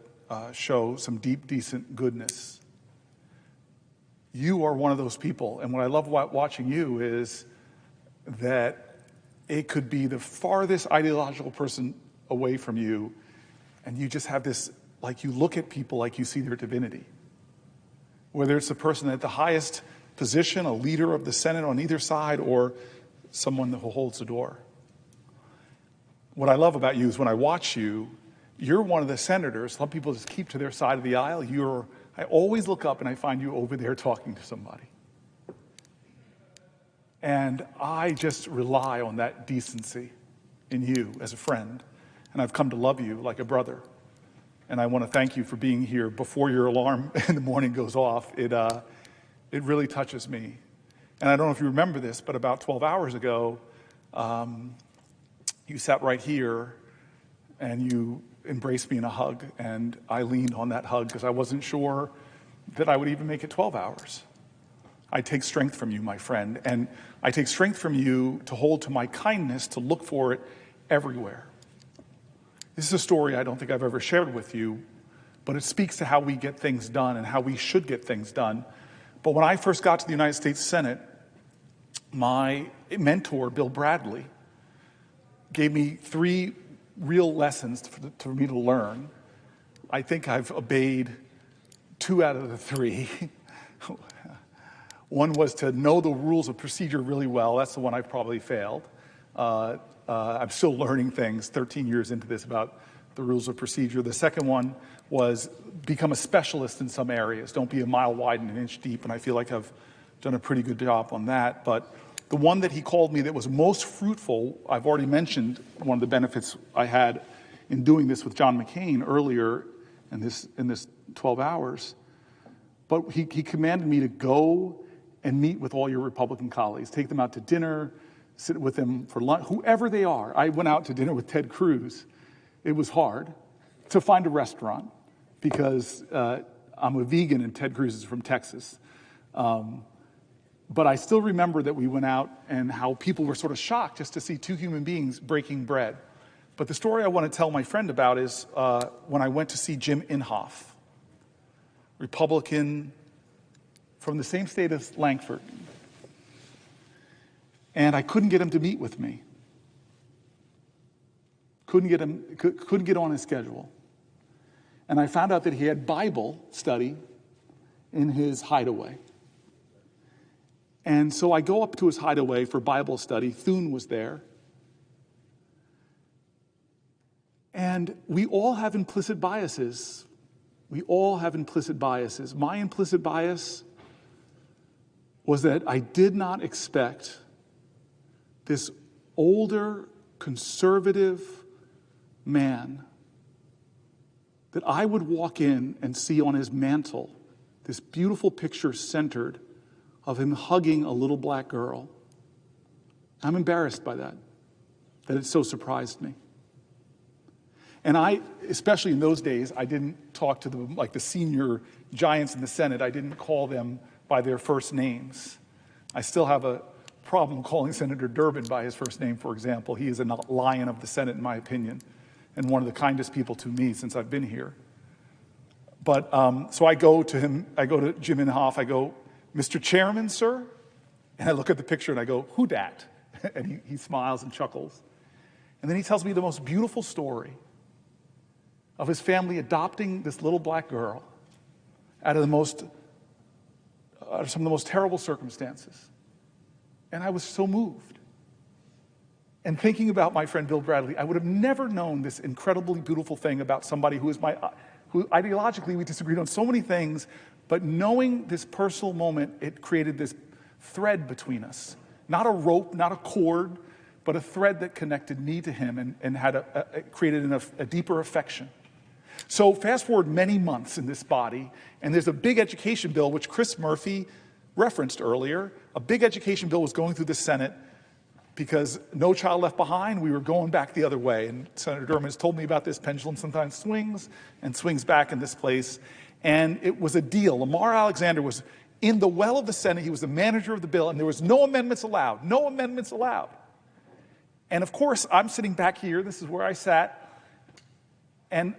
show some deep, decent goodness you are one of those people. And what I love about watching you is that it could be the farthest ideological person away from you, and you just have this, like, you look at people like you see their divinity. Whether it's the person at the highest position, a leader of the Senate on either side, or someone who holds the door. What I love about you is when I watch you, you're one of the senators. Some people just keep to their side of the aisle. I always look up and I find you over there talking to somebody. And I just rely on that decency in you as a friend. And I've come to love you like a brother. And I want to thank you for being here before your alarm in the morning goes off. It really touches me. And I don't know if you remember this, but about 12 hours ago, you sat right here and you embraced me in a hug. And I leaned on that hug because I wasn't sure that I would even make it 12 hours. I take strength from you, my friend. And I take strength from you to hold to my kindness, to look for it everywhere. This is a story I don't think I've ever shared with you, but it speaks to how we get things done and how we should get things done. But when I first got to the United States Senate, my mentor, Bill Bradley, gave me 3 real lessons for me to learn. I think I've obeyed 2 out of the 3. One was to know the rules of procedure really well. That's the one I probably failed. I'm still learning things 13 years into this about the rules of procedure. The second one was become a specialist in some areas. Don't be a mile wide and an inch deep, and I feel like I've done a pretty good job on that. But the one that he called me that was most fruitful, I've already mentioned one of the benefits I had in doing this with John McCain earlier in this 12 hours. But he commanded me to go and meet with all your Republican colleagues, take them out to dinner, sit with them for lunch, whoever they are. I went out to dinner with Ted Cruz. It was hard to find a restaurant because I'm a vegan and Ted Cruz is from Texas. But I still remember that we went out and how people were sort of shocked just to see 2 human beings breaking bread. But the story I want to tell my friend about is when I went to see Jim Inhofe, Republican from the same state as Langford. And I couldn't get him to meet with me. Couldn't get on his schedule. And I found out that he had Bible study in his hideaway. And so I go up to his hideaway for Bible study. Thune was there. And we all have implicit biases. We all have implicit biases. My implicit bias was that I did not expect this older, conservative man that I would walk in and see on his mantle this beautiful picture centered of him hugging a little black girl. I'm embarrassed by that it so surprised me. And I, especially in those days, I didn't talk to the senior giants in the Senate. I didn't call them by their first names. I still have a problem calling Senator Durbin by his first name, for example. He is a lion of the Senate, in my opinion, and one of the kindest people to me since I've been here. But so I go to him, I go to Jim Inhofe, I go, "Mr. Chairman, sir?" And I look at the picture and I go, "Who dat?" And he smiles and chuckles. And then he tells me the most beautiful story of his family adopting this little black girl out of some of the most terrible circumstances. And I was so moved. And thinking about my friend Bill Bradley, I would have never known this incredibly beautiful thing about somebody who ideologically we disagreed on so many things, but knowing this personal moment, it created this thread between us. Not a rope, not a cord, but a thread that connected me to him and had created a deeper affection. So fast forward many months in this body, and there's a big education bill, which Chris Murphy referenced earlier. A big education bill was going through the Senate because No Child Left Behind, we were going back the other way. And Senator Durbin has told me about this. Pendulum sometimes swings and swings back in this place. And it was a deal. Lamar Alexander was in the well of the Senate. He was the manager of the bill, and there was no amendments allowed. No amendments allowed. And of course, I'm sitting back here. This is where I sat. And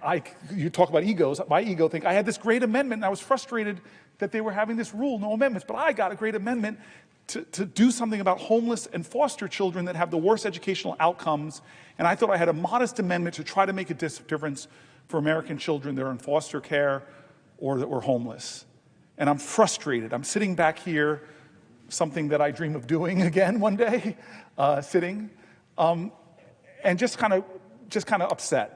you talk about egos. My ego think I had this great amendment, and I was frustrated that they were having this rule, no amendments. But I got a great amendment to do something about homeless and foster children that have the worst educational outcomes. And I thought I had a modest amendment to try to make a difference for American children that are in foster care or that were homeless. And I'm frustrated. I'm sitting back here, something that I dream of doing again one day, sitting, and just kind of upset.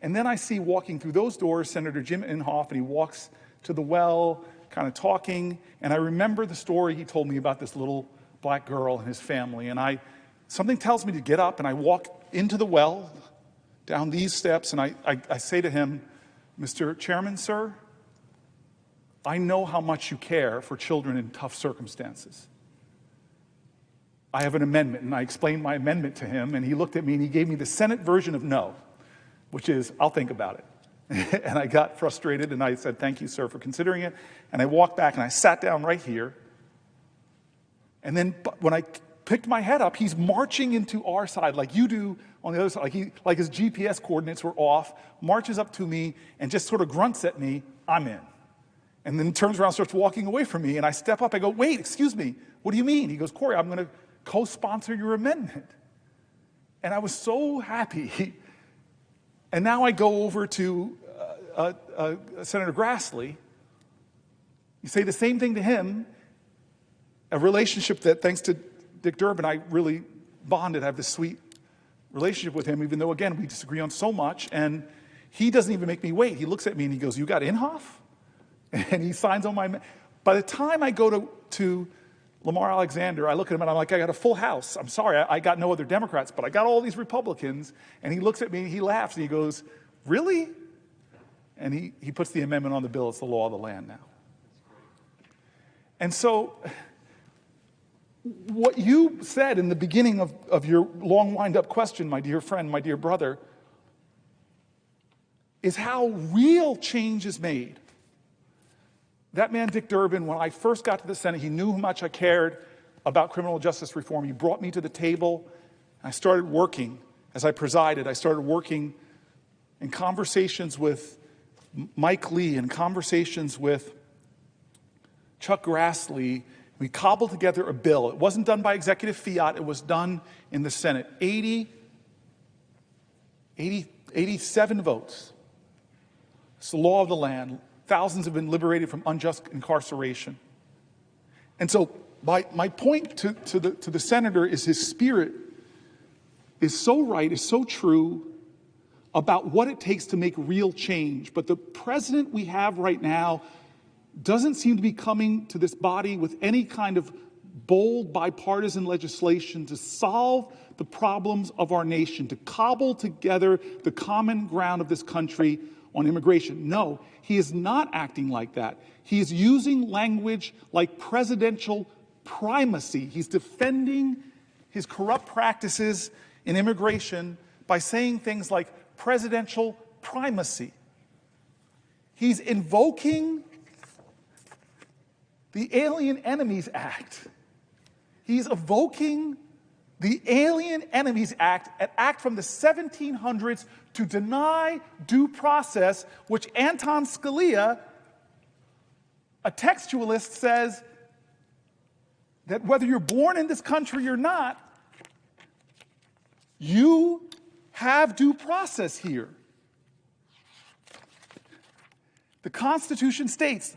And then I see walking through those doors Senator Jim Inhofe, and he walks to the well, kind of talking, and I remember the story he told me about this little black girl and his family, and something tells me to get up, and I walk into the well, down these steps, and I say to him, Mr. Chairman, sir, I know how much you care for children in tough circumstances. I have an amendment, and I explained my amendment to him, and he looked at me and he gave me the Senate version of no, which is, I'll think about it. And I got frustrated, and I said, thank you, sir, for considering it. And I walked back, and I sat down right here. And then when I picked my head up, he's marching into our side like you do on the other side. Like his GPS coordinates were off, marches up to me, and just sort of grunts at me, I'm in. And then turns around, starts walking away from me, and I step up. I go, wait, excuse me, what do you mean? He goes, Cory, I'm going to co-sponsor your amendment. And I was so happy. And now I go over to Senator Grassley. You say the same thing to him, a relationship that, thanks to Dick Durbin, I really bonded. I have this sweet relationship with him, even though, again, we disagree on so much. And he doesn't even make me wait. He looks at me and he goes, you got Inhofe? And he signs on my... By the time I go to Lamar Alexander, I look at him and I'm like, I got a full house. I'm sorry, I got no other Democrats, but I got all these Republicans. And he looks at me, he laughs, and he goes, really? And he puts the amendment on the bill. It's the law of the land now. And so what you said in the beginning of your long wind-up question, my dear friend, my dear brother, is how real change is made. That man, Dick Durbin, when I first got to the Senate, he knew how much I cared about criminal justice reform. He brought me to the table. I started working. As I presided, I started working in conversations with Mike Lee and conversations with Chuck Grassley. We cobbled together a bill. It wasn't done by executive fiat. It was done in the Senate. 87 votes. It's the law of the land. Thousands have been liberated from unjust incarceration. And so my point to the senator is his spirit is so right, is so true about what it takes to make real change. But the president we have right now doesn't seem to be coming to this body with any kind of bold bipartisan legislation to solve the problems of our nation, to cobble together the common ground of this country on immigration. No, he is not acting like that. He is using language like presidential primacy. He's defending his corrupt practices in immigration by saying things like presidential primacy. He's invoking the Alien Enemies Act. He's evoking the Alien Enemies Act, an act from the 1700s to deny due process, which Anton Scalia, a textualist, says that whether you're born in this country or not, you have due process here. The Constitution states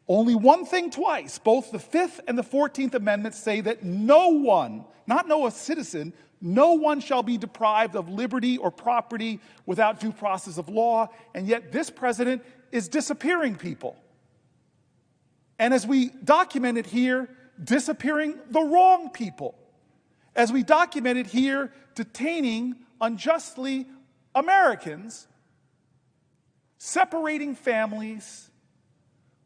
only one thing twice. Both the 5th and the 14th Amendments say that no one, not no citizen, no one shall be deprived of liberty or property without due process of law. And yet this president is disappearing people. And as we documented here, disappearing the wrong people. As we documented here, detaining unjustly Americans, separating families,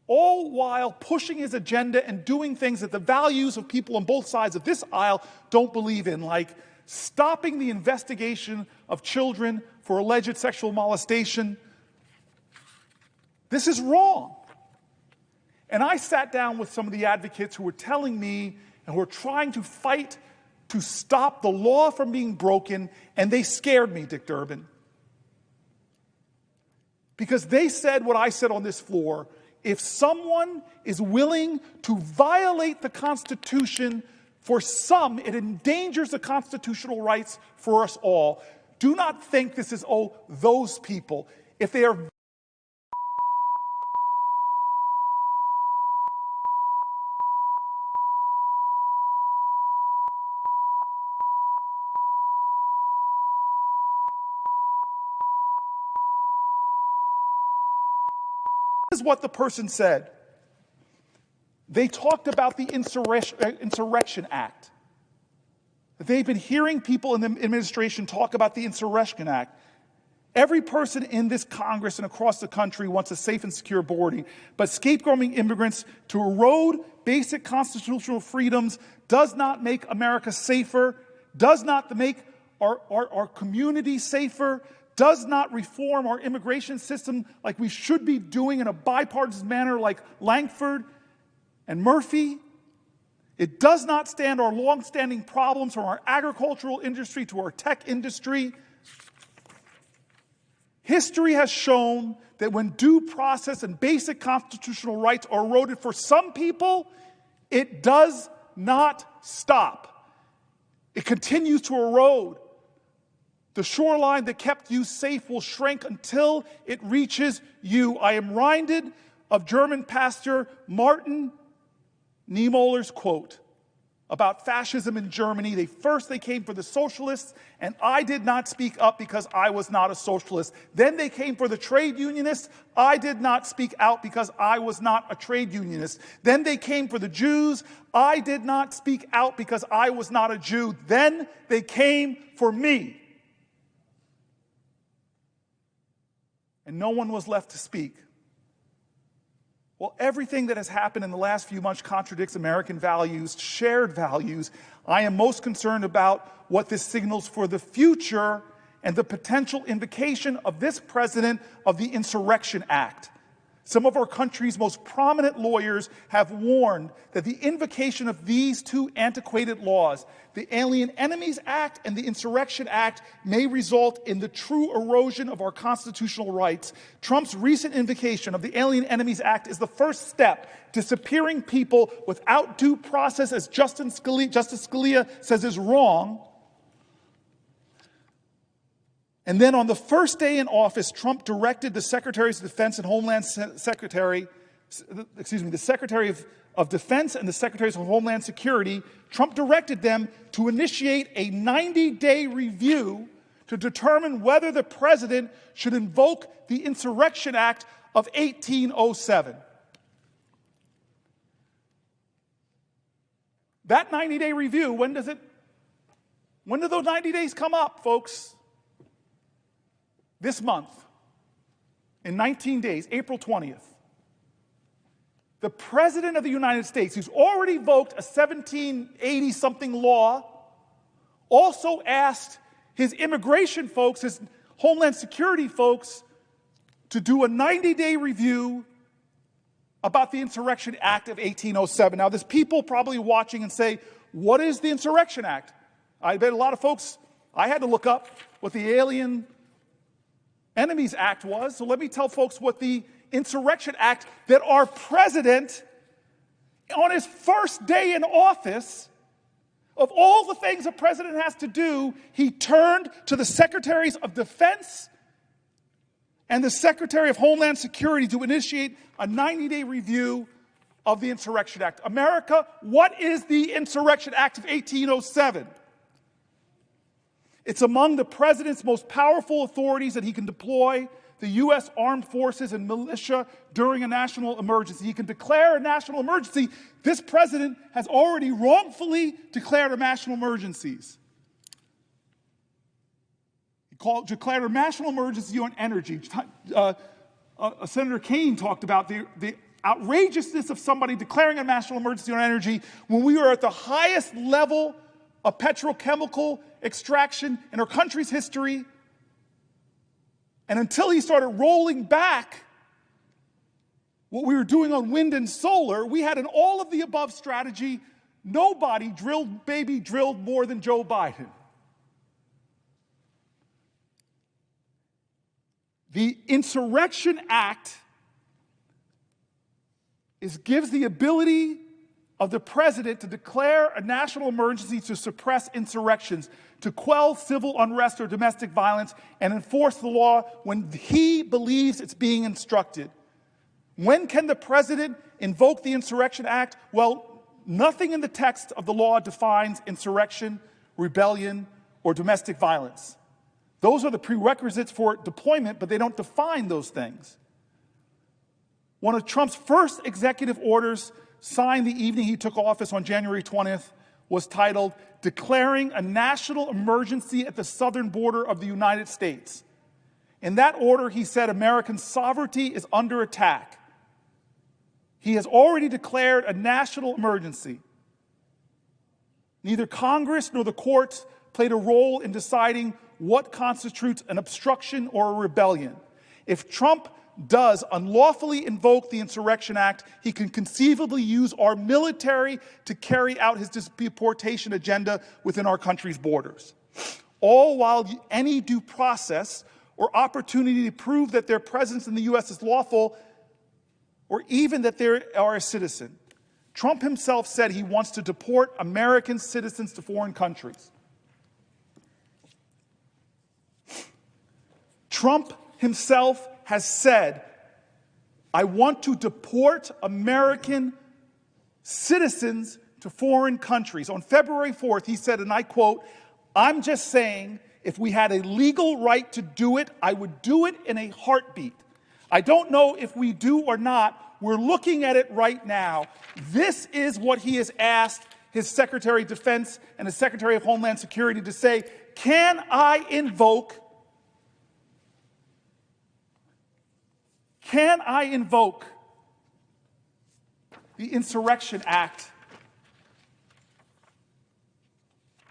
all while pushing his agenda and doing things that the values of people on both sides of this aisle don't believe in, like stopping the investigation of children for alleged sexual molestation. This is wrong. And I sat down with some of the advocates who were telling me and who were trying to fight to stop the law from being broken, and they scared me, Dick Durbin. because they said what I said on this floor. If someone is willing to violate the Constitution, for some, it endangers the constitutional rights for us all. Do not think this is, oh, those people. If they are This is what the person said. They talked about the Insurrection Act. They've been hearing people in the administration talk about the Insurrection Act. Every person in this Congress and across the country wants a safe and secure boarding, but scapegoating immigrants to erode basic constitutional freedoms does not make America safer, does not make our community safer, does not reform our immigration system like we should be doing in a bipartisan manner like Langford and Murphy. It does not stand our long-standing problems from our agricultural industry to our tech industry. History has shown that when due process and basic constitutional rights are eroded for some people, it does not stop. It continues to erode. The shoreline that kept you safe will shrink until it reaches you. I am reminded of German pastor Martin Niemöller's quote about fascism in Germany. They came for the socialists, and I did not speak up because I was not a socialist. Then they came for the trade unionists. I did not speak out because I was not a trade unionist. Then they came for the Jews. I did not speak out because I was not a Jew. Then they came for me. And no one was left to speak. Well, everything that has happened in the last few months contradicts American values, shared values. I am most concerned about what this signals for the future and the potential invocation of this president of the Insurrection Act. Some of our country's most prominent lawyers have warned that the invocation of these two antiquated laws, the Alien Enemies Act and the Insurrection Act, may result in the true erosion of our constitutional rights. Trump's recent invocation of the Alien Enemies Act is the first step, disappearing people without due process, as Justice Scalia says is wrong. And then on the first day in office, Trump directed the Secretaries of Defense and Homeland Secretary, the Secretary of Defense and the Secretaries of Homeland Security, Trump directed them to initiate a 90-day review to determine whether the president should invoke the Insurrection Act of 1807. That 90-day review, when do those 90 days come up, folks? This month, in 19 days, April 20th, the President of the United States, who's already invoked a 1780-something law, also asked his immigration folks, his Homeland Security folks, to do a 90-day review about the Insurrection Act of 1807. Now, there's people probably watching and say, what is the Insurrection Act? I bet a lot of folks, I had to look up what the Alien Enemies Act was. So let me tell folks what the Insurrection Act that our president, on his first day in office, of all the things a president has to do, he turned to the Secretaries of Defense and the Secretary of Homeland Security to initiate a 90-day review of the Insurrection Act. America, what is the Insurrection Act of 1807? It's among the president's most powerful authorities that he can deploy the U.S. armed forces and militia during a national emergency. He can declare a national emergency. This president has already wrongfully declared a national emergencies. He declared a national emergency on energy. Senator Kaine talked about the outrageousness of somebody declaring a national emergency on energy when we were at the highest level of petrochemical extraction in our country's history. And until he started rolling back what we were doing on wind and solar, we had an all-of-the-above strategy. Nobody drilled more than Joe Biden. The Insurrection Act gives the ability of the president to declare a national emergency to suppress insurrections, to quell civil unrest or domestic violence, and enforce the law when he believes it's being instructed. When can the president invoke the Insurrection Act? Well, nothing in the text of the law defines insurrection, rebellion, or domestic violence. Those are the prerequisites for deployment, but they don't define those things. One of Trump's first executive orders, signed the evening he took office on January 20th, was titled, "Declaring a National Emergency at the Southern Border of the United States." In that order, he said American sovereignty is under attack. He has already declared a national emergency. Neither Congress nor the courts played a role in deciding what constitutes an obstruction or a rebellion. If Trump does unlawfully invoke the Insurrection Act, he can conceivably use our military to carry out his deportation agenda within our country's borders. All while any due process or opportunity to prove that their presence in the U.S. is lawful, or even that they are a citizen. Trump himself said he wants to deport American citizens to foreign countries. Trump himself has said, I want to deport American citizens to foreign countries. On February 4th, he said, and I quote, "I'm just saying, if we had a legal right to do it, I would do it in a heartbeat. I don't know if we do or not. We're looking at it right now." This is what he has asked his Secretary of Defense and his Secretary of Homeland Security to say, can I invoke the Insurrection Act?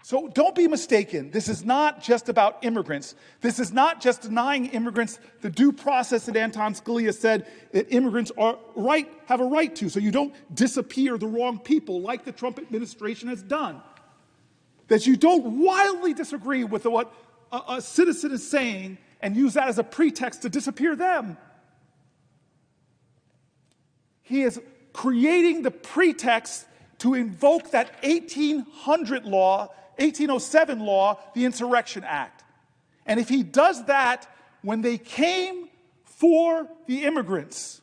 So don't be mistaken. This is not just about immigrants. This is not just denying immigrants the due process that Anton Scalia said that immigrants have a right to, so you don't disappear the wrong people like the Trump administration has done. That you don't wildly disagree with what a citizen is saying and use that as a pretext to disappear them. He is creating the pretext to invoke that 1807 law, the Insurrection Act. And if he does that when they came for the immigrants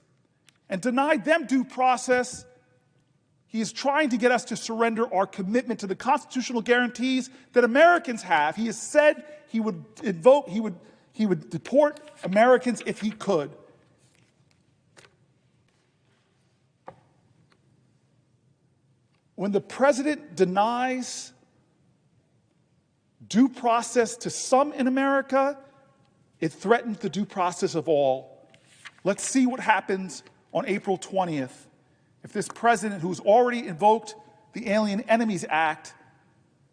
and denied them due process, he is trying to get us to surrender our commitment to the constitutional guarantees that Americans have. He has said he would deport Americans if he could. When the president denies due process to some in America, it threatens the due process of all. Let's see what happens on April 20th. If this president, who's already invoked the Alien Enemies Act,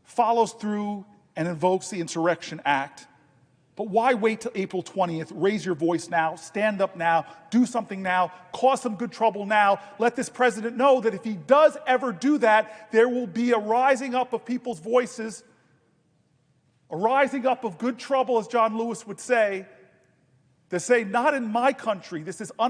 follows through and invokes the Insurrection Act. But why wait till April 20th? Raise your voice now, stand up now, do something now, cause some good trouble now. Let this president know that if he does ever do that, there will be a rising up of people's voices, a rising up of good trouble, as John Lewis would say, that say, not in my country, this is